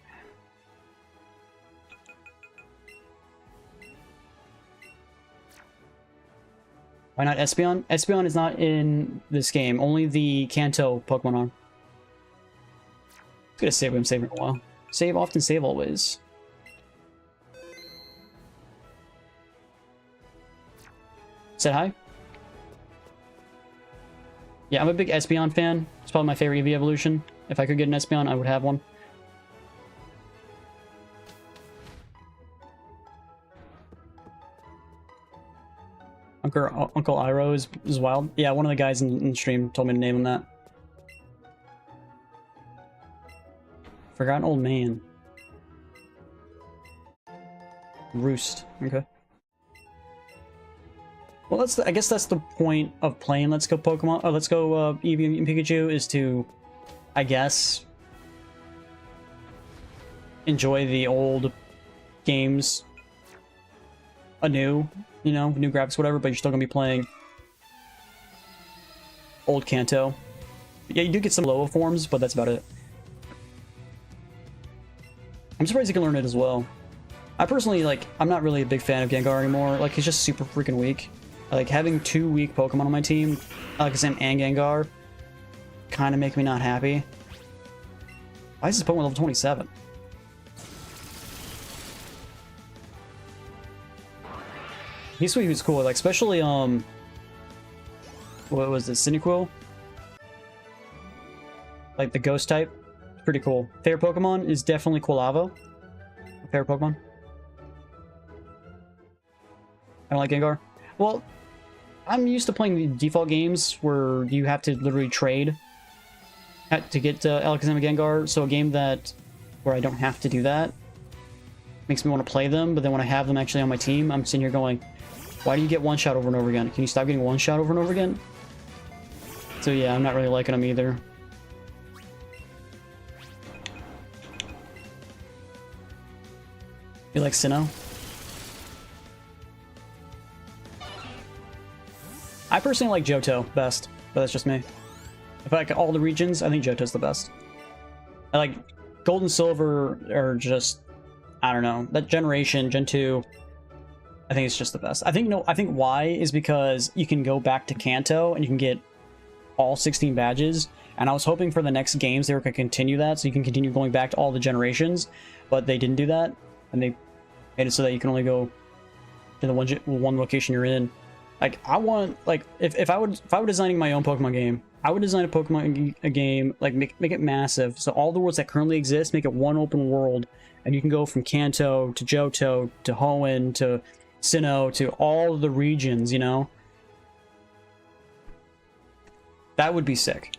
Why not Espeon? Espeon is not in this game. Only the Kanto Pokemon are. I'm gonna save him, save him a while. Save often, save always. Say hi. Yeah, I'm a big Espeon fan. It's probably my favorite Eevee evolution. If I could get an Espeon, I would have one. Uncle Iroh is wild. Yeah, one of the guys in the stream told me to name him that. Forgotten old man. Roost. Okay. Well, I guess that's the point of playing Let's Go Pokemon. Oh, Let's Go Eevee and Pikachu is to, I guess, enjoy the old games anew. You know, new graphics, whatever, but you're still gonna be playing old Kanto. Yeah, you do get some Loa forms, but that's about it. I'm surprised you can learn it as well. I personally, like, I'm not really a big fan of Gengar anymore. Like, he's just super freaking weak. Like, having 2 weak Pokemon on my team, Alakazam and Gengar, kind of make me not happy. Why is this Pokemon level 27? He's cool, like, especially, what was it, Cyndaquil? Like, the ghost type. Pretty cool. Favorite Pokemon is definitely Quilava. Favorite Pokemon? I don't like Gengar. Well, I'm used to playing the default games where you have to literally trade to get Alakazam and Gengar, so a game where I don't have to do that makes me want to play them, but then when I have them actually on my team, I'm sitting here going, why do you get one shot over and over again? Can you stop getting one shot over and over again? So yeah, I'm not really liking them either. You like Sinnoh? I personally like Johto best, but that's just me. If I like all the regions, I think Johto's the best. I like Gold and Silver are just, I don't know, that generation, Gen 2, I think it's just the best. I think why is because you can go back to Kanto and you can get all 16 badges, and I was hoping for the next games they were going to continue that, so you can continue going back to all the generations, but they didn't do that, and they made it so that you can only go to the one location you're in. Like, I want, like, if I were designing my own Pokemon game, I would design a game, like, make it massive, so all the worlds that currently exist, make it one open world, and you can go from Kanto to Johto to Hoenn to Sinnoh to all the regions, you know? That would be sick.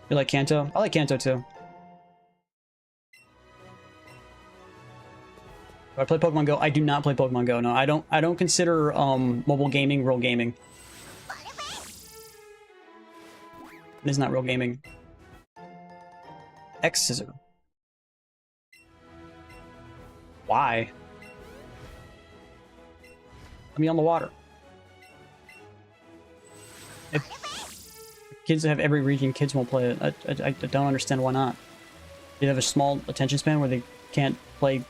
You like Kanto? I like Kanto too. Do I play Pokemon Go? I do not play Pokemon Go. No, I don't consider mobile gaming real gaming. It is not real gaming. X Scissor. Why? Let me on the water. If kids have every region, kids won't play it. I don't understand why not. You have a small attention span where they can't play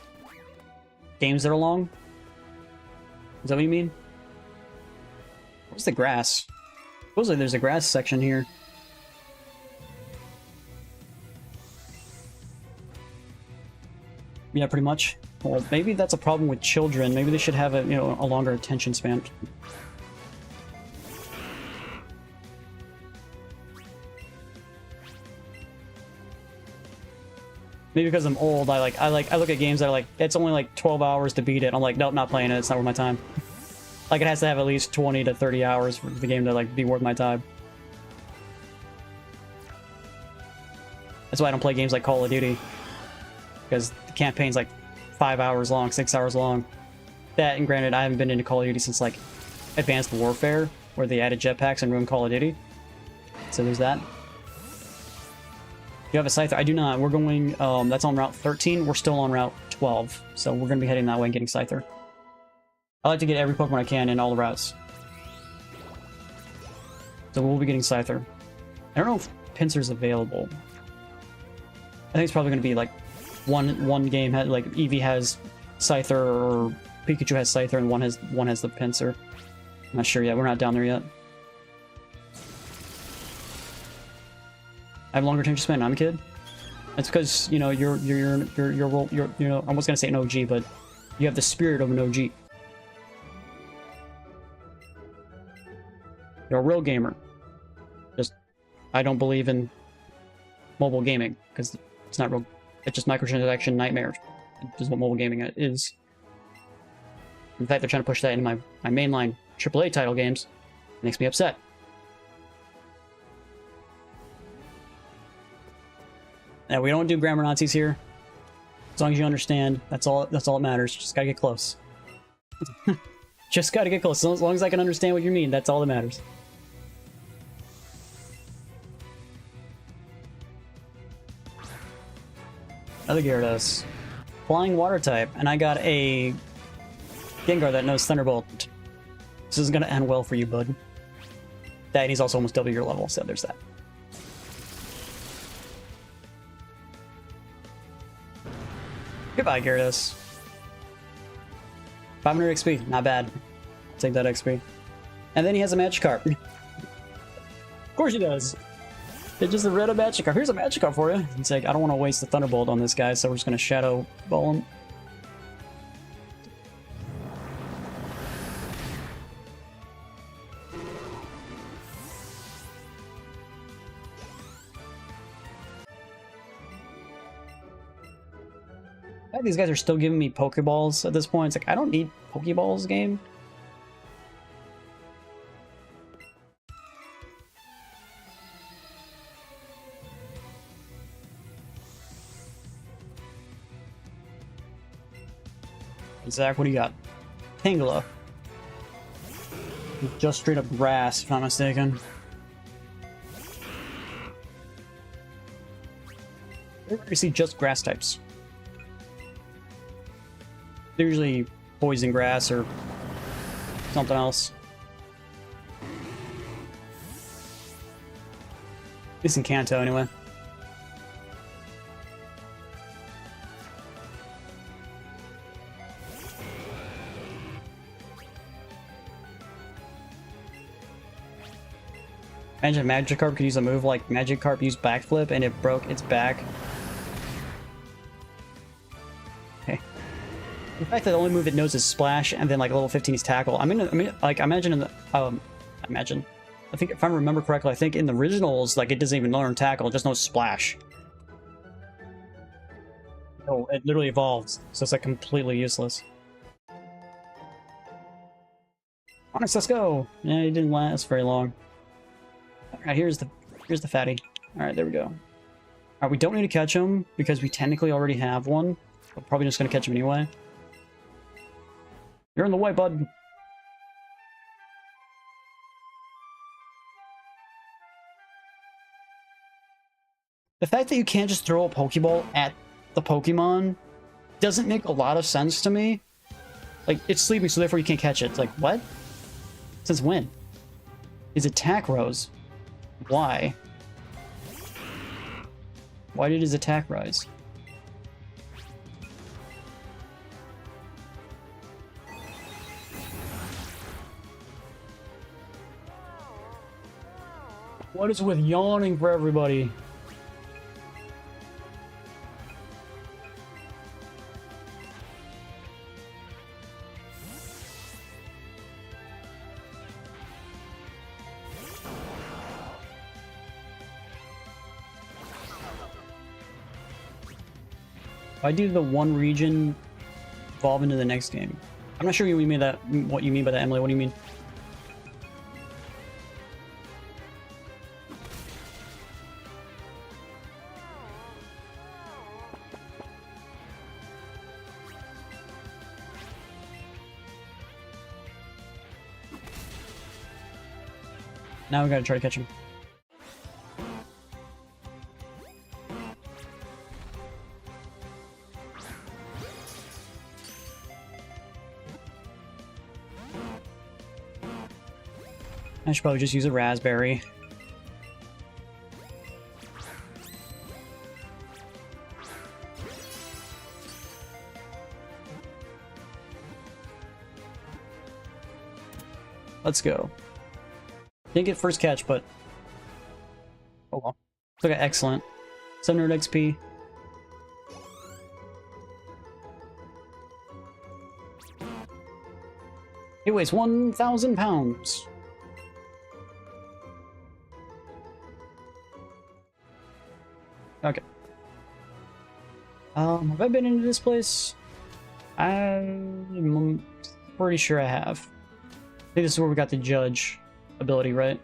games that are long? Is that what you mean? What's the grass? Supposedly there's a grass section here. Yeah, pretty much. Well, maybe that's a problem with children. Maybe they should have a, you know, a longer attention span. Maybe because I'm old, I look at games that are like, it's only like 12 hours to beat it. I'm like, nope, not playing it. It's not worth my time. Like, it has to have at least 20 to 30 hours for the game to like be worth my time. That's why I don't play games like Call of Duty, because the campaign's like 5 hours long, 6 hours long. That, and granted, I haven't been into Call of Duty since like Advanced Warfare, where they added jetpacks and ruined Call of Duty. So there's that. You have a Scyther? I do not. We're going, that's on Route 13. We're still on Route 12. So we're going to be heading that way and getting Scyther. I like to get every Pokemon I can in all the routes. So we'll be getting Scyther. I don't know if Pinsir's available. I think it's probably going to be like one game, like Eevee has Scyther or Pikachu has Scyther and one has the Pinsir. I'm not sure yet. We're not down there yet. I have longer attention span. I'm a kid. It's because, you know, you're you know, I was gonna say an OG, but you have the spirit of an OG. You're a real gamer. Just, I don't believe in mobile gaming because it's not real. It's just microtransaction nightmares. This is what mobile gaming is. In fact, they're trying to push that into my mainline AAA title games. It makes me upset. Now, we don't do grammar Nazis here. As long as you understand, that's all that matters. Just gotta get close. Just gotta get close. As long as I can understand what you mean, that's all that matters. Another Gyarados. Flying water type, and I got a Gengar that knows Thunderbolt. This is gonna end well for you, bud. That, and he's also almost double your level, so there's that. Goodbye, Gyarados. 500 XP, not bad. I'll take that XP. And then he has a Magikarp. Of course he does. It's just a red Magikarp. Here's a Magikarp for you. It's like, I don't want to waste the Thunderbolt on this guy, so we're just going to Shadow Ball him. These guys are still giving me Pokeballs at this point. It's like, I don't need Pokeballs, game. Zach, what do you got? Tangela. Just straight up grass, if I'm not mistaken. You see just grass types. They're usually poison grass or something else. least in Kanto, anyway. Imagine Magikarp could use a move like Magikarp used backflip and it broke its back. Okay. The fact that the only move it knows is Splash and then like level 15 is Tackle. I mean, like imagine in the I think if I remember correctly, I think in the originals, like it doesn't even learn Tackle, it just knows Splash. Oh, it literally evolves, so it's like completely useless. Onyx, let's go! Yeah, it didn't last very long. Alright, here's the fatty. Alright, there we go. Alright, we don't need to catch him because we technically already have one. We're probably just gonna catch him anyway. You're in the way, bud. The fact that you can't just throw a Pokeball at the Pokemon doesn't make a lot of sense to me. Like, it's sleeping, so therefore you can't catch it. It's like, what? Since when? His attack rose. Why? Why did his attack rise? What is with yawning for everybody? Why do the one region evolve into the next game? I'm not sure what you mean by that, Emily. What do you mean? Now we gotta try to catch him. I should probably just use a raspberry. Let's go. Didn't get first catch, but oh well. Still got excellent. 700 XP. It weighs 1,000 pounds. Okay. Have I been into this place? I'm pretty sure I have. I think this is where we got the judge ability, right?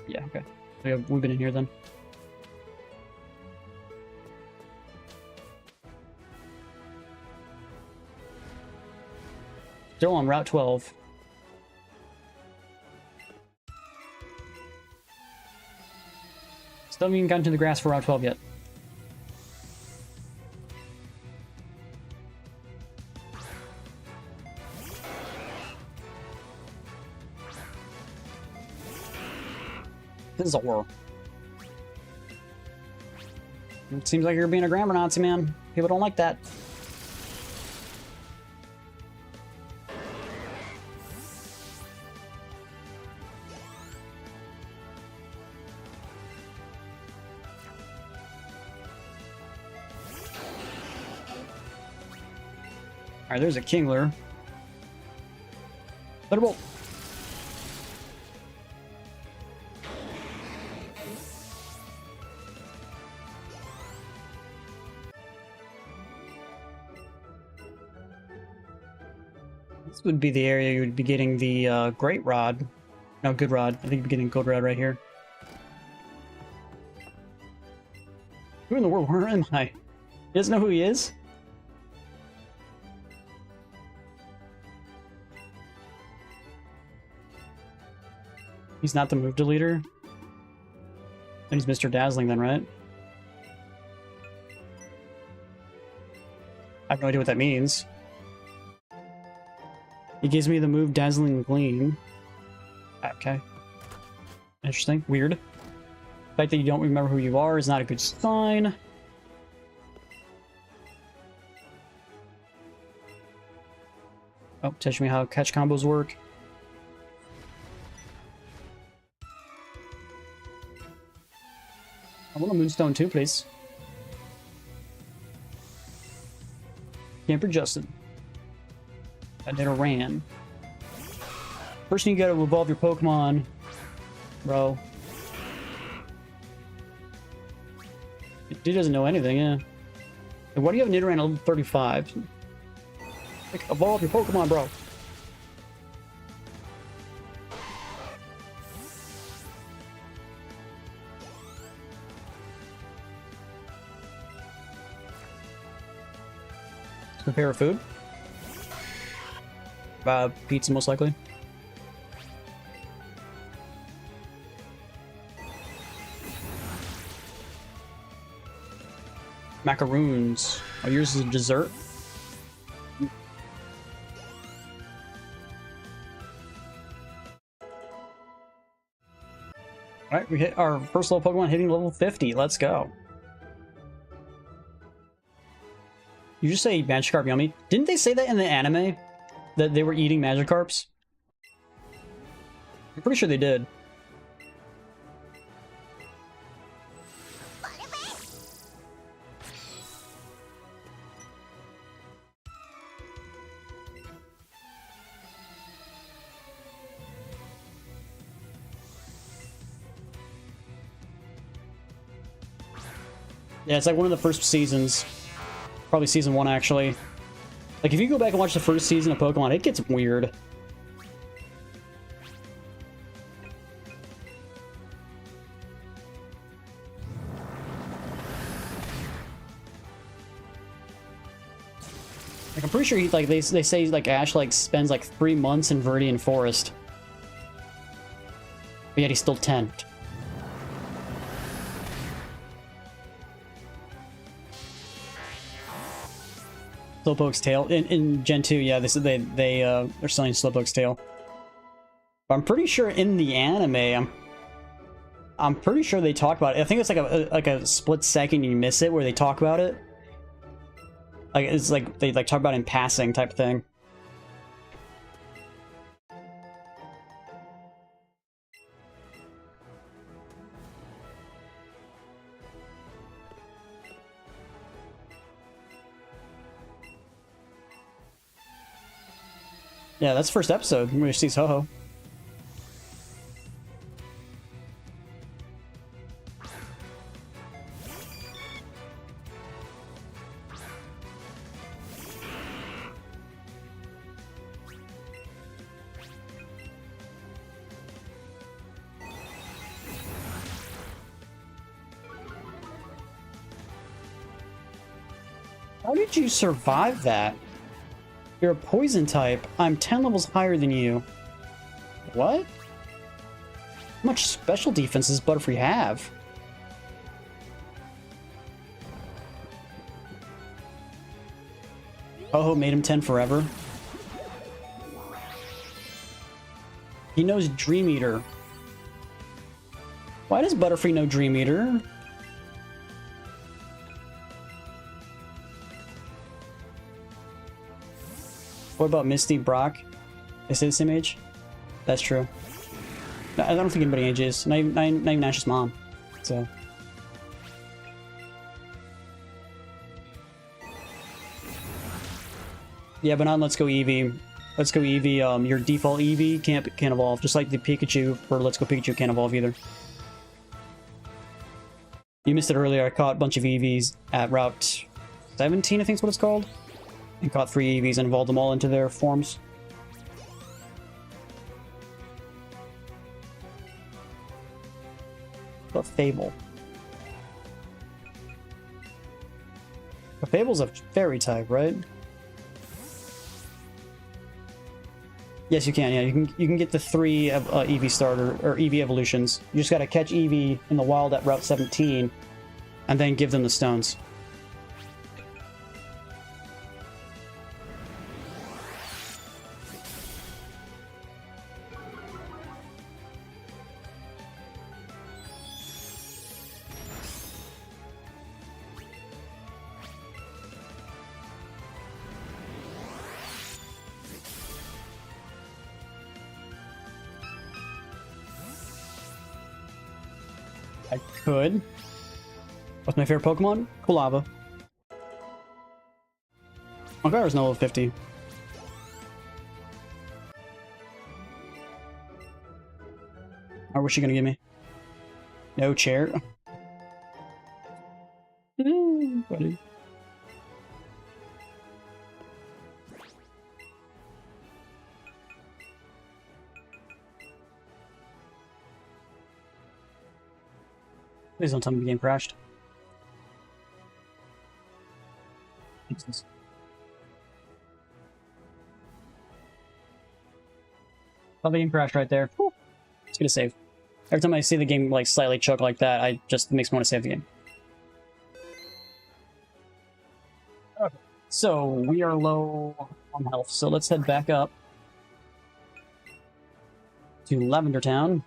Yeah, okay. We've been in here then. Still on Route 12. Still haven't even gotten to the grass for Route 12 yet. This is a horror. It seems like you're being a grammar Nazi, man. People don't like that. Alright, there's a Kingler. Thunderbolt! This would be the area you would be getting the Great Rod. No, Good Rod. I think you'd be getting Good Rod right here. Who in the world? Where am I? He doesn't know who he is? He's not the move deleter? Then he's Mr. Dazzling then, right? I have no idea what that means. He gives me the move Dazzling Gleam. Okay. Interesting. Weird. The fact that you don't remember who you are is not a good sign. Oh, teach me how catch combos work. I want a Moonstone too, please. Camper Justin. I did a ran. First, you gotta evolve your Pokemon, bro. Dude doesn't know anything, yeah. And why do you have Nidoran at level 35? Like, evolve your Pokemon, bro. Prepare food. Pizza, most likely. Macaroons. Oh, yours is a dessert? Alright, we hit our first level Pokemon hitting level 50. Let's go. You just say Magikarp yummy. Didn't they say that in the anime? That they were eating Magikarps? I'm pretty sure they did. Yeah, it's like one of the first seasons. Probably season 1, actually. Like, if you go back and watch the first season of Pokemon, it gets weird. Like, I'm pretty sure he, like, they say, like, Ash, like, spends, like, 3 months in Viridian Forest. But yet he's still 10. Slowpoke's tail in Gen 2, yeah. They're selling Slowpoke's tail. But I'm pretty sure in the anime, I'm pretty sure they talk about it. I think it's like a split second you miss it where they talk about it. Like it's like they like talk about it in passing type thing. Yeah, that's the first episode where she sees Ho-Oh. How did you survive that? You're a poison type. I'm 10 levels higher than you. What? How much special defense does Butterfree have? Oh, made him 10 forever. He knows Dream Eater. Why does Butterfree know Dream Eater? What about Misty, Brock? Is they the same age? That's true. I don't think anybody ages. Not even Nash's mom. So. Yeah, but not Let's Go Eevee. Let's Go Eevee, your default Eevee can't evolve. Just like the Pikachu for Let's Go Pikachu can't evolve either. You missed it earlier. I caught a bunch of Eevees at Route 17, I think is what it's called. And caught 3 Eevees and evolved them all into their forms. But Fable. But Fable's a fairy type, right? Yes, you can. Yeah, you can get the 3 Eevee starter or Eevee evolutions. You just gotta catch Eevee in the wild at Route 17, and then give them the stones. I could. What's my favorite Pokemon? Kulava. Magara's no level 50. Or what's she gonna give me? No chair. Buddy. Please don't tell me the game crashed. Jesus. Oh, the game crashed right there. Whew. It's gonna save. Every time I see the game like slightly choke like that, it makes me want to save the game. Okay. So we are low on health, so let's head back up to Lavender Town.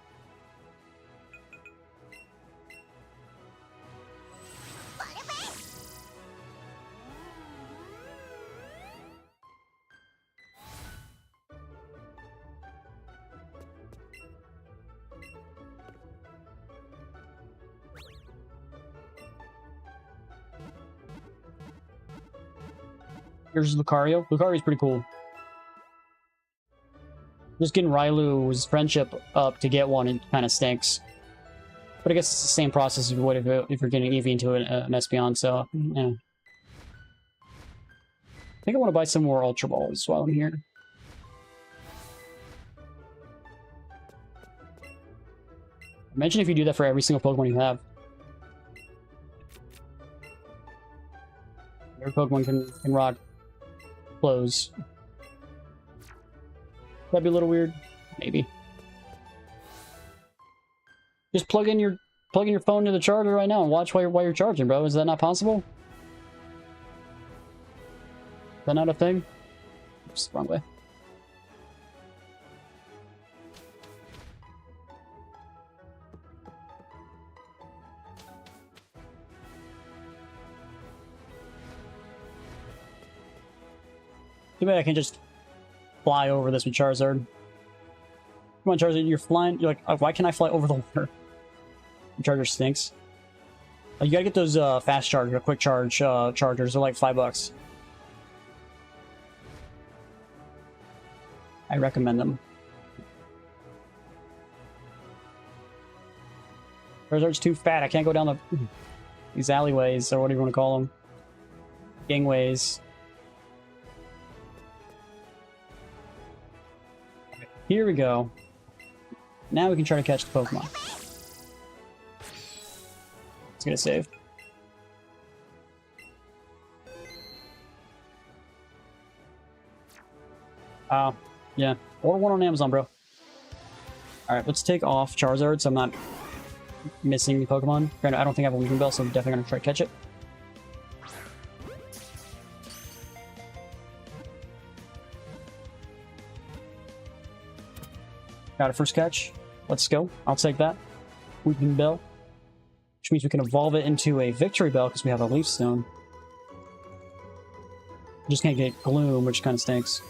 Here's Lucario. Lucario's pretty cool. Just getting Rylu's friendship up to get one, it kind of stinks. But I guess it's the same process as what if you're getting Eevee into an Espeon, so, yeah. I think I want to buy some more Ultra Balls while I'm here. Imagine if you do that for every single Pokemon you have. Every Pokemon can rock clothes. That'd be a little weird. Maybe. Just plug in your phone to the charger right now and watch while you're charging, bro. Is that not possible? Is that not a thing? Oops, wrong way. Too bad I can just fly over this with Charizard. Come on, Charizard, you're flying. You're like, why can't I fly over the water? Charger stinks. You gotta get those fast charge or quick charge chargers. They're like $5. I recommend them. Charizard's too fat. I can't go down these alleyways, or whatever you want to call them. Gangways. Here we go. Now we can try to catch the Pokemon. Let's get a save. Yeah. Order one on Amazon, bro. Alright, let's take off Charizard so I'm not missing the Pokemon. Granted, I don't think I have a Weaving Bell, so I'm definitely going to try to catch it. Got a first catch. Let's go. I'll take that. Weeping Bell. Which means we can evolve it into a Victory Bell because we have a Leaf Stone. Just can't get Gloom, which kind of stinks.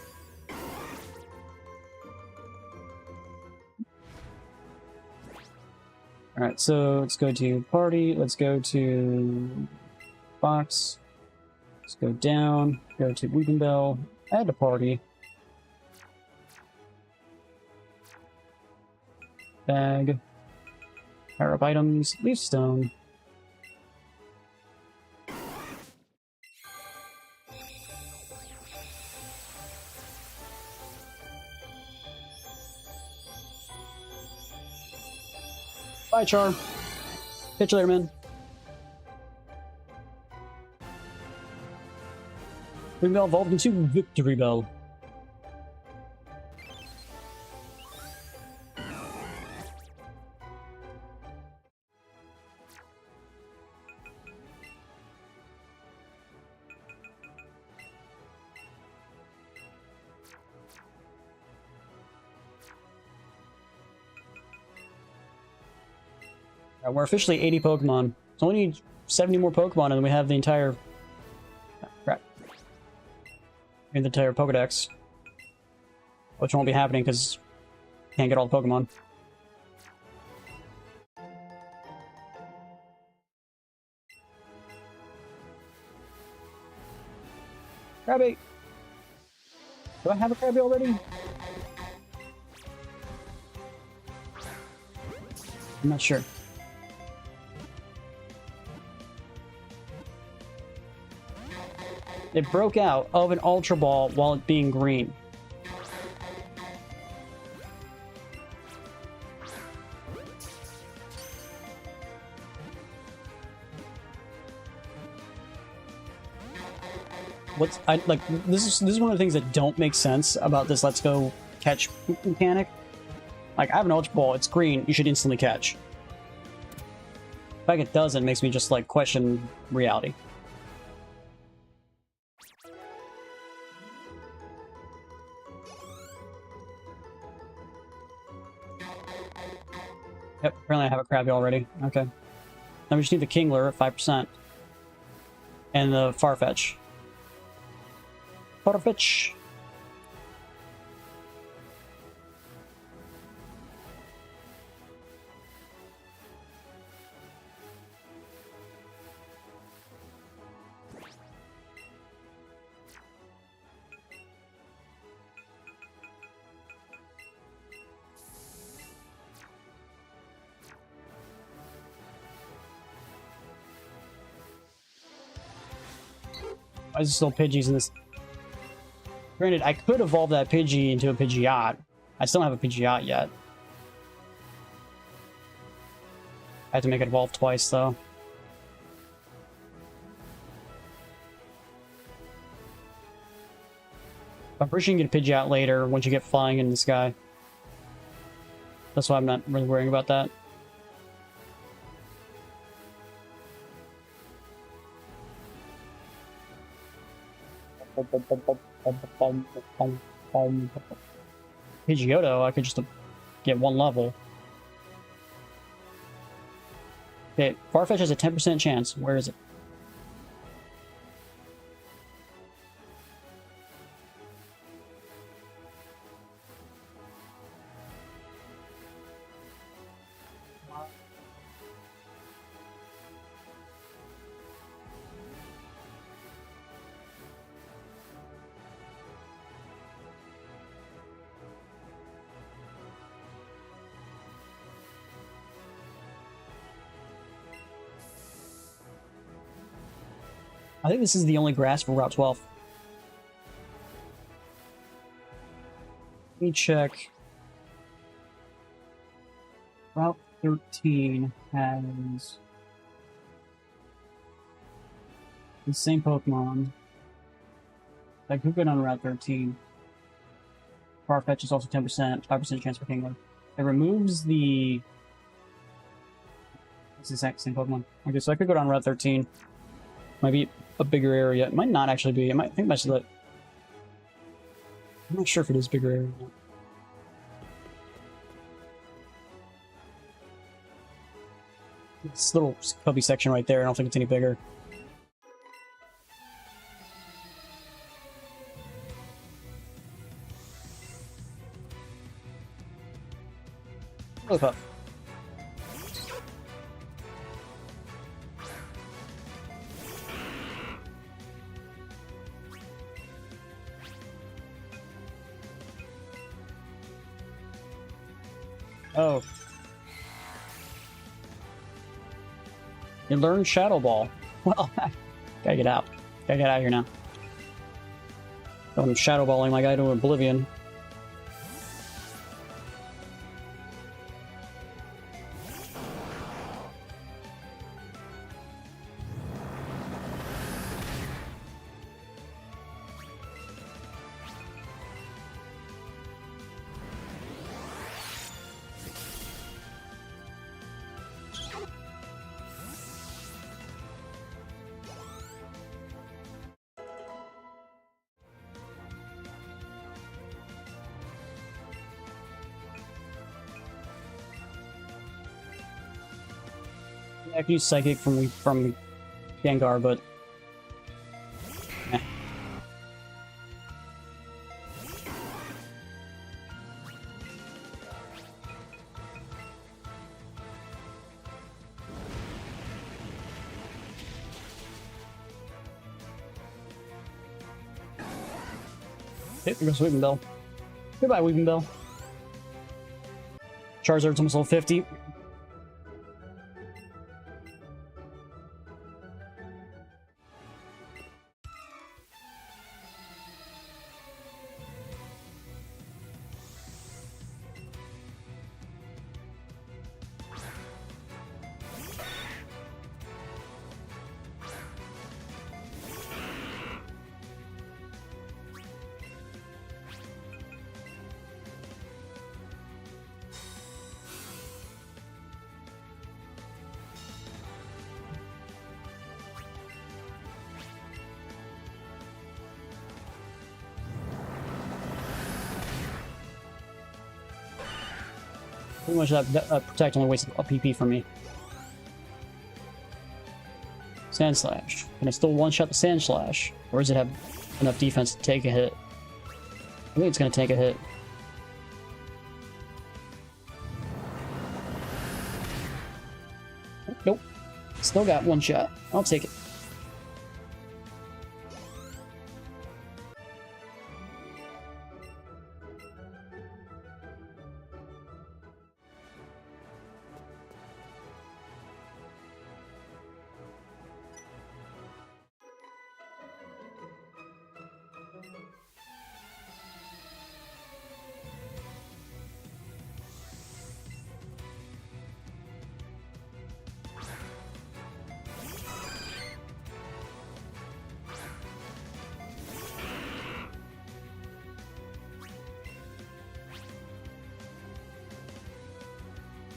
Alright, so let's go to Party. Let's go to Box. Let's go down. Go to Weeping Bell. Add to Party. Bag. Power up items. Leaf Stone. Bye, Char. Catch you later, man. We've now evolved into Victory Bell. We're officially 80 Pokemon. So we need 70 more Pokemon, and then we have the entire... crap. The entire Pokedex. Which won't be happening because can't get all the Pokemon. Krabby! Do I have a Krabby already? I'm not sure. It broke out of an Ultra Ball while it being green. This is one of the things that don't make sense about this Let's Go catch mechanic. Like, I have an Ultra Ball, it's green, you should instantly catch. The fact it doesn't makes me just, like, question reality. Yep, apparently I have a Krabby already. Okay. Now we just need the Kingler at 5%. And the Farfetch. Farfetch! Why is there still Pidgeys in this? Granted, I could evolve that Pidgey into a Pidgeot. I still don't have a Pidgeot yet. I have to make it evolve twice, though. I'm pretty sure you can get a Pidgeot later once you get flying in the sky. That's why I'm not really worrying about that. Pidgeotto, I could just get one level. Okay, Farfetch has a 10% chance. Where is it? I think this is the only grass for Route 12. Let me check. Route 13 has the same Pokemon. I could go down Route 13. Farfetch is also 10%, 5% chance for Kingler. It removes the... It's the exact same Pokemon. Okay, so I could go down Route 13. Might be a bigger area. It might not actually be. I think that's the... I'm not sure if it is a bigger area or not. This little cubby section right there, I don't think it's any bigger. Really tough. Oh. You learned Shadow Ball. Well, gotta get out. Gotta get out of here now. I'm Shadow Balling my guy to oblivion. I could use Psychic from Gengar, but... Eh. There goes Weeping Bell. Goodbye, Weeping Bell. Charizard's almost level 50. Pretty much that Protect only wasted a PP for me. Sand Slash. Can I still one-shot the Sand Slash? Or does it have enough defense to take a hit? I think it's going to take a hit. Nope. Still got one shot. I'll take it.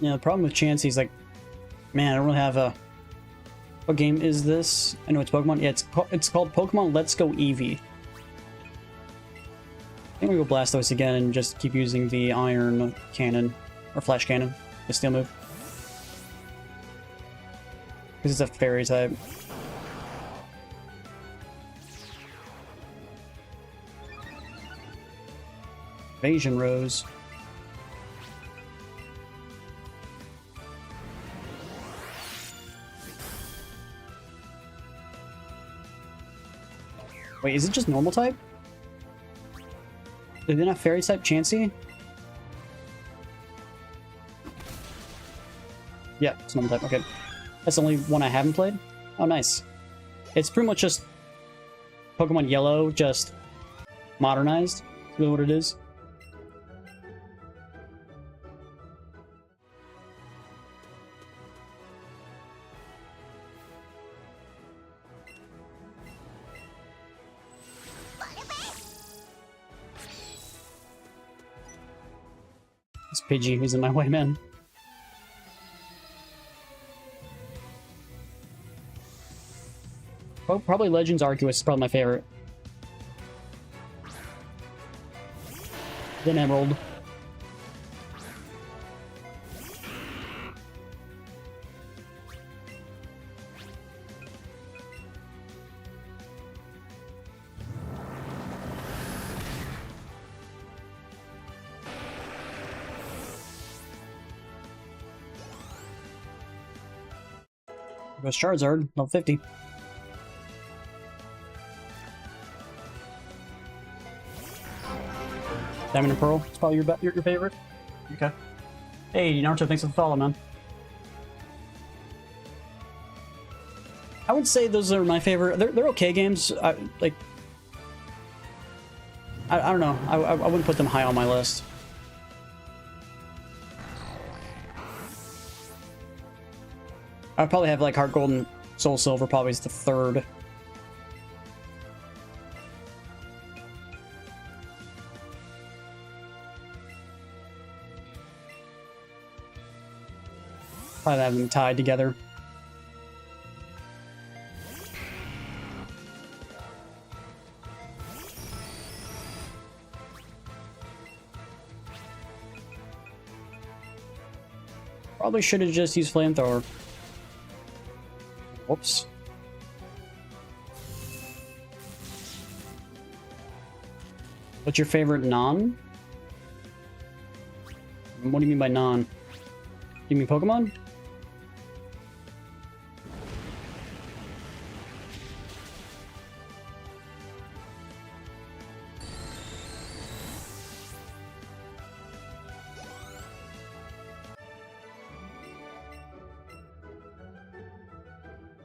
Yeah, the problem with Chansey is like, man, I don't really have a... What game is this? I know it's Pokemon. Yeah, it's called Pokemon Let's Go Eevee. I think we go Blastoise again and just keep using the Iron Cannon, or Flash Cannon, the Steel move. Because it's a Fairy type. Evasion Rose. Wait, is it just normal type? Did they not fairy type Chansey? Yeah, it's normal type, okay. That's the only one I haven't played? Oh, nice. It's pretty much just Pokemon Yellow, just modernized. That's really what it is. It's Pidgey who's in my way, man. Oh, probably Legends Arceus is probably my favorite. Then Emerald. There goes Charizard, level 50. Diamond and Pearl, it's probably your favorite? Okay. Hey, Naruto, thanks for the follow, man. I would say those are my favorite. They're okay games. I don't know. I wouldn't put them high on my list. I'd probably have like Heart Gold and Soul Silver probably is the third. Probably have them tied together. Probably should have just used Flamethrower. Whoops. What's your favorite non? What do you mean by non? You mean Pokemon?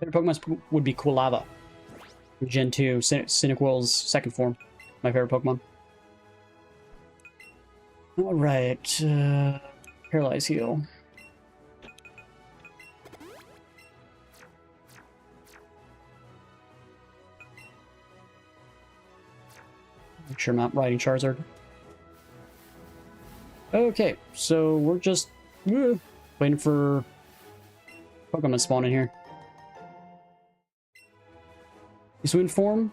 Favorite Pokemon would be Quilava. Gen 2, Cyndaquil's second form. My favorite Pokemon. Alright, Paralyze Heal. Make sure I'm not riding Charizard. Okay, so we're just waiting for Pokemon to spawn in here. Swing form?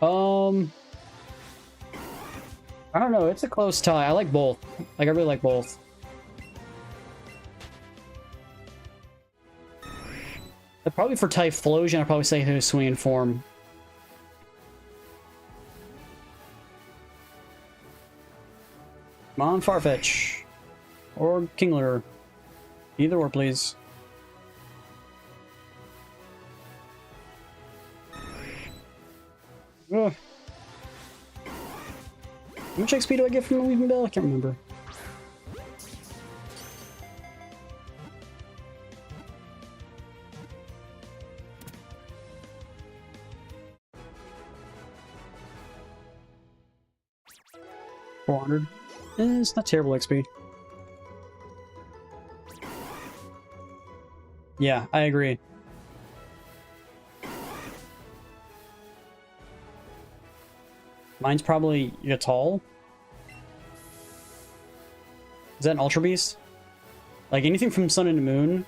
I don't know, it's a close tie. I like both. Like, I really like both. Probably for Typhlosion, I'd probably say Hisuian form. Come on, Farfetch. Or Kingler. Either or, please. Ugh. How much XP do I get from the Weaving Bell? I can't remember. $400. It's not terrible XP. Yeah, I agree. Mine's probably Yatal. Is that an Ultra Beast? Like, anything from Sun and Moon,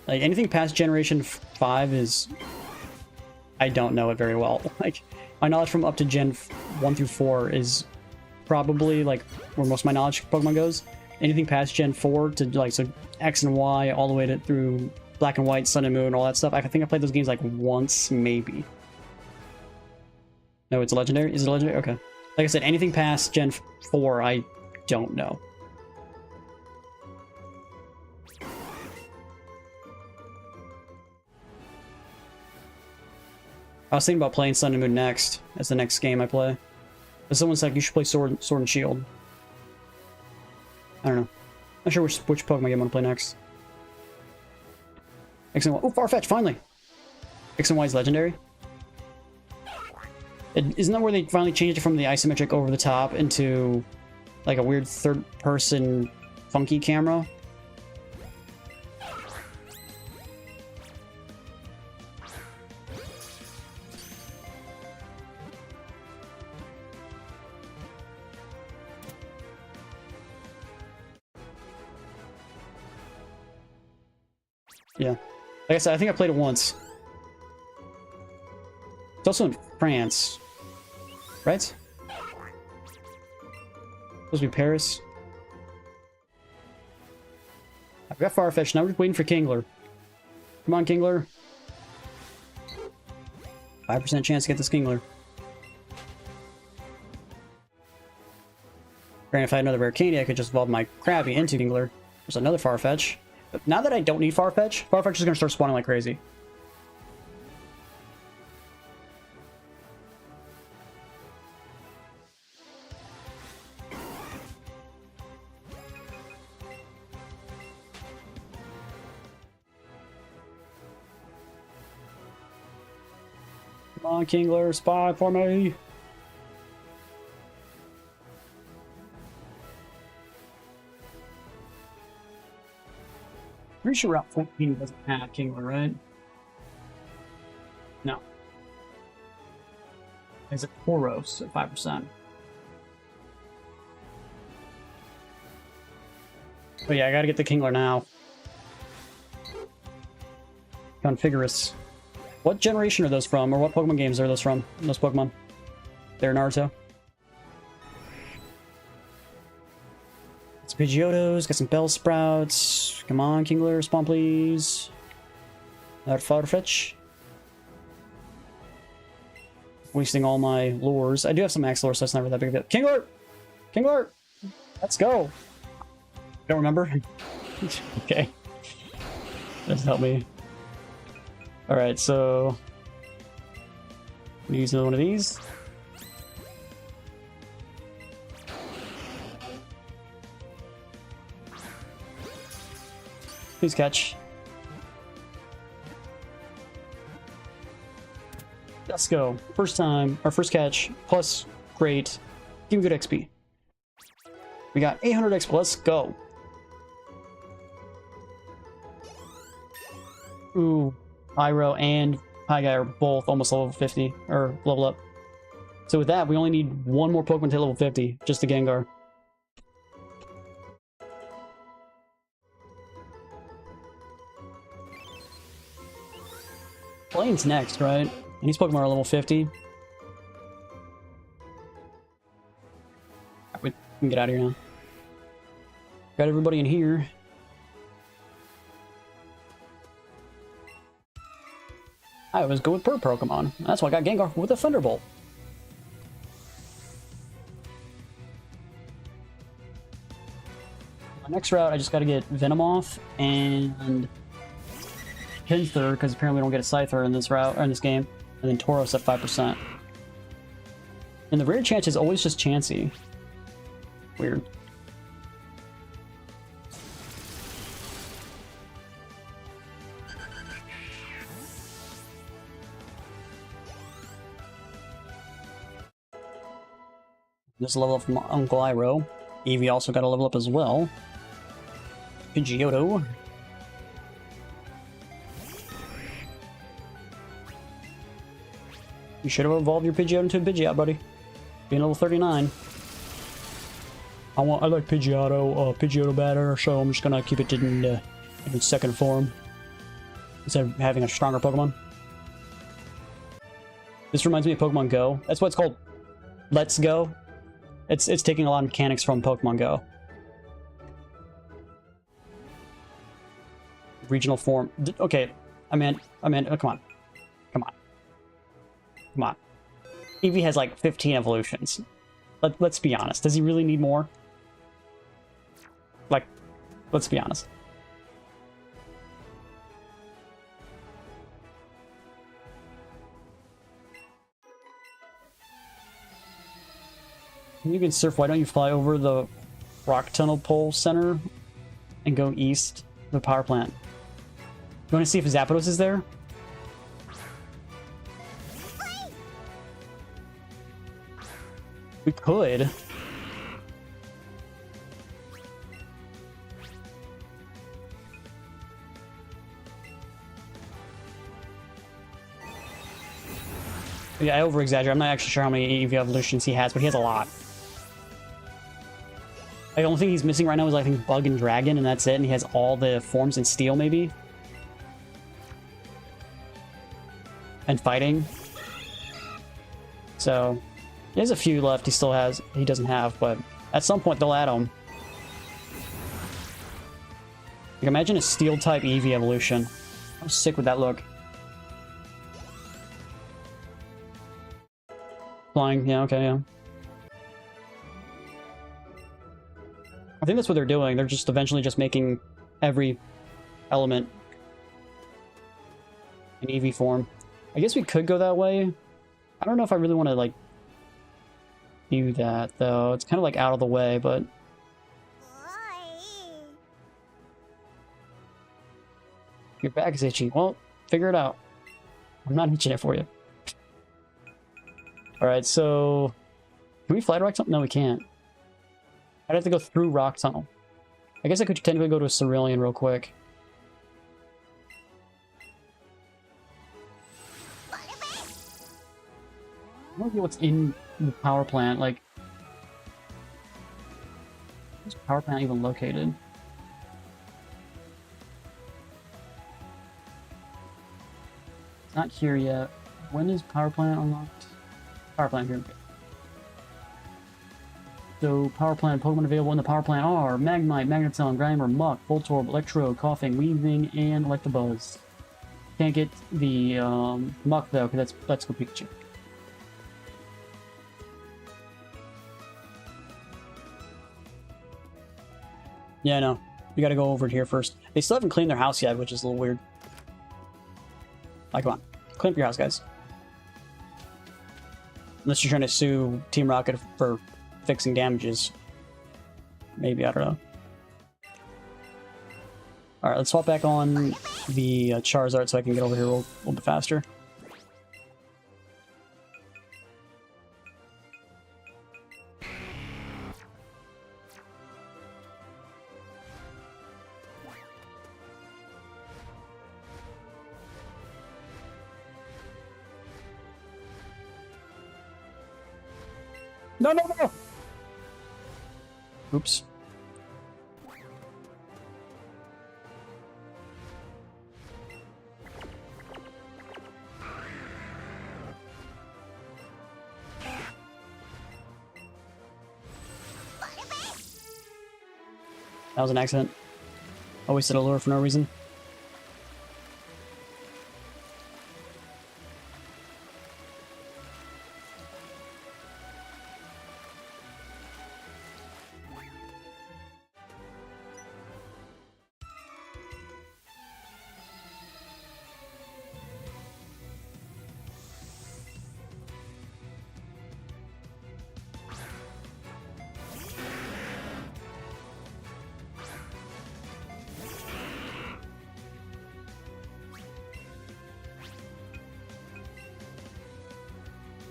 like, anything past Generation 5 is... I don't know it very well. Like, my knowledge from up to Gen 1 through 4 is probably, like, where most of my knowledge of Pokemon goes. Anything past Gen 4 to, like, so X and Y, all the way to through Black and White, Sun and Moon, all that stuff. I think I played those games, like, once, maybe. No, it's a legendary? Is it a legendary? Okay. Like I said, anything past Gen 4, I don't know. I was thinking about playing Sun and Moon next, as the next game I play. But someone's like, you should play Sword and Shield. I don't know. Not sure which Pokemon game I want to play next. X and Y. Oh, Farfetch, finally! X and Y is legendary. Isn't that where they finally changed it from the isometric over the top into like a weird third-person funky camera? Yeah. Like I said, I think I played it once. It's also in France. Right? Supposed to be Paris. I've got Farfetch, now we're just waiting for Kingler. Come on, Kingler. 5% chance to get this Kingler. Granted, if I had another rare candy, I could just evolve my Krabby into Kingler. There's another Farfetch. But now that I don't need Farfetch, Farfetch is going to start spawning like crazy. Come on, Kingler, spy for me. Pretty sure Route 14 doesn't have Kingler, right? No. Is it Poros at 5%? But yeah, I gotta get the Kingler now. Configurus. What generation are those from, or what Pokemon games are those from? Those Pokemon? They're Naruto. It's Pidgeotos, got some Bellsprouts. Come on, Kingler, spawn please. Another Farfetch. Wasting all my lures. I do have some max lore, so it's never that big of a deal. Kingler! Kingler! Let's go! Don't remember? Okay. Just help me. Alright, so... I'm gonna use another one of these. Please catch. Let's go. First time, our first catch, plus great. Give me good XP. We got 800 XP. Let's go. Ooh, Pyro and Pie Guy are both almost level 50, or level up. So with that, we only need one more Pokemon to level 50, just the Gengar. Blaine's next, right? And these Pokemon are level 50. We can get out of here now. Got everybody in here. I always go with per Pokemon. That's why I got Gengar with a Thunderbolt. My next route, I just got to get Venomoth and Pinsir, because apparently we don't get a Scyther in this route or in this game, and then Tauros at 5%. And the rare chance is always just Chansey. Weird. This level up from Uncle Iroh. Eevee also got a level up as well. Pidgeotto. You should have evolved your Pidgeotto into a Pidgeot, buddy. Being level 39. I like Pidgeotto better, so I'm just gonna keep it in its second form instead of having a stronger Pokemon. This reminds me of Pokemon Go. That's what it's called. Let's Go. It's taking a lot of mechanics from Pokemon Go. Regional form. Okay, I mean, oh, come on. Eevee has like 15 evolutions. Let's be honest. Does he really need more? Like, let's be honest. You can surf. Why don't you fly over the rock tunnel pole center and go east to the power plant? You want to see if Zapdos is there? We could. Yeah, I over-exaggerate. I'm not actually sure how many Eevee evolutions he has, but he has a lot. The only thing he's missing right now is, I think, Bug and Dragon, and that's it. And he has all the forms in Steel, maybe. And Fighting. So, he has a few left he doesn't have, but at some point they'll add them. Like, imagine a Steel-type Eevee evolution. How sick would that look? Flying, yeah, okay, yeah. I think that's what they're doing. They're just eventually just making every element in Eevee form. I guess we could go that way. I don't know if I really want to, like, do that, though. It's kind of, like, out of the way, but... Your back is itchy. Well, figure it out. I'm not itching it for you. Alright, so... Can we fly to Rock Tunnel? No, we can't. I'd have to go through Rock Tunnel. I guess I could technically go to a Cerulean real quick. I don't know what's in the power plant, like... Where's the power plant even located? It's not here yet. When is power plant unlocked? Power plant here. So, power plant, Pokemon available in the power plant are Magnemite, Magneton, Grimer, Muck, Voltorb, Electro, Coughing, Weaving, and Electabuzz. Can't get the Muck though, because that's go Pikachu. Yeah, no. We gotta go over here first. They still haven't cleaned their house yet, which is a little weird. Like, come on. Clean up your house, guys. Unless you're trying to sue Team Rocket for fixing damages. Maybe, I don't know. Alright, let's swap back on the Charizard so I can get over here a little bit faster. No, no, no! Oops. That was an accident. I wasted a lure for no reason.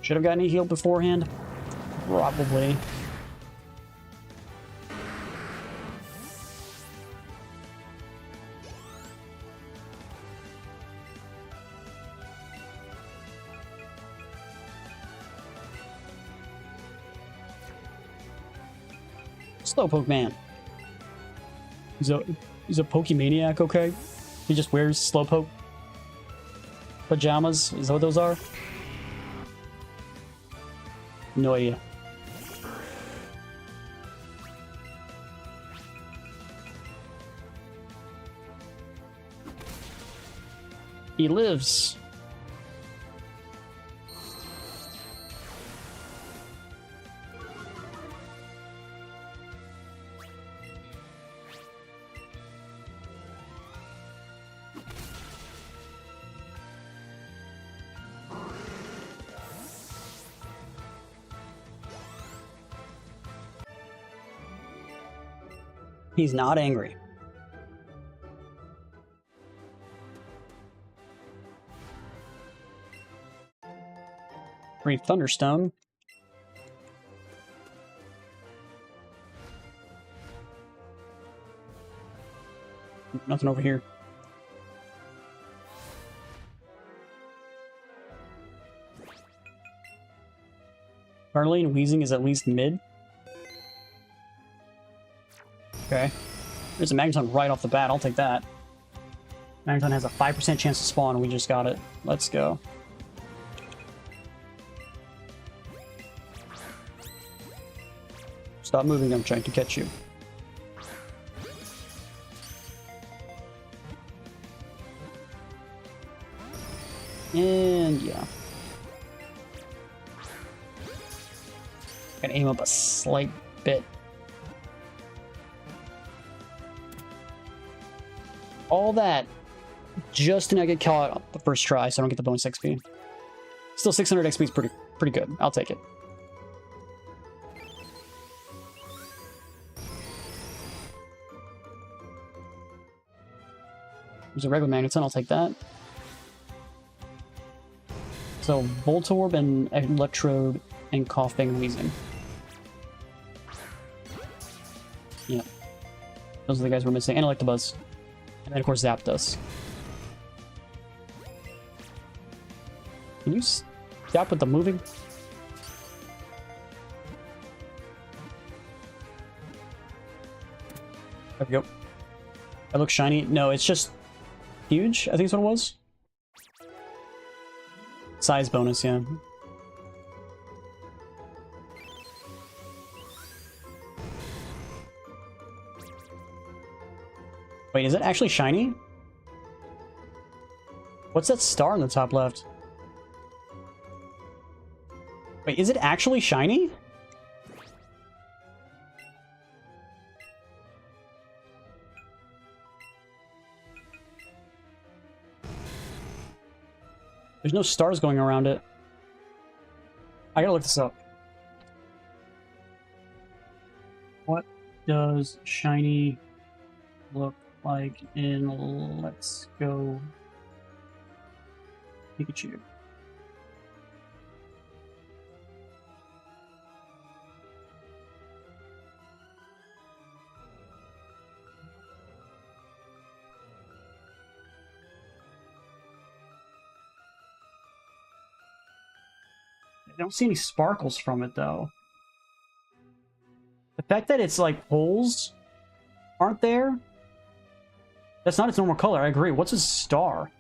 Should have gotten a heal beforehand. Probably. Slowpoke man. He's a Pokemaniac, okay? He just wears Slowpoke pajamas. Is that what those are? No idea. He lives. He's not angry. Free Thunderstone. Nothing over here. Arlene Wheezing is at least mid. Okay. There's a Magneton right off the bat. I'll take that. Magneton has a 5% chance to spawn, and we just got it. Let's go. Stop moving, I'm trying to catch you. And yeah. Gotta aim up a slight bit. All that just to not get caught the first try, so I don't get the bonus XP. Still 600 XP is pretty good. I'll take it. There's a regular Magneton, I'll take that. So Voltorb and Electrode and Coughing and Wheezing. Yeah. Those are the guys we're missing. And Electabuzz. And then, of course, Zapdos. Can you stop with the moving? There we go. That looks shiny. No, it's just huge, I think is what it was. Size bonus, yeah. Wait, is it actually shiny? What's that star in the top left? Wait, is it actually shiny? There's no stars going around it. I gotta look this up. What does shiny look like in Let's Go Pikachu? I don't see any sparkles from it, though. fact that it's like holes aren't there, that's not its normal color. I agree. What's a star?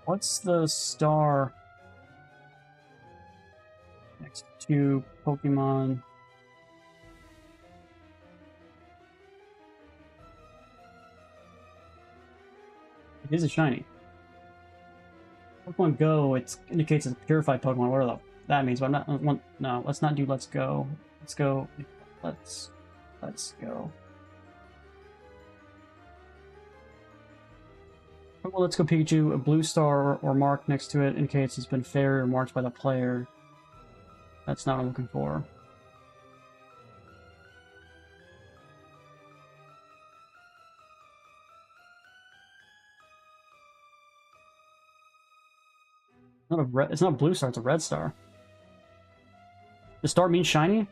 What's the star next to Pokemon? It is a shiny. Pokemon Go, it indicates it's a purified Pokemon, whatever that means, but I'm not, no, let's not do let's go. Let's go, let's go. Well, let's go Pikachu. A blue star or mark next to it indicates it's been faired or marked by the player. That's not what I'm looking for. Not a red. It's not a blue star. It's a red star. The star means shiny.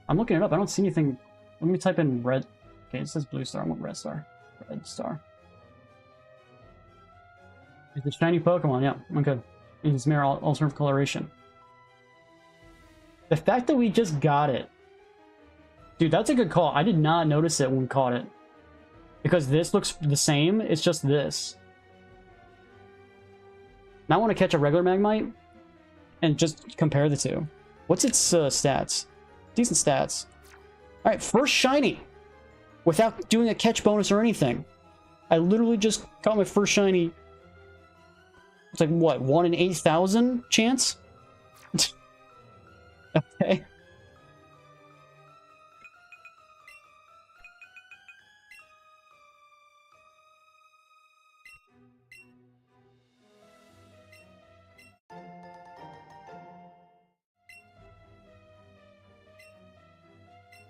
I'm looking it up. I don't see anything. Let me type in red. Okay, it says blue star. I want red star. Red star. It's a shiny Pokemon. Yeah. Okay. It's mirror alternative coloration. The fact that we just got it, dude, that's a good call. I did not notice it when we caught it because this looks the same. It's just this. Now I want to catch a regular Magmite and just compare the two. What's its stats? Decent stats. All right, first shiny without doing a catch bonus or anything. I literally just got my first shiny. It's like, what, 1 in 8,000 chance? Okay.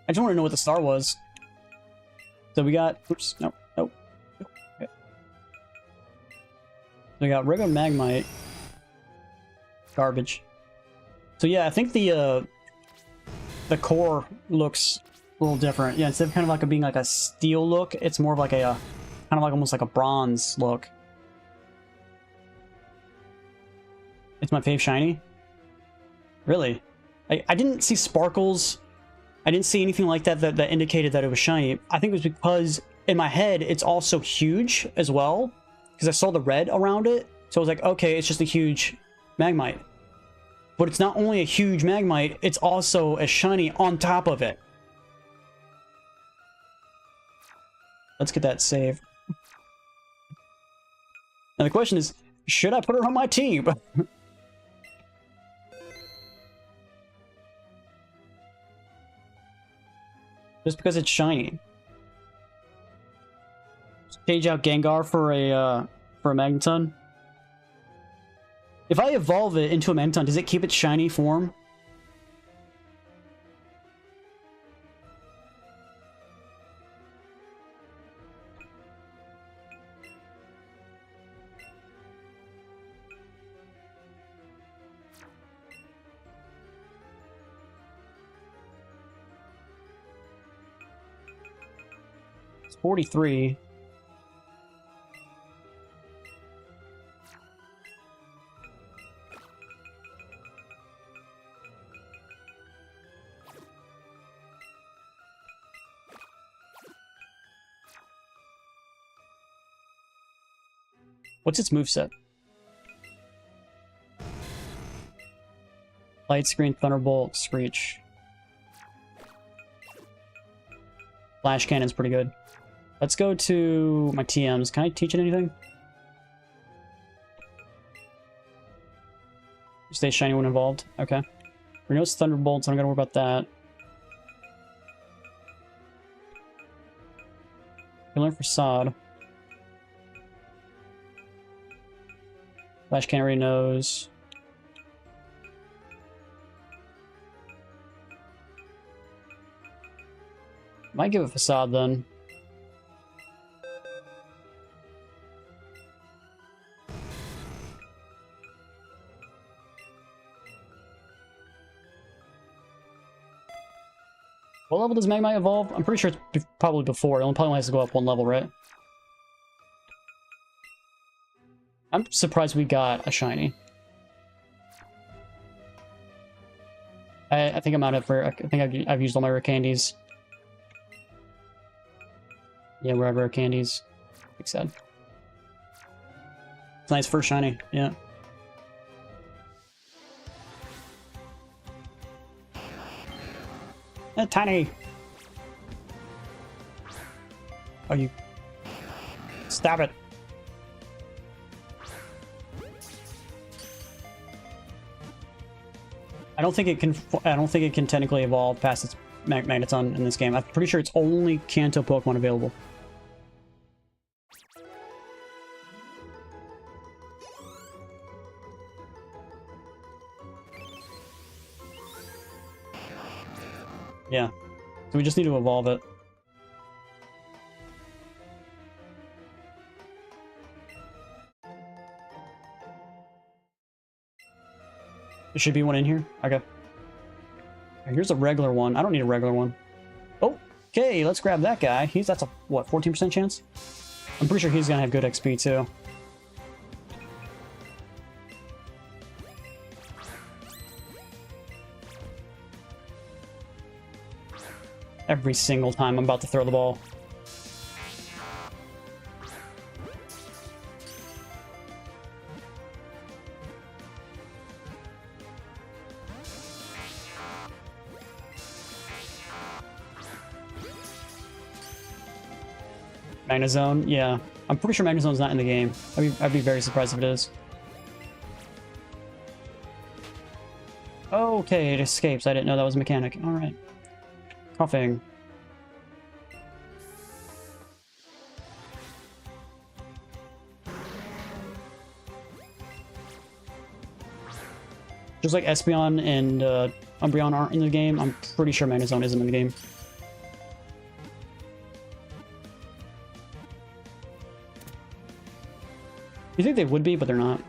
I just want to know what the star was. So we got, oops, nope. Okay. We got regular Magmite. Garbage. So yeah, I think the core looks a little different. Yeah, instead of kind of like it being like a steel look, it's more of like a kind of like almost like a bronze look. It's my fave shiny. Really? I didn't see sparkles. I didn't see anything like that that indicated that it was shiny. I think it was because in my head it's also huge as well, because I saw the red around it. So I was like, okay, it's just a huge Magmite. But it's not only a huge Magmite, it's also a shiny on top of it. Let's get that saved. Now the question is, should I put her on my team? Just because it's shiny. Change out Gengar for a Magneton. If I evolve it into a Magneton, does it keep its shiny form? It's 43. What's its moveset? Light Screen, Thunderbolt, Screech. Flash Cannon's pretty good. Let's go to my TMs. Can I teach it anything? Stay shiny when involved. Okay. Renews Thunderbolt, so I'm gonna worry about that. Can learn Facade. Flash Cannon already knows. Might give it Facade then. What level does Magmite evolve? I'm pretty sure it's probably before. It probably has to go up one level, right? I'm surprised we got a shiny. I think I'm out of for. I think I've used all my rare candies. Yeah, we're out of rare candies. Like said. It's nice first shiny. Yeah. Tiny. Oh, you. Stab it. I don't think it can. I don't think it can technically evolve past its Magneton in this game. I'm pretty sure it's only Kanto Pokemon available. Yeah, so we just need to evolve it. There should be one in here. Okay. Here's a regular one. I don't need a regular one. Oh, okay, let's grab that guy. That's a, what, 14% chance? I'm pretty sure he's gonna have good XP too. Every single time I'm about to throw the ball. Magnezone? Yeah. I'm pretty sure Magnezone's not in the game. I'd be very surprised if it is. Okay, it escapes. I didn't know that was a mechanic. Alright. Coughing. Just like Espeon and Umbreon aren't in the game, I'm pretty sure Magnezone isn't in the game. You think they would be, but they're not.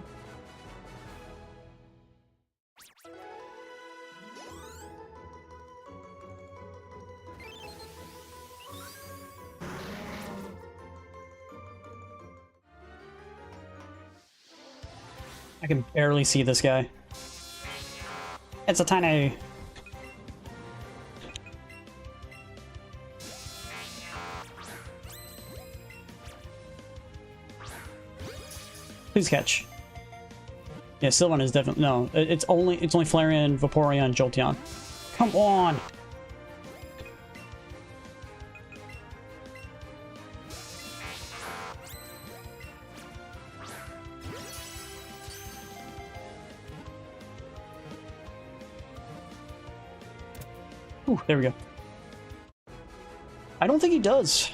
I can barely see this guy. It's a tiny... Please catch. Yeah, Sylveon is definitely... No, it's only Flareon, Vaporeon, Jolteon. Come on! Ooh, there we go. I don't think he does.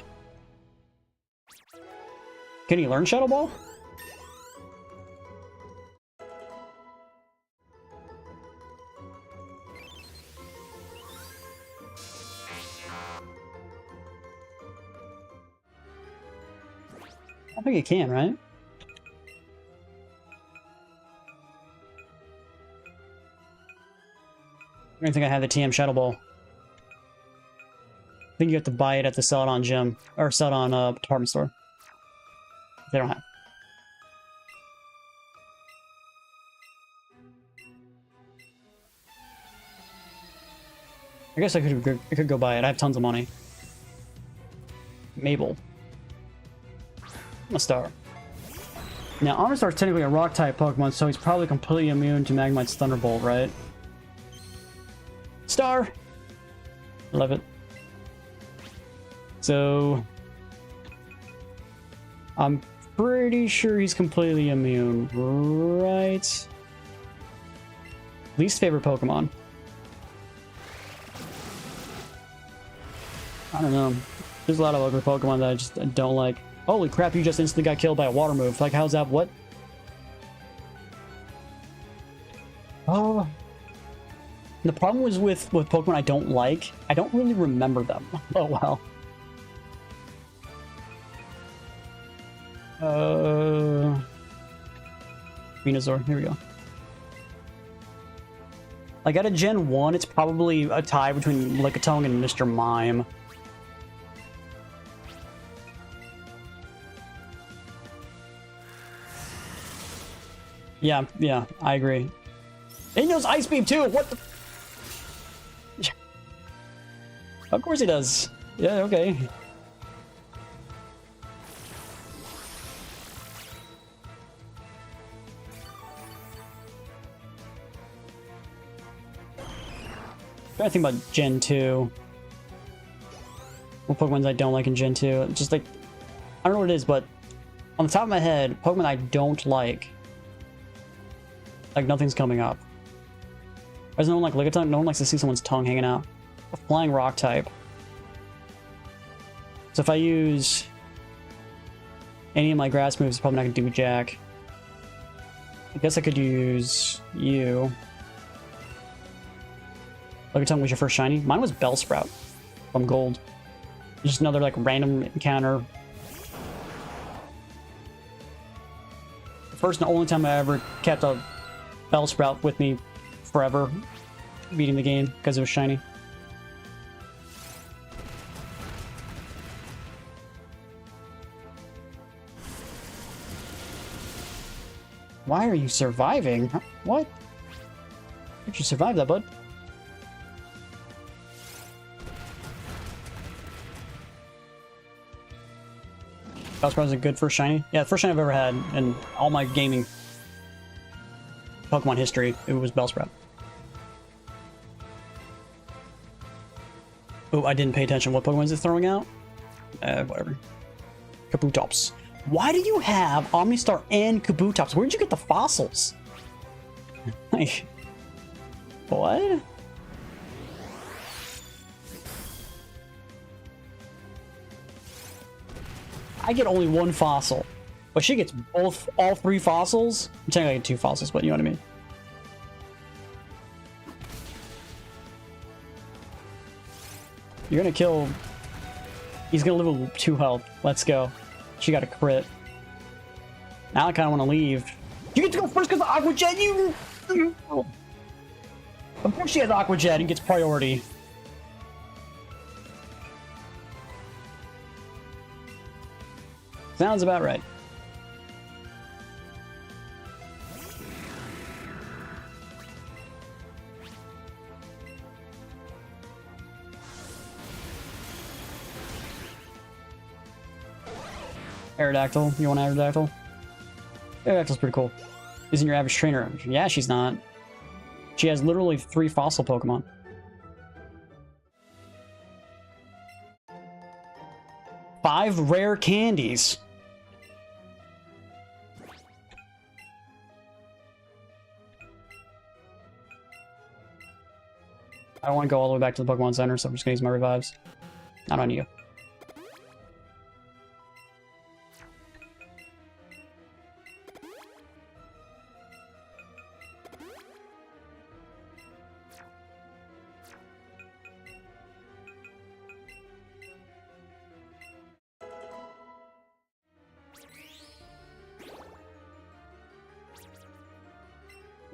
Can he learn Shadow Ball? I think he can, right? I don't think I have the TM Shadow Ball. I think you have to buy it at the Celadon gym, or Celadon department store. They don't have. I guess I could go buy it. I have tons of money. Mabel. Star. Now, Omastar is technically a rock-type Pokemon, so he's probably completely immune to Magnemite's Thunderbolt, right? Star! Love it. So... I'm pretty sure he's completely immune, right? Least favorite Pokemon? I don't know. There's a lot of other Pokemon that I just don't like. Holy crap, you just instantly got killed by a water move. Like, how's that? What? Oh. The problem was with Pokemon I don't like, I don't really remember them. Oh, well. Venusaur, here we go. Like, at a Gen 1, it's probably a tie between Lickitung and Mr. Mime. Yeah, I agree. It knows Ice Beam too! What the... Of course he does. Yeah, okay. I think about Gen 2. What Pokemons I don't like in Gen 2. It's just like, I don't know what it is, but on the top of my head, Pokemon I don't like nothing's coming up. There's no one like Lickitung? No one likes to see someone's tongue hanging out. A flying rock type. So if I use any of my grass moves, it's probably not going to do jack. I guess I could use you. Lickitung was your first shiny? Mine was Bellsprout from Gold. Just another like random encounter. The first and only time I ever kept a Bellsprout with me forever, beating the game because it was shiny. Why are you surviving? What? How'd you survive that, bud? Bellsprout is a good first shiny. Yeah, the first shiny I've ever had in all my gaming Pokemon history, it was Bellsprout. Oh, I didn't pay attention. What Pokemon is it throwing out? Whatever. Kabutops. Why do you have Omnistar and Kabutops? Where did you get the fossils? Like, what? I get only one fossil, but she gets all three fossils. I'm technically I get two fossils, but you know what I mean. You're gonna kill. He's gonna live with 2 health. Let's go. She got a crit. Now I kind of want to leave. You get to go first because of Aqua Jet. You. Of course she has Aqua Jet and gets priority. Sounds about right. Aerodactyl. You want Aerodactyl? Aerodactyl's pretty cool. Isn't your average trainer? Yeah, she's not. She has literally 3 fossil Pokemon. Five rare candies. I don't want to go all the way back to the Pokemon Center, so I'm just gonna use my revives. Not on you.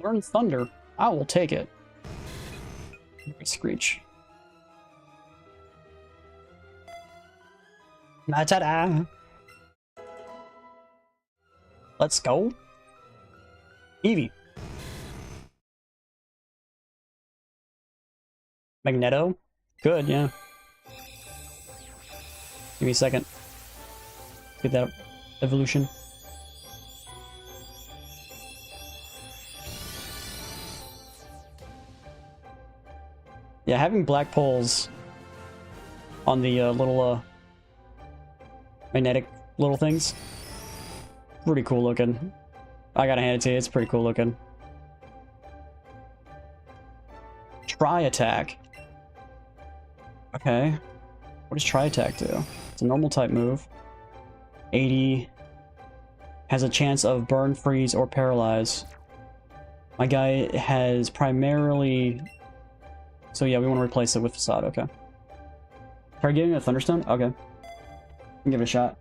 Learn Thunder. I will take it. Screech. Ta-da! Let's go. Eevee. Magneto. Good, yeah. Give me a second. Get that evolution. Yeah, having black poles on the little magnetic little things, pretty cool looking. I gotta hand it to you, it's pretty cool looking. Tri Attack. Okay. What does Tri Attack do? It's a normal type move. 80. Has a chance of burn, freeze, or paralyze. My guy has primarily... So yeah, we want to replace it with Facade, okay. Try getting a Thunderstone? Okay. Give it a shot.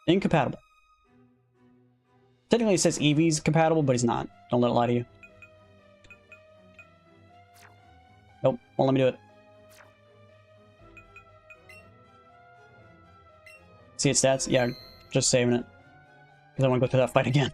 Incompatible. Technically it says Eevee's compatible, but he's not. Don't let it lie to you. Nope, won't let me do it. See its stats? Yeah, just saving it. Because I want to go through that fight again.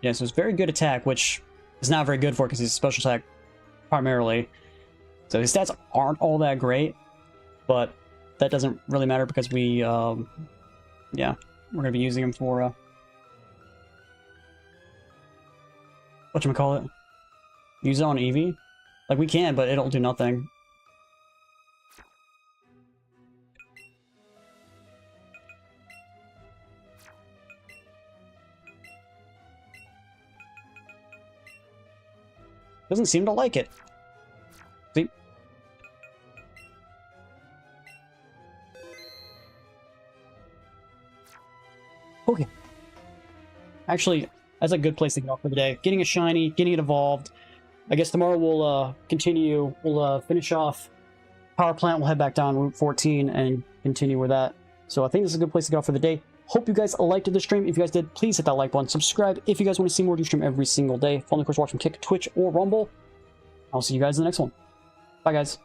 Yeah, so it's very good attack, which is not very good for it because he's a special attack primarily. So his stats aren't all that great, but that doesn't really matter because we, yeah, we're going to be using him for, whatchamacallit? Use it on Eevee? Like, we can, but it'll do nothing. Doesn't seem to like it. See? Okay. Actually, that's a good place to get off for the day. Getting a shiny, getting it evolved. I guess tomorrow we'll continue. We'll finish off Power Plant. We'll head back down Route 14 and continue with that. So I think this is a good place to go for the day. Hope you guys liked the stream. If you guys did, please hit that like button. Subscribe if you guys want to see more do stream every single day. Follow me, of course, watch from Kick, Twitch, or Rumble. I'll see you guys in the next one. Bye, guys.